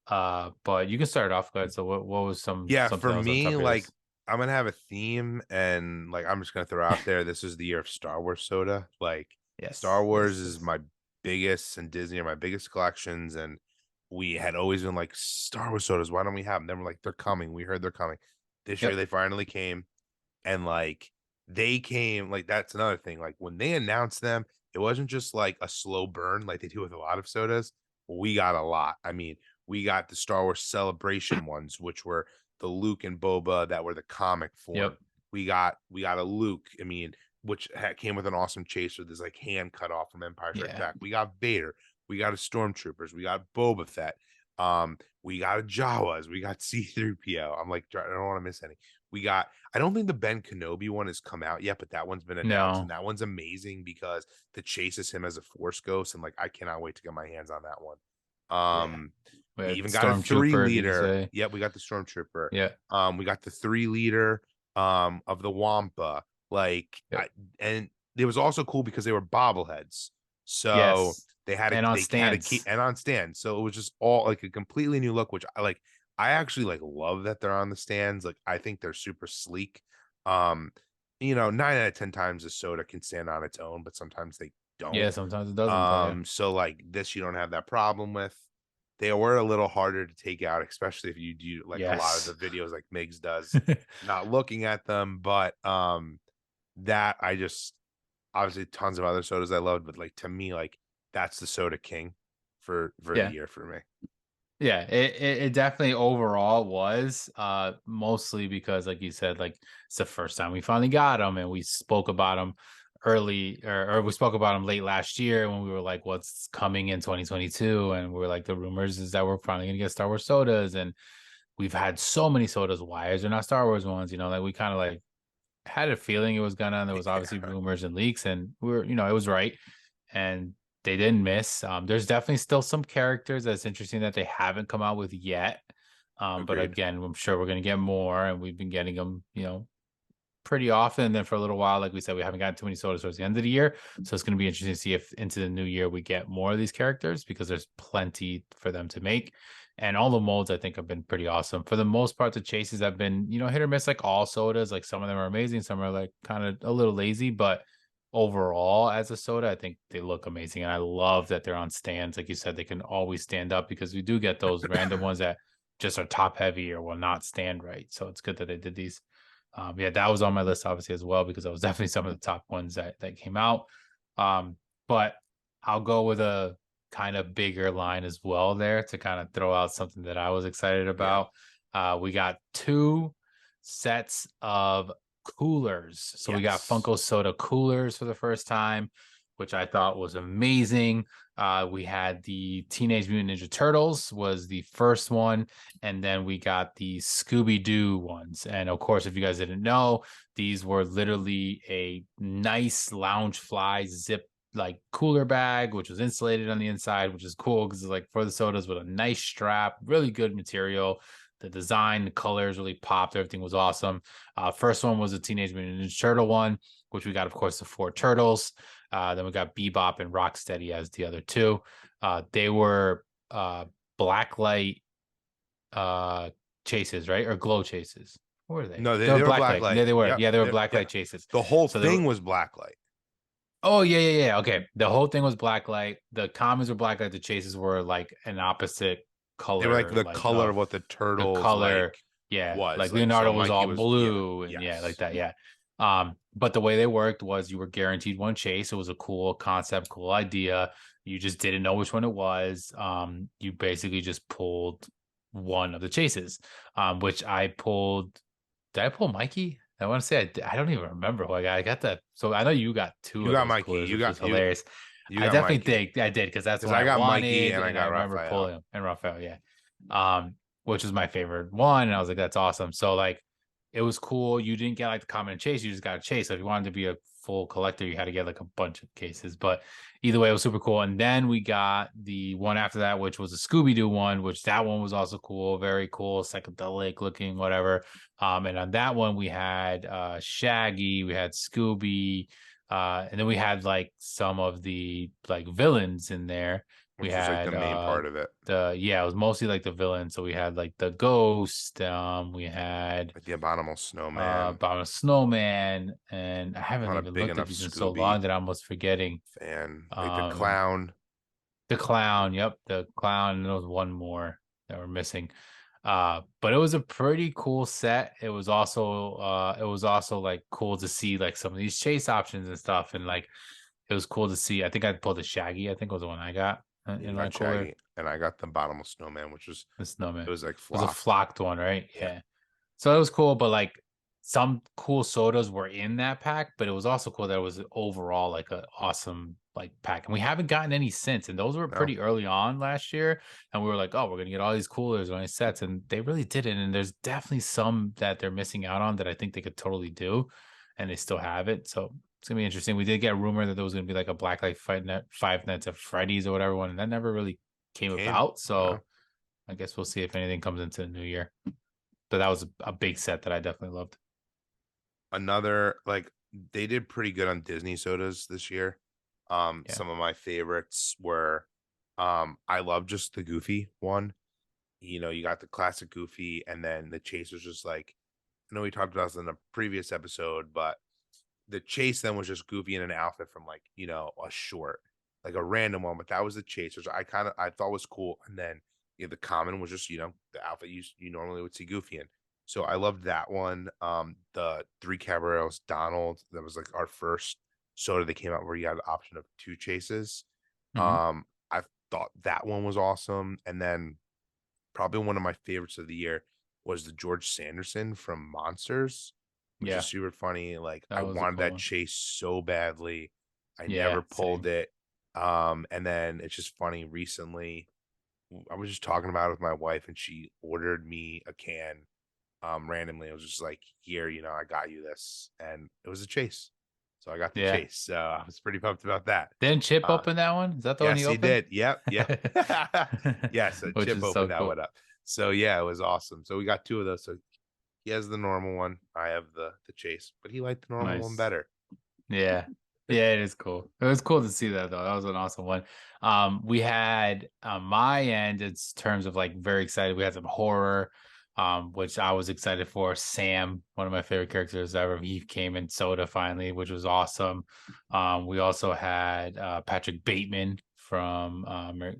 Speaker 1: But you can start it off, guys. So what was
Speaker 2: Yeah,
Speaker 1: something
Speaker 2: for
Speaker 1: else on top
Speaker 2: me,
Speaker 1: of your
Speaker 2: like
Speaker 1: list?
Speaker 2: I'm gonna have a theme, and like I'm just gonna throw out there. This is the year of Star Wars soda. Like Star
Speaker 1: Yes,
Speaker 2: Wars
Speaker 1: yes,
Speaker 2: is
Speaker 1: yes.
Speaker 2: my biggest, and Disney are my biggest collections, and we had always been like Star Wars sodas. Why don't we have them? Then we're like, they're coming. We heard they're coming. This year
Speaker 1: Yep,
Speaker 2: they finally came, and like they came. Like that's another thing. Like when they announced them, it wasn't just like a slow burn like they do with a lot of sodas. We got a lot. I mean, we got the Star Wars Celebration ones, which were the Luke and Boba that were the comic form.
Speaker 1: yep,
Speaker 2: We got a Luke. I mean, which came with an awesome chase with his like hand cut off from Empire Strikes
Speaker 1: yeah,
Speaker 2: Back. We got Vader. We got a Stormtroopers. We got Boba Fett. We got a Jawas. We got C-3PO. I'm like, I don't want to miss any. We got. I don't think the Ben Kenobi one has come out yet, but that one's been announced, and
Speaker 1: no,
Speaker 2: that one's amazing because the chase is him as a Force ghost, and like I cannot wait to get my hands on that one.
Speaker 1: yeah.
Speaker 2: Um,
Speaker 1: We
Speaker 2: we
Speaker 1: had
Speaker 2: even got a three
Speaker 1: Stormtrooper. Did you
Speaker 2: liter.
Speaker 1: say?
Speaker 2: Yep, we got the Stormtrooper.
Speaker 1: Yeah,
Speaker 2: We got the 3 liter of the Wampa. Like
Speaker 1: yep,
Speaker 2: and it was also cool because they were bobbleheads. So
Speaker 1: yes,
Speaker 2: they had a
Speaker 1: and on
Speaker 2: they had a key
Speaker 1: stands.
Speaker 2: and on stand. So it was just all like a completely new look, which I like. I actually like love that they're on the stands. Like I think they're super sleek. Um, 9 out of 10 times a soda can stand on its own, but sometimes they don't.
Speaker 1: Yeah, sometimes it doesn't though. Yeah,
Speaker 2: So like this you don't have that problem with. They were a little harder to take out, especially if you do like a lot of the
Speaker 1: yes,
Speaker 2: videos like Migs does, not looking at them. But that I just obviously tons of other sodas I loved, but like to me, like that's the soda king for the
Speaker 1: yeah.
Speaker 2: year for me.
Speaker 1: Yeah, it definitely overall was mostly because like you said, like it's the first time we finally got them, and we spoke about them early, or we spoke about them late last year when we were like what's coming in 2022, and we were like the rumors is that we're finally gonna get Star Wars sodas, and we've had so many sodas. Why is there not Star Wars ones? Like we kind of like had a feeling it was gonna, and there was obviously
Speaker 2: Yeah,
Speaker 1: rumors and leaks, and we were, it was right. And they didn't miss. There's definitely still some characters that's interesting that they haven't come out with yet. But
Speaker 2: agreed.
Speaker 1: again, I'm sure we're gonna get more, and we've been getting them, pretty often. And then for a little while, like we said, we haven't gotten too many sodas towards the end of the year. So it's going to be interesting to see if into the new year we get more of these characters because there's plenty for them to make. And all the molds I think have been pretty awesome. For the most part, the chases have been, hit or miss like all sodas. Like some of them are amazing, some are like kind of a little lazy, but overall as a soda, I think they look amazing. And I love that they're on stands. Like you said, they can always stand up because we do get those random ones that just are top heavy or will not stand right. So it's good that they did these. Yeah, that was on my list obviously as well because that was definitely some of the top ones that came out. But I'll go with a kind of bigger line as well there to kind of throw out something that I was excited
Speaker 2: Yeah.
Speaker 1: about. We got two sets of coolers. So we got
Speaker 2: Yes.
Speaker 1: Funko Soda coolers for the first time, which I thought was amazing. We had the Teenage Mutant Ninja Turtles was the first one, and then we got the Scooby Doo ones. And of course, if you guys didn't know, these were literally a nice Loungefly zip like cooler bag, which was insulated on the inside, which is cool because it's like for the sodas with a nice strap, really good material. The design, the colors really popped. Everything was awesome. First one was the Teenage Mutant Ninja Turtle one, which we got, of course, the four turtles. Then we got Bebop and Rocksteady as the other two. They were blacklight chases, right? Or glow chases. What were they?
Speaker 2: No,
Speaker 1: They were
Speaker 2: they were black
Speaker 1: blacklight. Yeah,
Speaker 2: light.
Speaker 1: they were.
Speaker 2: Yep.
Speaker 1: Yeah, they were
Speaker 2: Yeah.
Speaker 1: blacklight chases.
Speaker 2: The whole
Speaker 1: So they were.
Speaker 2: thing was black light.
Speaker 1: Oh yeah. Okay, the whole thing was blacklight. The commons were blacklight. The chases were like an opposite
Speaker 2: They were like
Speaker 1: color,
Speaker 2: the
Speaker 1: like
Speaker 2: color of
Speaker 1: of
Speaker 2: what the
Speaker 1: the
Speaker 2: turtles
Speaker 1: color.
Speaker 2: like
Speaker 1: Yeah,
Speaker 2: was
Speaker 1: like
Speaker 2: like. So
Speaker 1: Leonardo was
Speaker 2: Mikey
Speaker 1: all
Speaker 2: was, yeah,
Speaker 1: blue, and yeah, like
Speaker 2: yes.
Speaker 1: that. Yeah. But the way they worked was you were guaranteed one chase. It was a cool concept, cool idea. You just didn't know which one it was. You basically just pulled one of the chases, which I pulled. Did I pull Mikey? I want to say I don't even remember who I got. I got that. So I know you got two
Speaker 2: You
Speaker 1: of
Speaker 2: got
Speaker 1: those
Speaker 2: Mikey.
Speaker 1: coolers,
Speaker 2: You
Speaker 1: which was
Speaker 2: got you
Speaker 1: hilarious.
Speaker 2: you
Speaker 1: I
Speaker 2: got
Speaker 1: definitely
Speaker 2: Mikey
Speaker 1: think I did because that's the
Speaker 2: because
Speaker 1: one
Speaker 2: I
Speaker 1: I
Speaker 2: got Mikey
Speaker 1: wanted,
Speaker 2: and I
Speaker 1: and I
Speaker 2: got
Speaker 1: remember
Speaker 2: Raphael.
Speaker 1: pulling him and Raphael, yeah. Which was my favorite one, and I was like, that's awesome. So like, it was cool. You didn't get like the common chase; you just got a chase. So if you wanted to be a full collector, you had to get like a bunch of cases. But either way, it was super cool. And then we got the one after that, which was a Scooby Doo one, which that one was also cool, very cool, psychedelic looking, whatever. And on that one, we had Shaggy, we had Scooby, and then we had like some of the like villains in there. We
Speaker 2: Which was like the
Speaker 1: had
Speaker 2: main part of it,
Speaker 1: it was mostly like the villain. So we had like the ghost, we had
Speaker 2: like the abominable snowman.
Speaker 1: about a snowman, and I
Speaker 2: I'm
Speaker 1: haven't
Speaker 2: not a
Speaker 1: even
Speaker 2: big
Speaker 1: looked at
Speaker 2: enough
Speaker 1: these in so long
Speaker 2: Scooby
Speaker 1: that I'm almost forgetting.
Speaker 2: fan. Like the
Speaker 1: Um
Speaker 2: clown.
Speaker 1: the clown, yep, the clown, and there was one more that we're missing. But it was a pretty cool set. It was also like cool to see like some of these chase options and stuff. And like it was cool to see. I think I pulled the Shaggy, I think was the one I got
Speaker 2: You
Speaker 1: in my
Speaker 2: got
Speaker 1: cooler.
Speaker 2: Shaggy, and I got the abominable snowman, which was
Speaker 1: The snowman.
Speaker 2: it was like
Speaker 1: It was a
Speaker 2: flocked.
Speaker 1: flocked one, right?
Speaker 2: Yeah,
Speaker 1: Yeah. So it was cool, but like some cool sodas were in that pack, but it was also cool that it was overall like an awesome like pack. And we haven't gotten any since. And those were
Speaker 2: no,
Speaker 1: pretty early on last year. And we were like, oh, we're gonna get all these coolers or these sets. And they really didn't. And there's definitely some that they're missing out on that I think they could totally do. And they still have it. So it's gonna be interesting. We did get a rumor that there was gonna be like a Blacklight Five Nights at Freddy's or whatever one, and that never really came
Speaker 2: came
Speaker 1: about.
Speaker 2: no.
Speaker 1: So I guess we'll see if anything comes into the new year. But that was a big set that I definitely loved.
Speaker 2: Another like they did pretty good on Disney sodas this year.
Speaker 1: Yeah.
Speaker 2: Some of my favorites were I love just the Goofy one. You got the classic Goofy, and then the chase was just like I know we talked about this in a previous episode, but the chase then was just Goofy in an outfit from like, a short, like a random one, but that was the chase, which I thought was cool. And then the common was just, the outfit you normally would see Goofy in. So I loved that one. The Three Caballeros Donald, that was like our first soda that came out where you had the option of two chases.
Speaker 1: Hmm.
Speaker 2: I thought that one was awesome. And then probably one of my favorites of the year was the George Sanderson from Monsters, which is
Speaker 1: Yeah,
Speaker 2: super funny. Like
Speaker 1: that
Speaker 2: I
Speaker 1: was a
Speaker 2: wanted
Speaker 1: cool
Speaker 2: that
Speaker 1: one.
Speaker 2: chase so badly. I never
Speaker 1: Yeah,
Speaker 2: pulled
Speaker 1: same.
Speaker 2: it. And then it's just funny recently. I was just talking about it with my wife and she ordered me a can randomly. It was just like, here, I got you this. And it was a chase. So I got the
Speaker 1: Yeah.
Speaker 2: chase. So I was pretty pumped about that.
Speaker 1: Didn't Chip
Speaker 2: Uh
Speaker 1: open that one? Is that the one he
Speaker 2: yes, he
Speaker 1: opened?
Speaker 2: did. Yep, yep. Yes, a
Speaker 1: Which
Speaker 2: Chip
Speaker 1: is so
Speaker 2: opened that one
Speaker 1: cool.
Speaker 2: up. So yeah, it was awesome. So we got two of those. So he has the normal one. I have the chase, but he liked the normal one
Speaker 1: Nice.
Speaker 2: better.
Speaker 1: Yeah. Yeah, it is cool. It was cool to see that though. That was an awesome one. We had on my end, it's terms of like very excited. We had some horror, which I was excited for. Sam, one of my favorite characters ever. He came in Soda finally, which was awesome. We also had Patrick Bateman from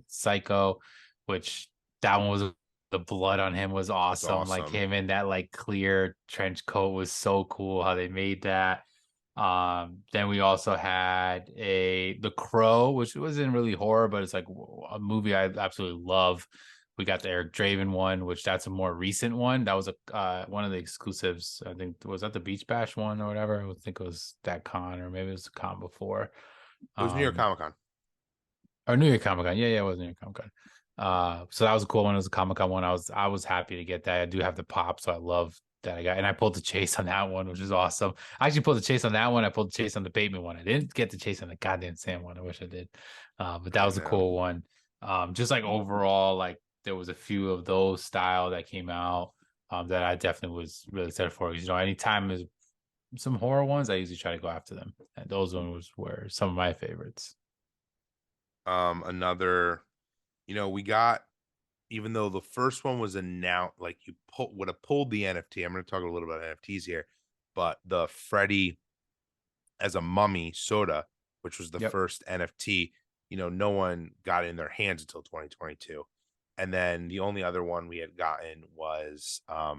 Speaker 1: Psycho, which that one was the blood on him was
Speaker 2: It's
Speaker 1: awesome. Like
Speaker 2: awesome.
Speaker 1: him in that like clear trench coat was so cool how they made that. Then we also had The Crow, which wasn't really horror, but it's like a movie I absolutely love. We got the Eric Draven one, which that's a more recent one. That was a one of the exclusives. I think was that the Beach Bash one or whatever. I would think it was that con, or maybe it was the con before.
Speaker 2: It was New York
Speaker 1: Um,
Speaker 2: Comic Con.
Speaker 1: or New York Comic Con. Yeah, yeah, it was New York Comic Con. So that was a cool one. It was a Comic Con one. I was happy to get that. I do have the pop, so I love that I got. And I pulled the chase on that one, which is awesome. I actually pulled the chase on that one. I pulled the chase on the Bateman one. I didn't get the chase on the goddamn Sam one. I wish I did. But that
Speaker 2: I
Speaker 1: was a
Speaker 2: know.
Speaker 1: cool one. Just like overall, like there was a few of those style that came out that I definitely was really excited for. Because anytime there's some horror ones, I usually try to go after them. And those ones were some of my favorites.
Speaker 2: Another, we got, even though the first one was announced, like would have pulled the NFT. I'm going to talk a little about NFTs here, but the Freddy as a mummy soda, which was the
Speaker 1: Yep.
Speaker 2: first NFT, no one got it in their hands until 2022. And then the only other one we had gotten was a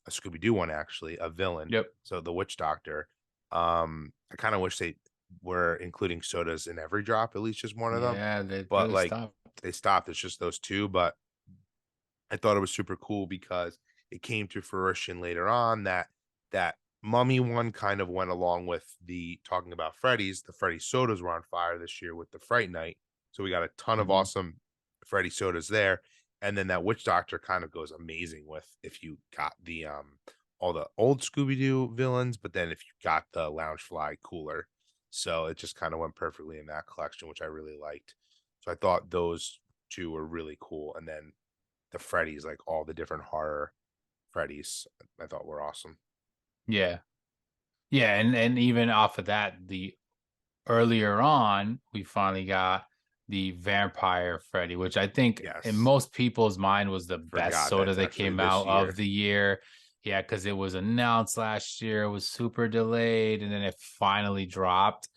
Speaker 2: Scooby Doo one, actually, a villain.
Speaker 1: Yep.
Speaker 2: So the Witch Doctor. I kind of wish they were including sodas in every drop, at least just one of them.
Speaker 1: Yeah, they
Speaker 2: But
Speaker 1: really
Speaker 2: like
Speaker 1: stopped.
Speaker 2: they stopped. It's just those two. But I thought it was super cool because it came to fruition later on that Mummy one kind of went along with the talking about Freddy's. The Freddy sodas were on fire this year with the Fright Night. So we got a ton of
Speaker 1: Mhm.
Speaker 2: awesome Freddy sodas there. And then that Witch Doctor kind of goes amazing with if you got the all the old Scooby-Doo villains, but then if you got the Loungefly cooler. So it just kind of went perfectly in that collection, which I really liked. So I thought those two were really cool. And then the Freddy's, like all the different horror Freddy's, I thought were awesome.
Speaker 1: Yeah. Yeah, and even off of that, the earlier on, we finally got the Vampire Freddy, which I think in
Speaker 2: Yes.
Speaker 1: most people's mind was the best
Speaker 2: Forgot
Speaker 1: soda
Speaker 2: that's
Speaker 1: that
Speaker 2: actually
Speaker 1: came
Speaker 2: this
Speaker 1: out of
Speaker 2: year.
Speaker 1: the year. Yeah, because it was announced last year, it was super delayed, and then it finally dropped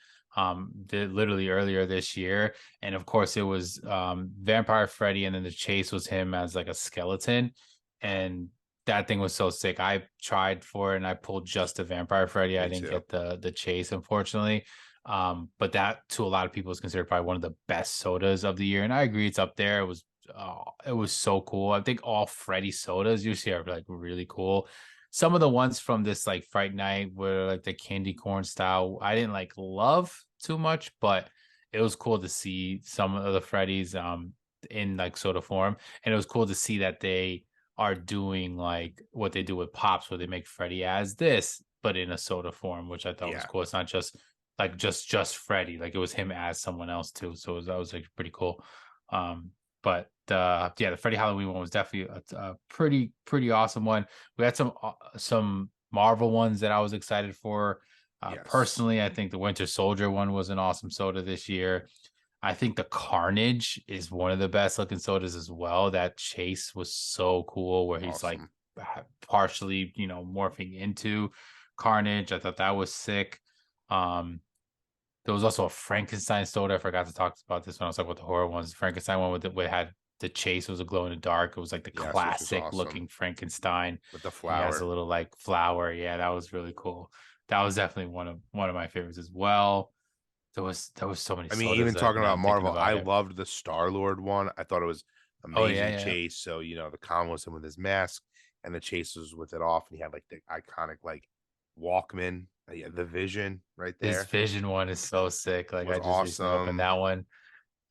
Speaker 1: literally earlier this year. And of course it was Vampire Freddy, and then the chase was him as like a skeleton. And that thing was so sick. I tried for it and I pulled just the Vampire Freddy. I
Speaker 2: Me
Speaker 1: didn't
Speaker 2: too.
Speaker 1: get the chase, unfortunately. But that to a lot of people is considered probably one of the best sodas of the year. And I agree it's up there. It was so cool. I think all Freddy sodas usually are like really cool. Some of the ones from this like Fright Night were like the candy corn style. I didn't like love too much, but it was cool to see some of the Freddy's in like soda form. And it was cool to see that they are doing like what they do with Pops, where they make Freddy as this, but in a soda form, which I thought was
Speaker 2: Yeah.
Speaker 1: cool. It's not just like just Freddy, like it was him as someone else too. So that was like pretty cool. But yeah, the Freddy Halloween one was definitely a pretty awesome one. We had some Marvel ones that I was excited for.
Speaker 2: Yes.
Speaker 1: Personally, I think the Winter Soldier one was an awesome soda this year. I think the Carnage is one of the best looking sodas as well. That chase was so cool where he's like
Speaker 2: Awesome.
Speaker 1: partially, morphing into Carnage. I thought that was sick. Um, there was also a Frankenstein soda. I forgot to talk about this when I was talking about the horror ones. Frankenstein one with had the chase was a glow in the dark. It was like the
Speaker 2: Yes, which was
Speaker 1: classic
Speaker 2: awesome.
Speaker 1: looking Frankenstein.
Speaker 2: With the
Speaker 1: He has a
Speaker 2: flower.
Speaker 1: little like flower. Yeah, that was really cool. That was definitely one of my favorites as well. There was so many
Speaker 2: I mean,
Speaker 1: sodas
Speaker 2: even
Speaker 1: that
Speaker 2: talking
Speaker 1: now
Speaker 2: about
Speaker 1: I'm thinking
Speaker 2: Marvel, I
Speaker 1: about it.
Speaker 2: loved the Star Lord one. I thought it was
Speaker 1: Oh yeah,
Speaker 2: Amazing
Speaker 1: yeah.
Speaker 2: chase. So, the con was him with his mask and the chase was with it off. And he had like the iconic like Walkman, yeah, the Vision right
Speaker 1: His
Speaker 2: there
Speaker 1: Vision one is so sick. Like
Speaker 2: was
Speaker 1: I just recently opened that
Speaker 2: awesome.
Speaker 1: one.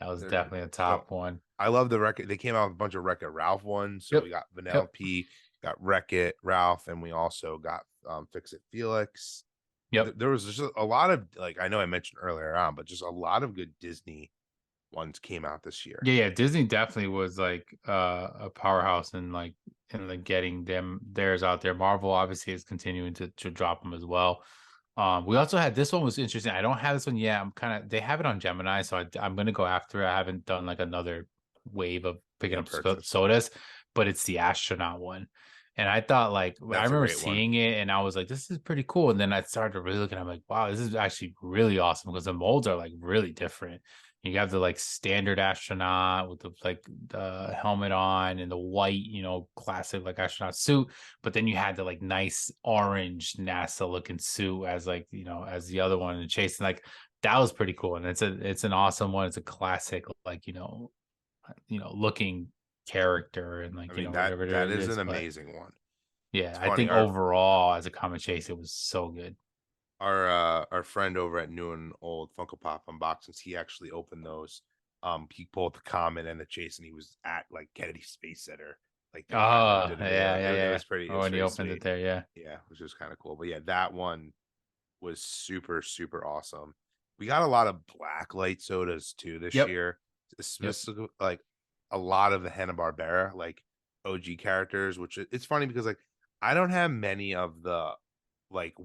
Speaker 1: That was
Speaker 2: There,
Speaker 1: definitely a
Speaker 2: so
Speaker 1: top one.
Speaker 2: I love the record. They came out with a bunch of Wreck It Ralph ones. So we
Speaker 1: Yep.
Speaker 2: got
Speaker 1: Yep.
Speaker 2: Vanellope, got Wreck It Ralph, and we also got Fix It Felix.
Speaker 1: Yep.
Speaker 2: There was just a lot of like I know I mentioned earlier on, but just a lot of good Disney ones came out this year.
Speaker 1: Yeah, yeah. Disney definitely was like a powerhouse in like getting them theirs out there. Marvel obviously is continuing to drop them as well. We also had this one was interesting. I don't have this one yet. I'm kind of they have it on Gemini, so I'm gonna go after it. I haven't done like another wave of picking
Speaker 2: Yeah,
Speaker 1: up
Speaker 2: purchase.
Speaker 1: sodas, but it's the astronaut one. And I thought like I
Speaker 2: That's a
Speaker 1: remember
Speaker 2: great one.
Speaker 1: seeing it and I was like, this is pretty cool. And then I started to really look and I'm like, wow, this is actually really awesome because the molds are like really different. You have the like standard astronaut with the like the helmet on and the white, classic like astronaut suit. But then you had the like nice orange NASA looking suit as like, as the other one and chasing like that was pretty cool. And it's an awesome one. It's a classic, like, looking character and
Speaker 2: I
Speaker 1: like,
Speaker 2: mean
Speaker 1: whatever
Speaker 2: that
Speaker 1: it
Speaker 2: is an
Speaker 1: is. But
Speaker 2: amazing one.
Speaker 1: yeah,
Speaker 2: It's
Speaker 1: I
Speaker 2: funny.
Speaker 1: think overall as a comic chase, it was so good.
Speaker 2: Our friend over at New and Old Funko Pop Unboxings, he actually opened those. He pulled the comment and the chase, and he was at like Kennedy Space Center, like they kind of
Speaker 1: Oh,
Speaker 2: did a video.
Speaker 1: yeah, yeah,
Speaker 2: It
Speaker 1: yeah.
Speaker 2: was pretty. It
Speaker 1: Oh,
Speaker 2: was
Speaker 1: when you
Speaker 2: pretty
Speaker 1: opened it
Speaker 2: sweet.
Speaker 1: there, yeah.
Speaker 2: Yeah, which was kind of cool. But yeah, that one was super super awesome. We got a lot of black light sodas too this
Speaker 1: Yep.
Speaker 2: year.
Speaker 1: Yep.
Speaker 2: Specifically, like a lot of the Hanna Barbera like OG characters, which it's funny because like I don't have many of the like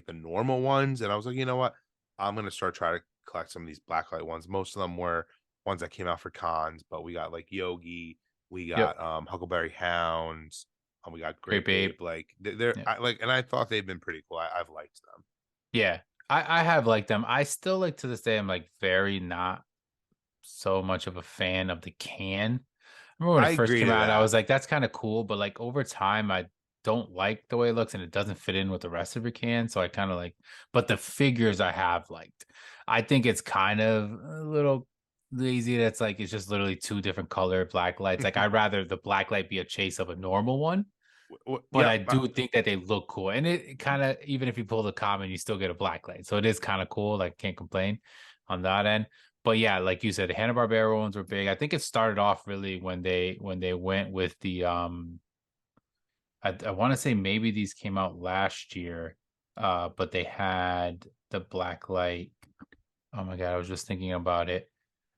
Speaker 2: the normal ones, and I was like, you know what, I'm gonna start trying to collect some of these blacklight ones. Most of them were ones that came out for cons, but we got like Yogi, we
Speaker 1: Yep.
Speaker 2: got Huckleberry Hounds, and we got
Speaker 1: Great
Speaker 2: Grape
Speaker 1: babe.
Speaker 2: Ape. Like they're
Speaker 1: Yeah.
Speaker 2: I, like, and I thought they've been pretty cool. I've liked them.
Speaker 1: Yeah. I have liked them. I still like to this day, I'm like very not so much of a fan of the can. I remember when
Speaker 2: I
Speaker 1: it first
Speaker 2: agree
Speaker 1: came
Speaker 2: to
Speaker 1: out, I
Speaker 2: that.
Speaker 1: was like, that's kind of cool, but like over time, I don't like the way it looks and it doesn't fit in with the rest of your can. So I kind of like, but the figures I have liked. I think it's kind of a little lazy. That's like it's just literally two different color black lights. Like I'd rather the black light be a chase of a normal one. But I
Speaker 2: Yep.
Speaker 1: do think that they look cool. And it kind of, even if you pull the common, you still get a black light. So it is kind of cool. Like, can't complain on that end. But yeah, like you said, the Hanna-Barbera ones were big. I think it started off really when they went with the I want to say maybe these came out last year, but they had the black light. Oh my God, I was just thinking about it.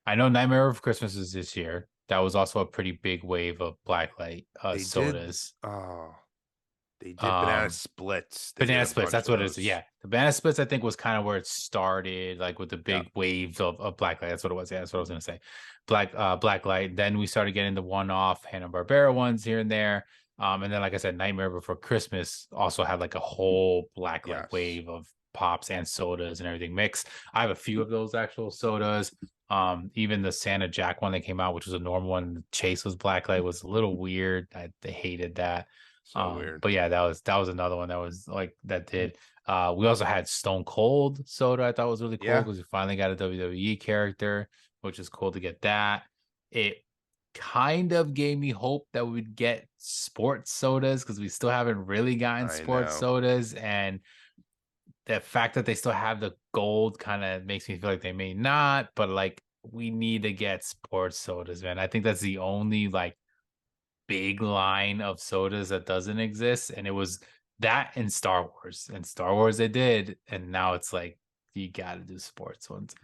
Speaker 1: I know Nightmare of Christmas is this year. That was also a pretty big wave of blacklight
Speaker 2: They did.
Speaker 1: sodas.
Speaker 2: Oh, they did banana
Speaker 1: Um,
Speaker 2: splits. They did
Speaker 1: Banana
Speaker 2: a
Speaker 1: splits,
Speaker 2: bunch
Speaker 1: that's
Speaker 2: of
Speaker 1: what it is.
Speaker 2: those.
Speaker 1: Yeah. The banana splits, I think, was kind of where it started, like with the
Speaker 2: Yeah,
Speaker 1: big waves of black light. That's what it was. Yeah, that's what I was gonna say. Black light. Then we started getting the one-off Hanna-Barbera ones here and there. And then like I said, Nightmare Before Christmas also had like a whole black light
Speaker 2: yes.
Speaker 1: wave of pops and sodas and everything mixed. I have a few of those actual sodas. Even the Santa Jack one that came out, which was a normal one, Chase was black light, was a little weird. I hated that.
Speaker 2: So weird.
Speaker 1: But yeah, that was another one that was like that did. We also had Stone Cold soda. I thought was really cool
Speaker 2: Yeah,
Speaker 1: because we finally got a WWE character, which is cool to get that. It kind of gave me hope that we'd get sports sodas because we still haven't really gotten
Speaker 2: I
Speaker 1: sports
Speaker 2: know.
Speaker 1: sodas, and the fact that they still have the gold kind of makes me feel like they may not. But like, we need to get sports sodas, man. I think that's the only like big line of sodas that doesn't exist, and it was that in Star Wars. And Star Wars they did, and now it's like you got to do sports ones.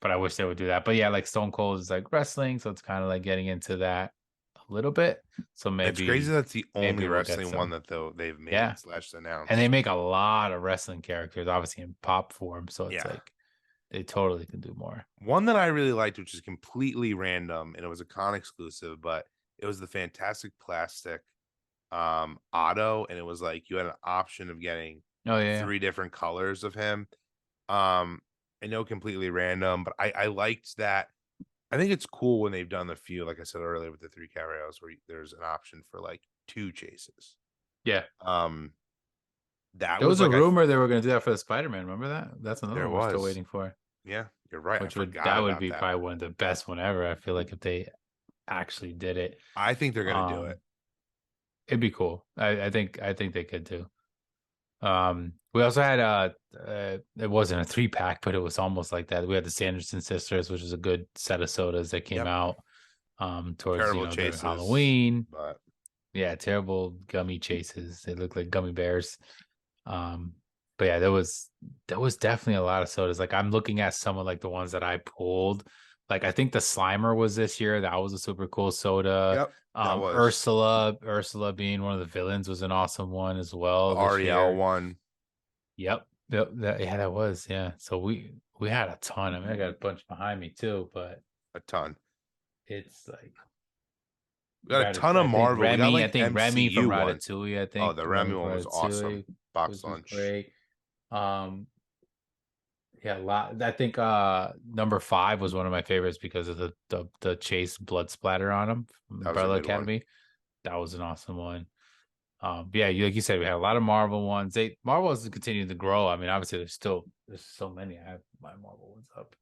Speaker 1: But I wish they would do that. But yeah, like Stone Cold is like wrestling, so it's kind of like getting into that a little bit. So
Speaker 2: It's crazy
Speaker 1: maybe
Speaker 2: that's the only
Speaker 1: maybe we'll get
Speaker 2: wrestling one
Speaker 1: some.
Speaker 2: that they've made
Speaker 1: Yeah,
Speaker 2: slash
Speaker 1: and they
Speaker 2: announced.
Speaker 1: make a lot of wrestling characters, obviously in pop form. So it's
Speaker 2: Yeah.
Speaker 1: like they totally can do more.
Speaker 2: One that I really liked, which is completely random, and it was a con exclusive, but it was the Fantastic Plastic Otto, and it was like you had an option of getting
Speaker 1: Oh yeah,
Speaker 2: three different colors of him. Um, I know completely random, but I liked that. I think it's cool when they've done the few, like I said earlier, with the three carryouts where there's an option for like two chases.
Speaker 1: yeah.
Speaker 2: Um, that
Speaker 1: There
Speaker 2: was
Speaker 1: was a
Speaker 2: like
Speaker 1: rumor they were going to do that for the Spider-Man. Remember that? That's another
Speaker 2: there
Speaker 1: one we're still
Speaker 2: was.
Speaker 1: waiting for.
Speaker 2: Yeah, you're right. I
Speaker 1: Which would
Speaker 2: forgot
Speaker 1: that would
Speaker 2: about
Speaker 1: be
Speaker 2: that.
Speaker 1: probably one of the best one ever. I feel like if they actually did it.
Speaker 2: I think they're gonna do it.
Speaker 1: Um, it'd be cool. I think they could too. We also had it wasn't a 3 pack, but it was almost like that. We had the Sanderson sisters, which is a good set of sodas that came
Speaker 2: Yep.
Speaker 1: out towards
Speaker 2: Terrible
Speaker 1: during
Speaker 2: chases,
Speaker 1: Halloween.
Speaker 2: but
Speaker 1: Yeah, terrible gummy chases. They look like gummy bears. Um, but yeah, there was definitely a lot of sodas. Like I'm looking at some of like the ones that I pulled. Like I think the Slimer was this year. That was a super cool soda.
Speaker 2: yep, that was
Speaker 1: Ursula being one of the villains was an awesome one as
Speaker 2: the
Speaker 1: well this
Speaker 2: Ariel
Speaker 1: year.
Speaker 2: one,
Speaker 1: Yep. Yep. Yeah, that was. Yeah. So we had a ton. I mean, I got a bunch behind me too, but
Speaker 2: a ton.
Speaker 1: it's like
Speaker 2: We got a ton of
Speaker 1: I think
Speaker 2: Marvel. We got
Speaker 1: Remy, I
Speaker 2: like
Speaker 1: think Remy from
Speaker 2: MCU ones.
Speaker 1: Ratatouille, I
Speaker 2: Oh,
Speaker 1: think
Speaker 2: the Remy
Speaker 1: Remy
Speaker 2: one
Speaker 1: from
Speaker 2: was awesome.
Speaker 1: Ratatouille
Speaker 2: Box
Speaker 1: was
Speaker 2: lunch.
Speaker 1: great. Um, yeah, a lot. I think number 5 was one of my favorites because of the chase blood splatter on him from
Speaker 2: That was a
Speaker 1: Umbrella
Speaker 2: good one.
Speaker 1: Academy. That was an awesome one. Yeah, like you said, we had a lot of Marvel ones. Marvel is continuing to grow. I mean, obviously there's so many. I have my Marvel ones up.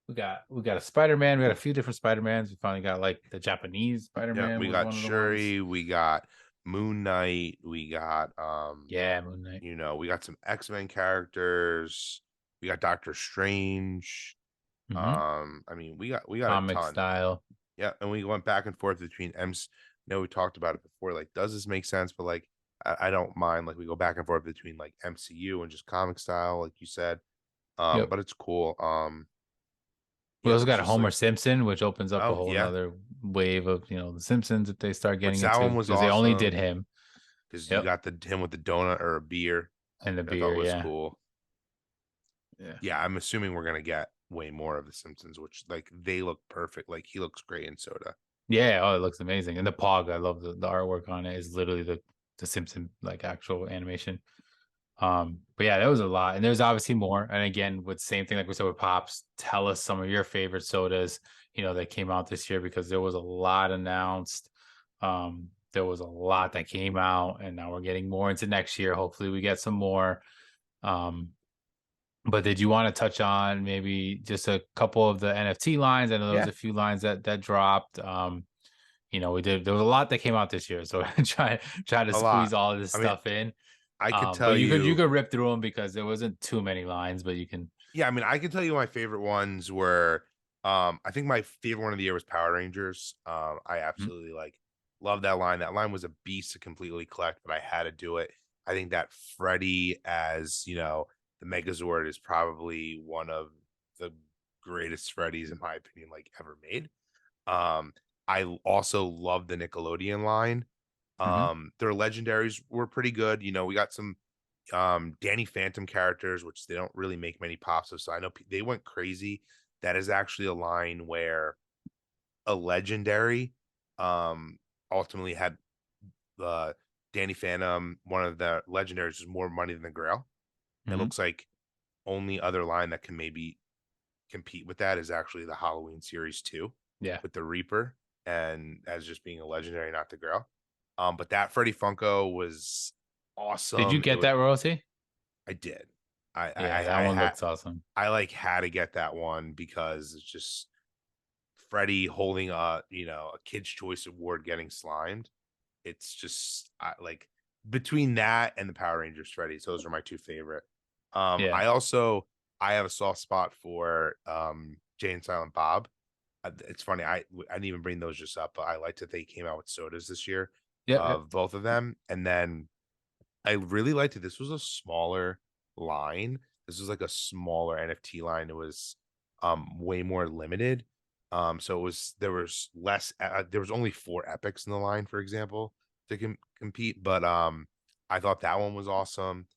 Speaker 1: We got a Spider-Man. We got a few different Spider-Mans. We finally got like the Japanese
Speaker 2: Yeah,
Speaker 1: Spider-Man
Speaker 2: we
Speaker 1: was
Speaker 2: got
Speaker 1: one of the ones.
Speaker 2: Shuri, we got Moon Knight, we got
Speaker 1: Yeah, Moon Knight.
Speaker 2: we got some X-Men characters, we got Doctor Strange.
Speaker 1: Hmm.
Speaker 2: I mean, we got a
Speaker 1: Comic
Speaker 2: ton.
Speaker 1: style.
Speaker 2: Yeah, and we went back and forth between M's. We talked about it before. Like, does this make sense? But like, I don't mind. Like, we go back and forth between like MCU and just comic style, like you said.
Speaker 1: Yep.
Speaker 2: But it's cool.
Speaker 1: We
Speaker 2: Yeah,
Speaker 1: also
Speaker 2: it's
Speaker 1: got a
Speaker 2: just
Speaker 1: Homer
Speaker 2: like,
Speaker 1: Simpson, which opens up a
Speaker 2: oh
Speaker 1: whole
Speaker 2: yeah,
Speaker 1: nother wave of, the Simpsons that they start
Speaker 2: which
Speaker 1: getting
Speaker 2: that
Speaker 1: into
Speaker 2: one was
Speaker 1: because they only did
Speaker 2: awesome
Speaker 1: him.
Speaker 2: because you
Speaker 1: Yep.
Speaker 2: got the him with the donut or a beer,
Speaker 1: And the
Speaker 2: which I thought
Speaker 1: beer,
Speaker 2: was
Speaker 1: yeah.
Speaker 2: cool.
Speaker 1: Yeah.
Speaker 2: Yeah, I'm assuming we're gonna get way more of the Simpsons, which like they look perfect. Like he looks great in soda.
Speaker 1: Yeah, oh, it looks amazing. And the Pog, I love the artwork on it is literally the Simpson like actual animation. But yeah, that was a lot. And there's obviously more. And again, with same thing like we said with Pops, tell us some of your favorite sodas, that came out this year because there was a lot announced. There was a lot that came out, and now we're getting more into next year. Hopefully we get some more. Um, but did you want to touch on maybe just a couple of the NFT lines? I know there was
Speaker 2: Yeah,
Speaker 1: a few lines that dropped. There was a lot that came out this year, so try to
Speaker 2: a
Speaker 1: squeeze
Speaker 2: lot.
Speaker 1: all of this
Speaker 2: I mean,
Speaker 1: stuff in.
Speaker 2: I could
Speaker 1: But
Speaker 2: tell
Speaker 1: you
Speaker 2: you.
Speaker 1: could rip through them because there wasn't too many lines, but you can.
Speaker 2: Yeah, I mean, I can tell you my favorite ones were. I think my favorite one of the year was Power Rangers. I
Speaker 1: Mhm.
Speaker 2: absolutely like love that line. That line was a beast to completely collect, but I had to do it. I think that Freddy as the Megazord is probably one of the greatest Freddys in my opinion, like ever made. Um, I also love the Nickelodeon line.
Speaker 1: Mhm.
Speaker 2: Their legendaries were pretty good. We got some Danny Phantom characters, which they don't really make many pops of. So I know they went crazy. That is actually a line where a legendary um ultimately had the Danny Phantom, one of the legendaries, is more money than the Grail. It
Speaker 1: Mhm.
Speaker 2: looks like only other line that can maybe compete with that is actually the Halloween series 2
Speaker 1: Yeah.
Speaker 2: with the Reaper and as just being a legendary, not the Grail. But that Freddy Funko was
Speaker 1: Did you
Speaker 2: awesome. It
Speaker 1: get
Speaker 2: was
Speaker 1: that royalty?
Speaker 2: I did. I
Speaker 1: Yeah,
Speaker 2: I
Speaker 1: that
Speaker 2: I
Speaker 1: one
Speaker 2: had
Speaker 1: looks awesome.
Speaker 2: I like had to get that one because it's just Freddie holding a Kid's Choice Award getting slimed. It's just like between that and the Power Rangers Freddy's, those are my two favorite.
Speaker 1: Yeah.
Speaker 2: I have a soft spot for Jay and Silent Bob. It's funny, I didn't even bring those just up, but I liked that they came out with sodas this year
Speaker 1: Yep. Yep.
Speaker 2: of both of them. And then I really liked it. This was a smaller line. This was like a smaller NFT line. It was way more limited. So there was less there was only 4 epics in the line, for example, to compete. But I thought that one was awesome.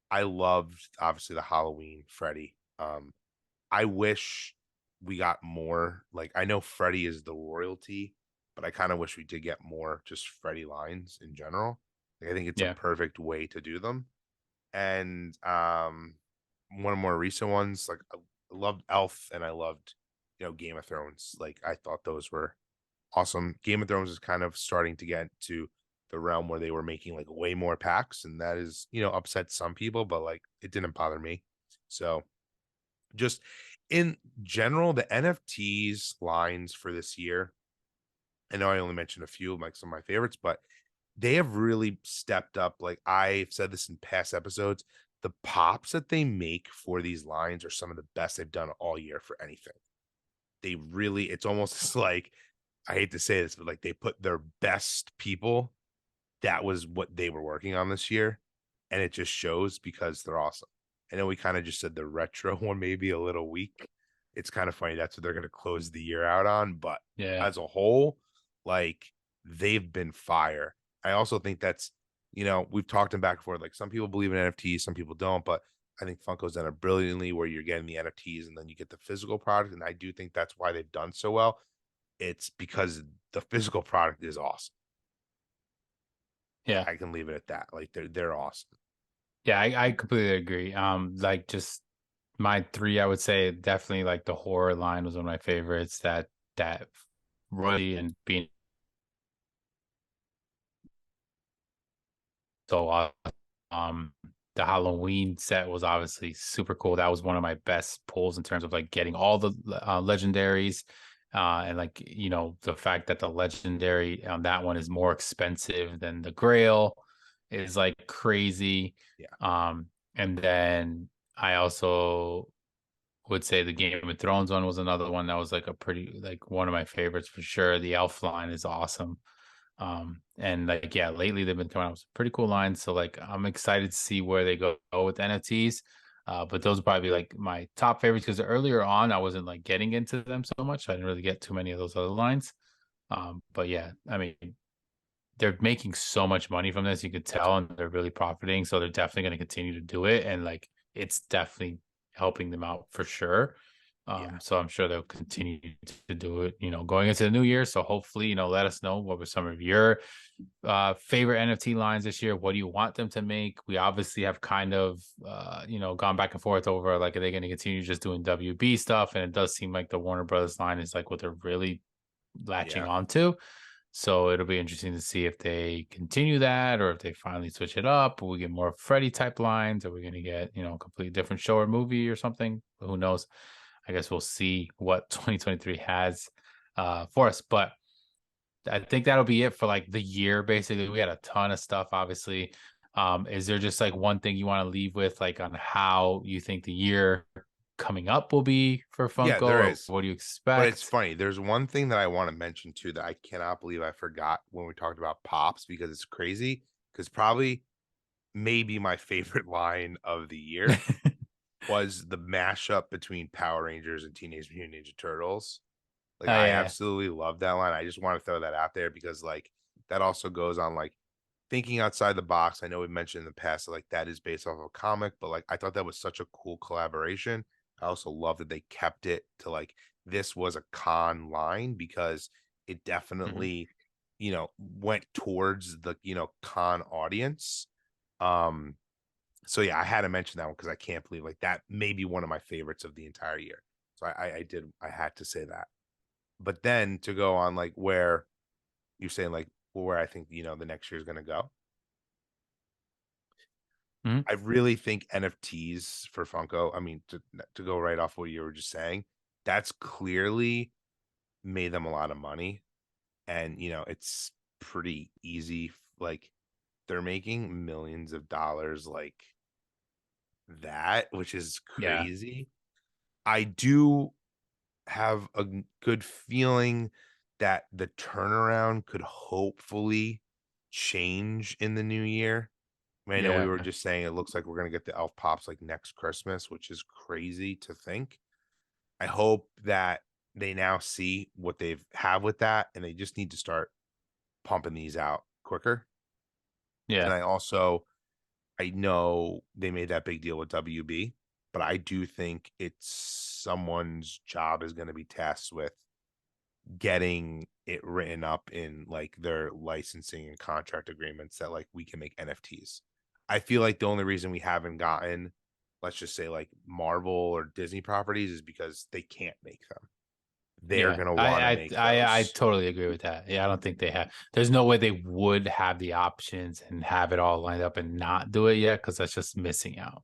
Speaker 2: I loved obviously the Halloween Freddy. I wish we got more. Like I know Freddy is the royalty, but I kind of wish we did get more just Freddy lines in general. Like, I think it's a
Speaker 1: Yeah.
Speaker 2: perfect way to do them. And one of the more recent ones, like I loved Elf and I loved, Game of Thrones. Like I thought those were awesome. Game of Thrones is kind of starting to get to the realm where they were making like way more packs, and that is, upset some people, but like it didn't bother me. So just in general, the NFTs lines for this year I know I only mentioned a few of like some of my favorites, but they have really stepped up. Like I've said this in past episodes, the pops that they make for these lines are some of the best they've done all year for anything. They really, it's almost like, I hate to say this, but like they put their best people, that was what they were working on this year. And it just shows because they're awesome. I know we kind of just said the retro one may be a little weak. It's kind of funny. That's what they're going to close the year out on. But
Speaker 1: Yeah.
Speaker 2: as a whole, like they've been fire. I also think that's, we've talked them back and forth. Like some people believe in NFTs, some people don't. But I think Funko's done it brilliantly where you're getting the NFTs and then you get the physical product. And I do think that's why they've done so well. It's because the physical product is awesome.
Speaker 1: Yeah.
Speaker 2: I can leave it at that. Like they're awesome.
Speaker 1: Yeah, I completely agree. Like just my three, I would say definitely like the horror line was one of my favorites. That Roy and being so awesome. Um, the Halloween set was obviously super cool. That was one of my best pulls in terms of like getting all the legendaries. And like, the fact that the legendary on that one is more expensive than the Grail is like crazy.
Speaker 2: Yeah.
Speaker 1: And then I also would say the Game of Thrones one was another one that was like a pretty like one of my favorites for sure. The Elf line is awesome. And like yeah, lately they've been coming out with some pretty cool lines. So like I'm excited to see where they go with NFTs. But those are probably like my top favorites because earlier on I wasn't like getting into them so much. So I didn't really get too many of those other lines. But yeah, I mean they're making so much money from this, you could tell, and they're really profiting. So they're definitely going to continue to do it. And like it's definitely helping them out for sure.
Speaker 2: Yeah.
Speaker 1: So I'm sure they'll continue to do it, going into the new year. So hopefully, let us know what were some of your favorite NFT lines this year. What do you want them to make? We obviously have kind of gone back and forth over like are they going to continue just doing WB stuff? And it does seem like the Warner Brothers line is like what they're really latching
Speaker 2: Yeah.
Speaker 1: onto. So it'll be interesting to see if they continue that or if they finally switch it up. Or we get more Freddy type lines. Are we going to get, a completely different show or movie or something? Who knows? I guess we'll see what 2023 has for us. But I think that'll be it for like the year. Basically, we had a ton of stuff, obviously. Is there just like one thing you want to leave with, like on how you think the year coming up will be for
Speaker 2: Yeah,
Speaker 1: Funko,
Speaker 2: there
Speaker 1: or
Speaker 2: is.
Speaker 1: what do you
Speaker 2: But it's
Speaker 1: expect?
Speaker 2: funny. There's one thing that I want to mention too that I cannot believe I forgot when we talked about pops because it's crazy. Because probably maybe my favorite line of the year was the mashup between Power Rangers and Teenage Mutant Ninja Turtles. Like
Speaker 1: Oh
Speaker 2: I
Speaker 1: yeah.
Speaker 2: absolutely love that line. I just want to throw that out there because like that also goes on like thinking outside the box. I know we mentioned in the past that like that is based off of a comic, but like I thought that was such a cool collaboration. I also love that they kept it to like this was a con line because it
Speaker 1: Mhm.
Speaker 2: definitely, went towards the, con audience. Um, so yeah, I had to mention that one because I can't believe like that may be one of my favorites of the entire year. So I had to say that. But then to go on like where you're saying like where I think the next year is gonna go.
Speaker 1: Mhm.
Speaker 2: I really think NFTs for Funko. I mean, to go right off what you were just saying, that's clearly made them a lot of money, and it's pretty easy. Like they're making millions of dollars, like that, which is
Speaker 1: Yeah.
Speaker 2: crazy. I do have a good feeling that the turnaround could hopefully change in the new year. I know we
Speaker 1: Yeah.
Speaker 2: were just saying it looks like we're gonna get the elf pops like next Christmas, which is crazy to think. I hope that they now see what they've have with that, and they just need to start pumping these out quicker. And
Speaker 1: Yeah.
Speaker 2: I know they made that big deal with WB, but I do think it's someone's job is going to be tasked with getting it written up in like their licensing and contract agreements that like we can make NFTs. I feel like the only reason we haven't gotten, let's just say like Marvel or Disney properties is because they can't make them. They're
Speaker 1: Yeah.
Speaker 2: gonna want to
Speaker 1: I
Speaker 2: make
Speaker 1: I I I
Speaker 2: those.
Speaker 1: totally agree with that. Yeah, I don't think they have. There's no way they would have the options and have it all lined up and not do it yet because that's just missing out.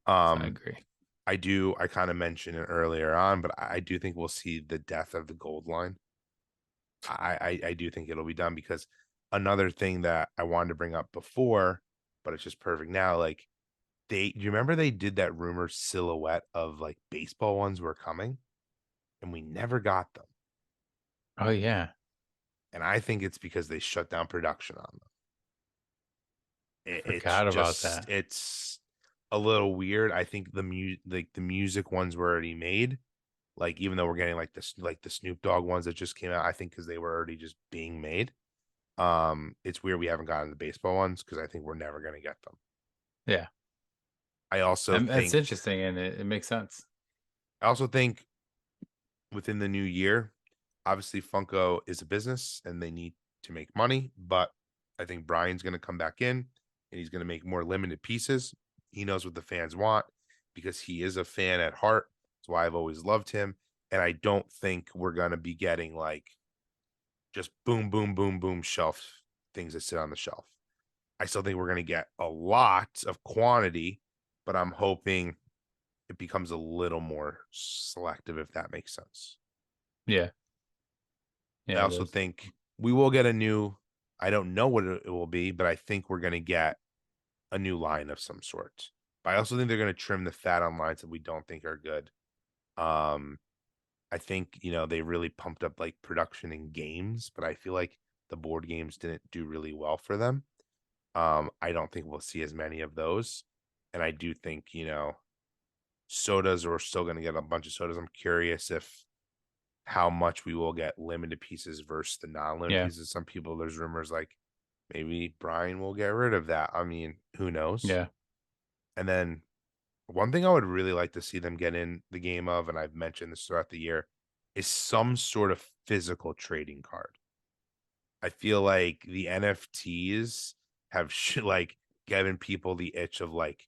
Speaker 1: So I
Speaker 2: Um,
Speaker 1: agree.
Speaker 2: I kind of mentioned it earlier on, but I do think we'll see the death of the gold line. I do think it'll be done because another thing that I wanted to bring up before, but it's just perfect now. Like you remember they did that rumor silhouette of like baseball ones were coming, and we never got them.
Speaker 1: Oh yeah,
Speaker 2: And I think it's because they shut down production on them.
Speaker 1: I
Speaker 2: It's
Speaker 1: forgot about
Speaker 2: just
Speaker 1: that.
Speaker 2: it's a little weird. I think the music ones were already made. Like even though we're getting like this like the Snoop Dogg ones that just came out, I think because they were already just being made. It's weird we haven't gotten the baseball ones because I think we're never gonna get them.
Speaker 1: Yeah,
Speaker 2: I also
Speaker 1: and that's
Speaker 2: think
Speaker 1: interesting, and it makes sense.
Speaker 2: I also think within the new year, obviously Funko is a business and they need to make money, but I think Brian's gonna come back in and he's gonna make more limited pieces. He knows what the fans want because he is a fan at heart. That's why I've always loved him. And I don't think we're gonna be getting like just boom, boom, boom, boom shelf things that sit on the shelf. I still think we're going to get a lot of quantity, but I'm hoping it becomes a little more selective, if that makes sense.
Speaker 1: Yeah,
Speaker 2: I
Speaker 1: yeah, it
Speaker 2: also
Speaker 1: does.
Speaker 2: think we will get a new, I don't know what it will be, but I think we're going to get a new line of some sort. But I also think they're going to trim the fat on lines that we don't think are good. Um, I think, they really pumped up like production in games, but I feel like the board games didn't do really well for them. I don't think we'll see as many of those. And I do think, sodas, we're still going to get a bunch of sodas. I'm curious if how much we will get limited pieces versus the non-limited
Speaker 1: Yeah,
Speaker 2: pieces. Some people, there's rumors like maybe Brian will get rid of that. I mean, who knows?
Speaker 1: yeah.
Speaker 2: And then one thing I would really like to see them get in the game of, and I've mentioned this throughout the year, is some sort of physical trading card. I feel like the NFTs have like given people the itch of like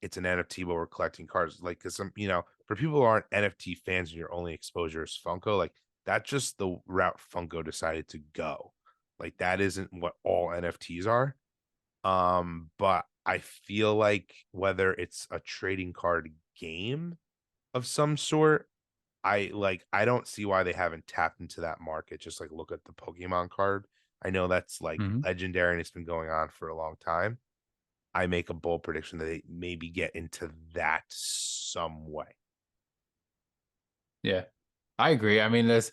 Speaker 2: it's an NFT, but we're collecting cards. Like, cause for people who aren't NFT fans and your only exposure is Funko, like that's just the route Funko decided to go. Like that isn't what all NFTs are. But I feel like whether it's a trading card game of some sort, I don't see why they haven't tapped into that market. Just like look at the Pokemon card. I know that's like
Speaker 1: Hmm.
Speaker 2: legendary and it's been going on for a long time. I make a bold prediction that they maybe get into that some way.
Speaker 1: Yeah, I agree. I mean, there's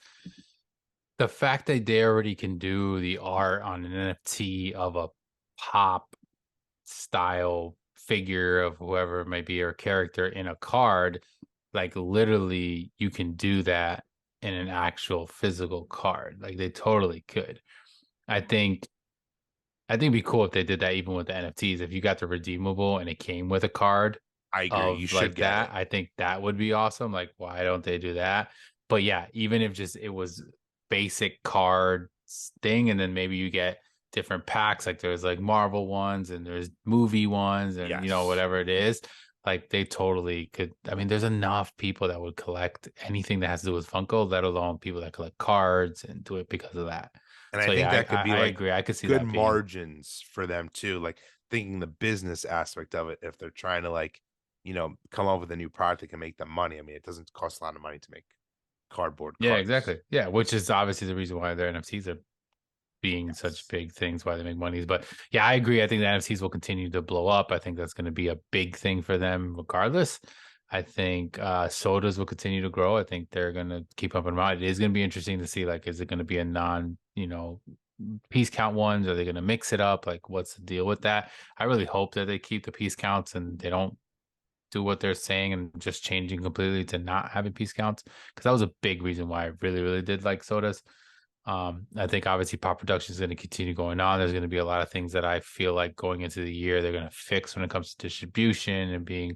Speaker 1: the fact that they already can do the art on an NFT of a pop style figure of whoever it might be or character in a card, like literally you can do that in an actual physical card. Like they totally could. I think it'd be cool if they did that even with the NFTs. If you got the redeemable and it came with a card
Speaker 2: I agree. You
Speaker 1: of
Speaker 2: should
Speaker 1: like
Speaker 2: get
Speaker 1: that,
Speaker 2: it.
Speaker 1: I think that would be awesome. Like, why don't they do that? But yeah, even if just it was basic card thing, and then maybe you get different packs, like there's like Marvel ones and there's movie ones, and
Speaker 2: Yes.
Speaker 1: whatever it is. Like they totally could. I mean, there's enough people that would collect anything that has to do with Funko, let alone people that collect cards and do it because of that.
Speaker 2: And I
Speaker 1: So yeah,
Speaker 2: think
Speaker 1: I,
Speaker 2: that could
Speaker 1: I,
Speaker 2: be
Speaker 1: I
Speaker 2: like
Speaker 1: agree. I could see
Speaker 2: good
Speaker 1: that being
Speaker 2: margins for them too. Like thinking the business aspect of it, if they're trying to like, come up with a new product that can make them money. I mean, it doesn't cost a lot of money to make cardboard
Speaker 1: yeah,
Speaker 2: cards.
Speaker 1: exactly. Yeah, which is obviously the reason why their NFTs are being such
Speaker 2: Yes.
Speaker 1: big things, why they make money. But yeah, I agree. I think the NFTs will continue to blow up. I think that's going to be a big thing for them regardless. I think sodas will continue to grow. I think they're going to keep up and out. It is going to be interesting to see, like, is it going to be a non, piece count ones? Are they going to mix it up? Like, what's the deal with that? I really hope that they keep the piece counts and they don't do what they're saying and just changing completely to not having piece counts, because that was a big reason why I really really did like sodas. I think obviously pop production is going to continue going on. There's going to be a lot of things that I feel like going into the year they're going to fix when it comes to distribution and being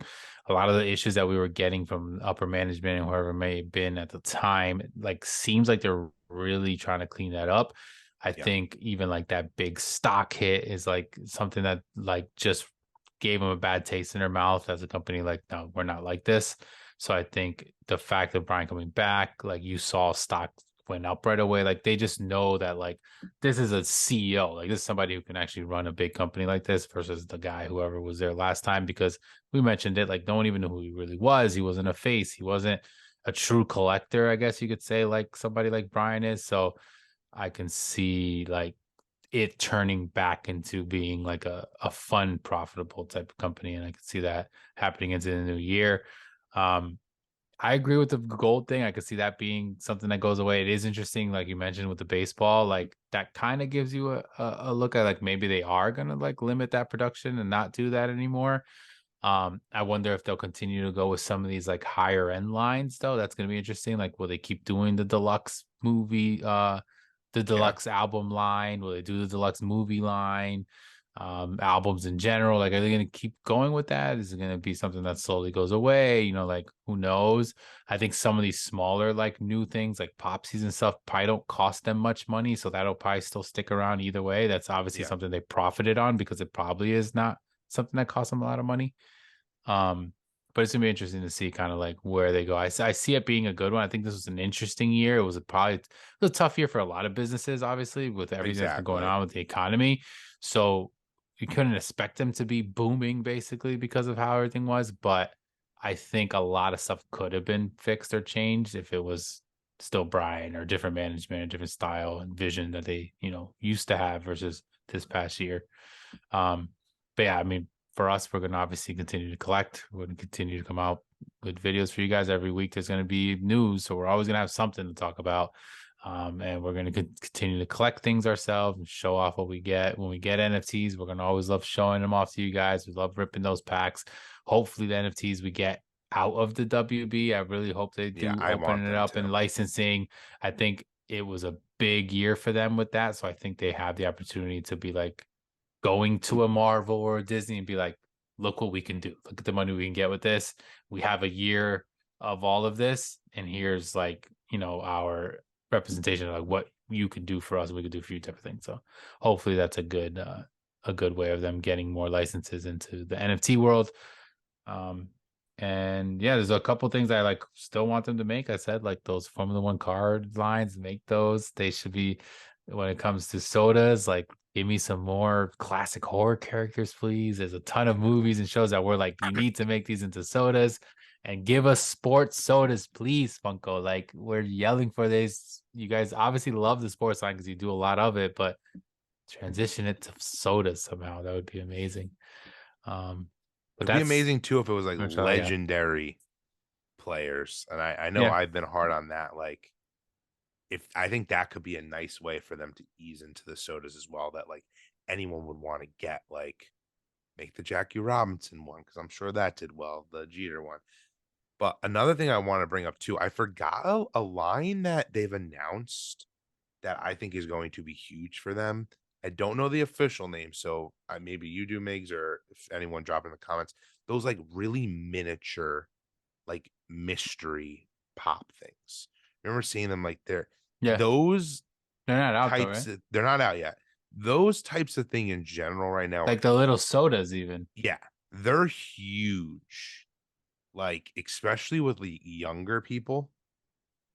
Speaker 1: a lot of the issues that we were getting from upper management and whoever may have been at the time. Like seems like they're really trying to clean that up. I
Speaker 2: Yeah.
Speaker 1: think even like that big stock hit is like something that like just gave them a bad taste in their mouth as a company. Like, no, we're not like this. So I think the fact of Brian coming back, like you saw stock went up right away. Like they just know that like this is a CEO, like this is somebody who can actually run a big company like this versus the guy whoever was there last time. Because we mentioned it, like no one even knew who he really was. He wasn't a face. He wasn't a true collector, I guess you could say, like somebody like Brian is. So I can see like it turning back into being like a fun, profitable type of company. And I can see that happening into the new year. Um, I agree with the gold thing. I could see that being something that goes away. It is interesting, like you mentioned with the baseball, like that kind of gives you a look at like maybe they are gonna like limit that production and not do that anymore. I wonder if they'll continue to go with some of these like higher end lines though. That's gonna be interesting. Like, will they keep doing the deluxe movie, the
Speaker 2: Yeah.
Speaker 1: deluxe album line? Will they do the deluxe movie line? Albums in general? Like, are they gonna keep going with that? Is it gonna be something that slowly goes away? You know, like who knows? I think some of these smaller like new things like popsies and stuff probably don't cost them much money, so that'll probably still stick around either way. That's obviously
Speaker 2: Yeah.
Speaker 1: something they profited on because it probably is not something that costs them a lot of money. Um, but it's gonna be interesting to see kind of like where they go. I see it being a good one. I think this was an interesting year. It was a tough year for a lot of businesses, obviously, with everything that's been going
Speaker 2: Exactly.
Speaker 1: on with the economy. So you couldn't expect them to be booming basically because of how everything was. But I think a lot of stuff could have been fixed or changed if it was still Brian or different management, a different style and vision that they, used to have versus this past year. Um, but yeah, I mean, for us, we're going to obviously continue to collect. We're going to continue to come out with videos for you guys every week. There's going to be news, so we're always going to have something to talk about. And we're going to continue to collect things ourselves and show off what we get. When we get NFTs, we're going to always love showing them off to you guys. We love ripping those packs. Hopefully, the NFTs we get out of the WB, I really hope they
Speaker 2: Yeah,
Speaker 1: do
Speaker 2: I
Speaker 1: open
Speaker 2: want
Speaker 1: it
Speaker 2: them
Speaker 1: up
Speaker 2: to.
Speaker 1: and licensing. I think it was a big year for them with that. So I think they have the opportunity to be like going to a Marvel or a Disney and be like, look what we can do. Look at the money we can get with this. We have a year of all of this, and here's like, our representation of like what you can do for us, we could do for you type of thing. So hopefully that's a good way of them getting more licenses into the NFT world. Um, and yeah, there's a couple things I like still want them to make. I said like those Formula One card lines, make those. They should be when it comes to sodas, like give me some more classic horror characters, please. There's a ton of movies and shows that we're like, you need to make these into sodas and give us sports sodas, please, Funko. Like we're yelling for this. You guys obviously love the sports line because you do a lot of it, but transition it to sodas somehow. That would be amazing. Um, but
Speaker 2: It'd be
Speaker 1: that's
Speaker 2: amazing too if it was like
Speaker 1: that's all I got.
Speaker 2: legendary players. And I know
Speaker 1: Yeah.
Speaker 2: I've been hard on that. Like if I think that could be a nice way for them to ease into the sodas as well, that like anyone would want to get, like make the Jackie Robinson one, because I'm sure that did well, the Jeter one. But another thing I want to bring up too, I forgot a line that they've announced that I think is going to be huge for them. I don't know the official name, so maybe you do, Migs, or if anyone drop in the comments. Those like really miniature, like mystery pop things. Remember seeing them like
Speaker 1: Yeah.
Speaker 2: those
Speaker 1: They're not out though,
Speaker 2: types
Speaker 1: right?
Speaker 2: of, they're not out yet. Those types of thing in general right now are
Speaker 1: Like the little sodas even.
Speaker 2: yeah, they're huge. Like especially with the younger people.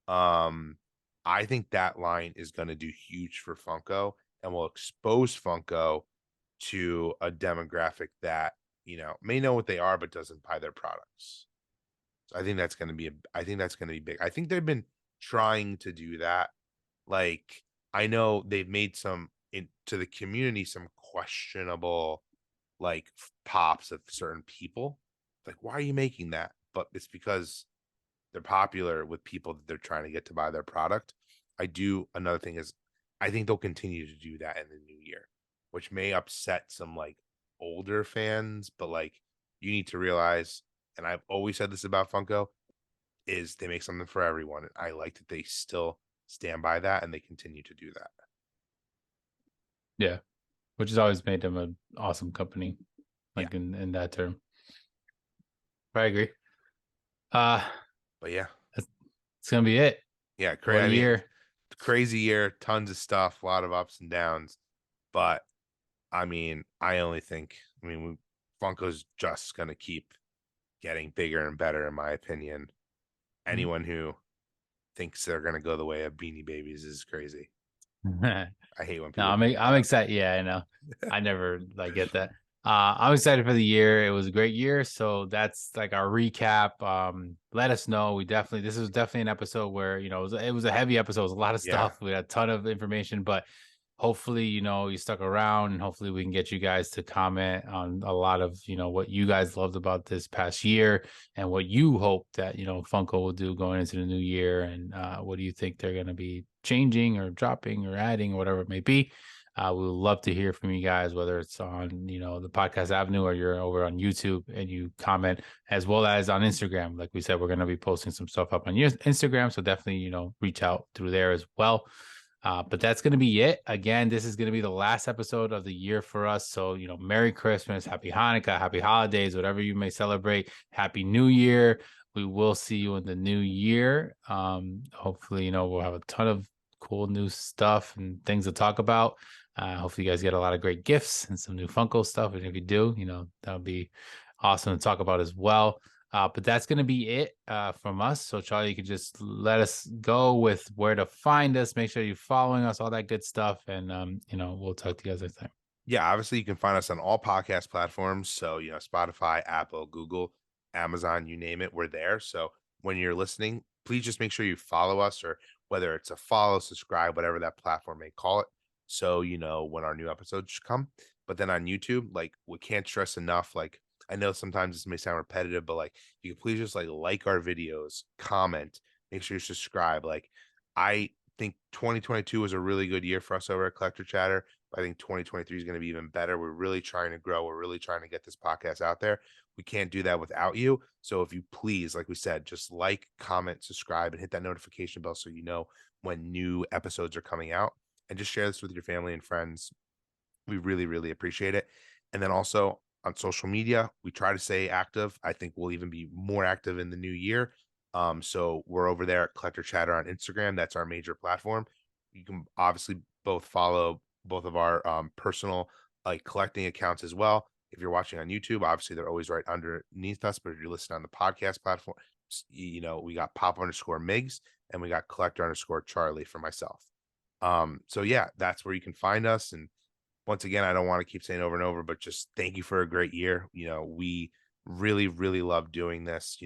Speaker 2: Um, I think that line is going to do huge for Funko and will expose Funko to a demographic that, may know what they are, but doesn't buy their products. So I think that's going to be, I think that's going to be big. I think they've been trying to do that. Like, I know they've made some into the community, some questionable like pops of certain people. Like, why are you making that? But it's because they're popular with people that they're trying to get to buy their product. Another thing is I think they'll continue to do that in the new year, which may upset some like older fans, but like you need to realize, and I've always said this about Funko, is they make something for everyone. And I like that they still stand by that and they continue to do that.
Speaker 1: Yeah. Which has always made them an awesome company,
Speaker 2: Yeah.
Speaker 1: like in that term. I agree. Uh
Speaker 2: But yeah.
Speaker 1: it's gonna be it.
Speaker 2: Yeah,
Speaker 1: What a
Speaker 2: I mean,
Speaker 1: year.
Speaker 2: crazy year, tons of stuff, a lot of ups and downs. But I mean, Funko's just gonna keep getting bigger and better, in my opinion. Anyone who thinks they're gonna go the way of Beanie Babies is crazy.
Speaker 1: No,
Speaker 2: I hate when people
Speaker 1: I'm
Speaker 2: think
Speaker 1: I'm
Speaker 2: that.
Speaker 1: excited. Yeah, I know. I never like get that. I'm excited for the year. It was a great year. So that's like our recap. Let us know. This was definitely an episode where, it was a heavy episode. It was a lot of
Speaker 2: Yeah.
Speaker 1: stuff. We had a ton of information, but hopefully, you stuck around, and hopefully we can get you guys to comment on a lot of, what you guys loved about this past year and what you hope that, Funko will do going into the new year. And what do you think they're going to be changing or dropping or adding or whatever it may be. We would love to hear from you guys, whether it's on, the podcast avenue or you're over on YouTube and you comment, as well as on Instagram. Like we said, we're going to be posting some stuff up on your Instagram. So definitely, reach out through there as well. But that's going to be it. Again, this is going to be the last episode of the year for us. So, Merry Christmas, Happy Hanukkah, Happy Holidays, whatever you may celebrate. Happy New Year. We will see you in the new year. Hopefully, we'll have a ton of cool new stuff and things to talk about. Hopefully, you guys get a lot of great gifts and some new Funko stuff. And if you do, that would be awesome to talk about as well. But that's going to be it from us. So, Charlie, you can just let us go with where to find us. Make sure you're following us, all that good stuff. And, we'll talk to you guys next time.
Speaker 2: Yeah, obviously you can find us on all podcast platforms. So, Spotify, Apple, Google, Amazon, you name it, we're there. So when you're listening, please just make sure you follow us, or whether it's a follow, subscribe, whatever that platform may call it. So, when our new episodes come. But then on YouTube, like, we can't stress enough. Like, I know sometimes this may sound repetitive, but like, you can please just like our videos, comment, make sure you subscribe. Like, I think 2022 was a really good year for us over at Collector Chatter. I think 2023 is going to be even better. We're really trying to grow. We're really trying to get this podcast out there. We can't do that without you. So if you please, like we said, just like, comment, subscribe, and hit that notification bell so you know when new episodes are coming out. And just share this with your family and friends. We really, really appreciate it. And then also on social media, we try to stay active. I think we'll even be more active in the new year. So we're over there at Collector Chatter on Instagram. That's our major platform. You can obviously both follow both of our personal like collecting accounts as well. If you're watching on YouTube, obviously they're always right underneath us. But if you're listening on the podcast platform, we got pop_Migs and we got collector_Charlie for myself. So yeah, that's where you can find us. And once again, I don't want to keep saying over and over, but just thank you for a great year. We really, really love doing this.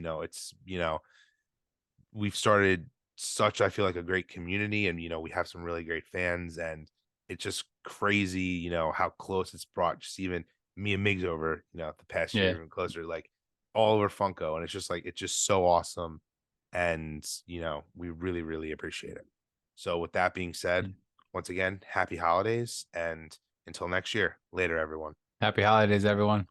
Speaker 2: We've started such, I feel like, a great community, and we have some really great fans, and it's just crazy, how close it's brought just even me and Migs over, the past year,
Speaker 1: Yeah.
Speaker 2: even closer, like all over Funko. And it's just so awesome. And we really, really appreciate it. So with that being said, once again, happy holidays, and until next year. Later, everyone.
Speaker 1: Happy holidays, everyone.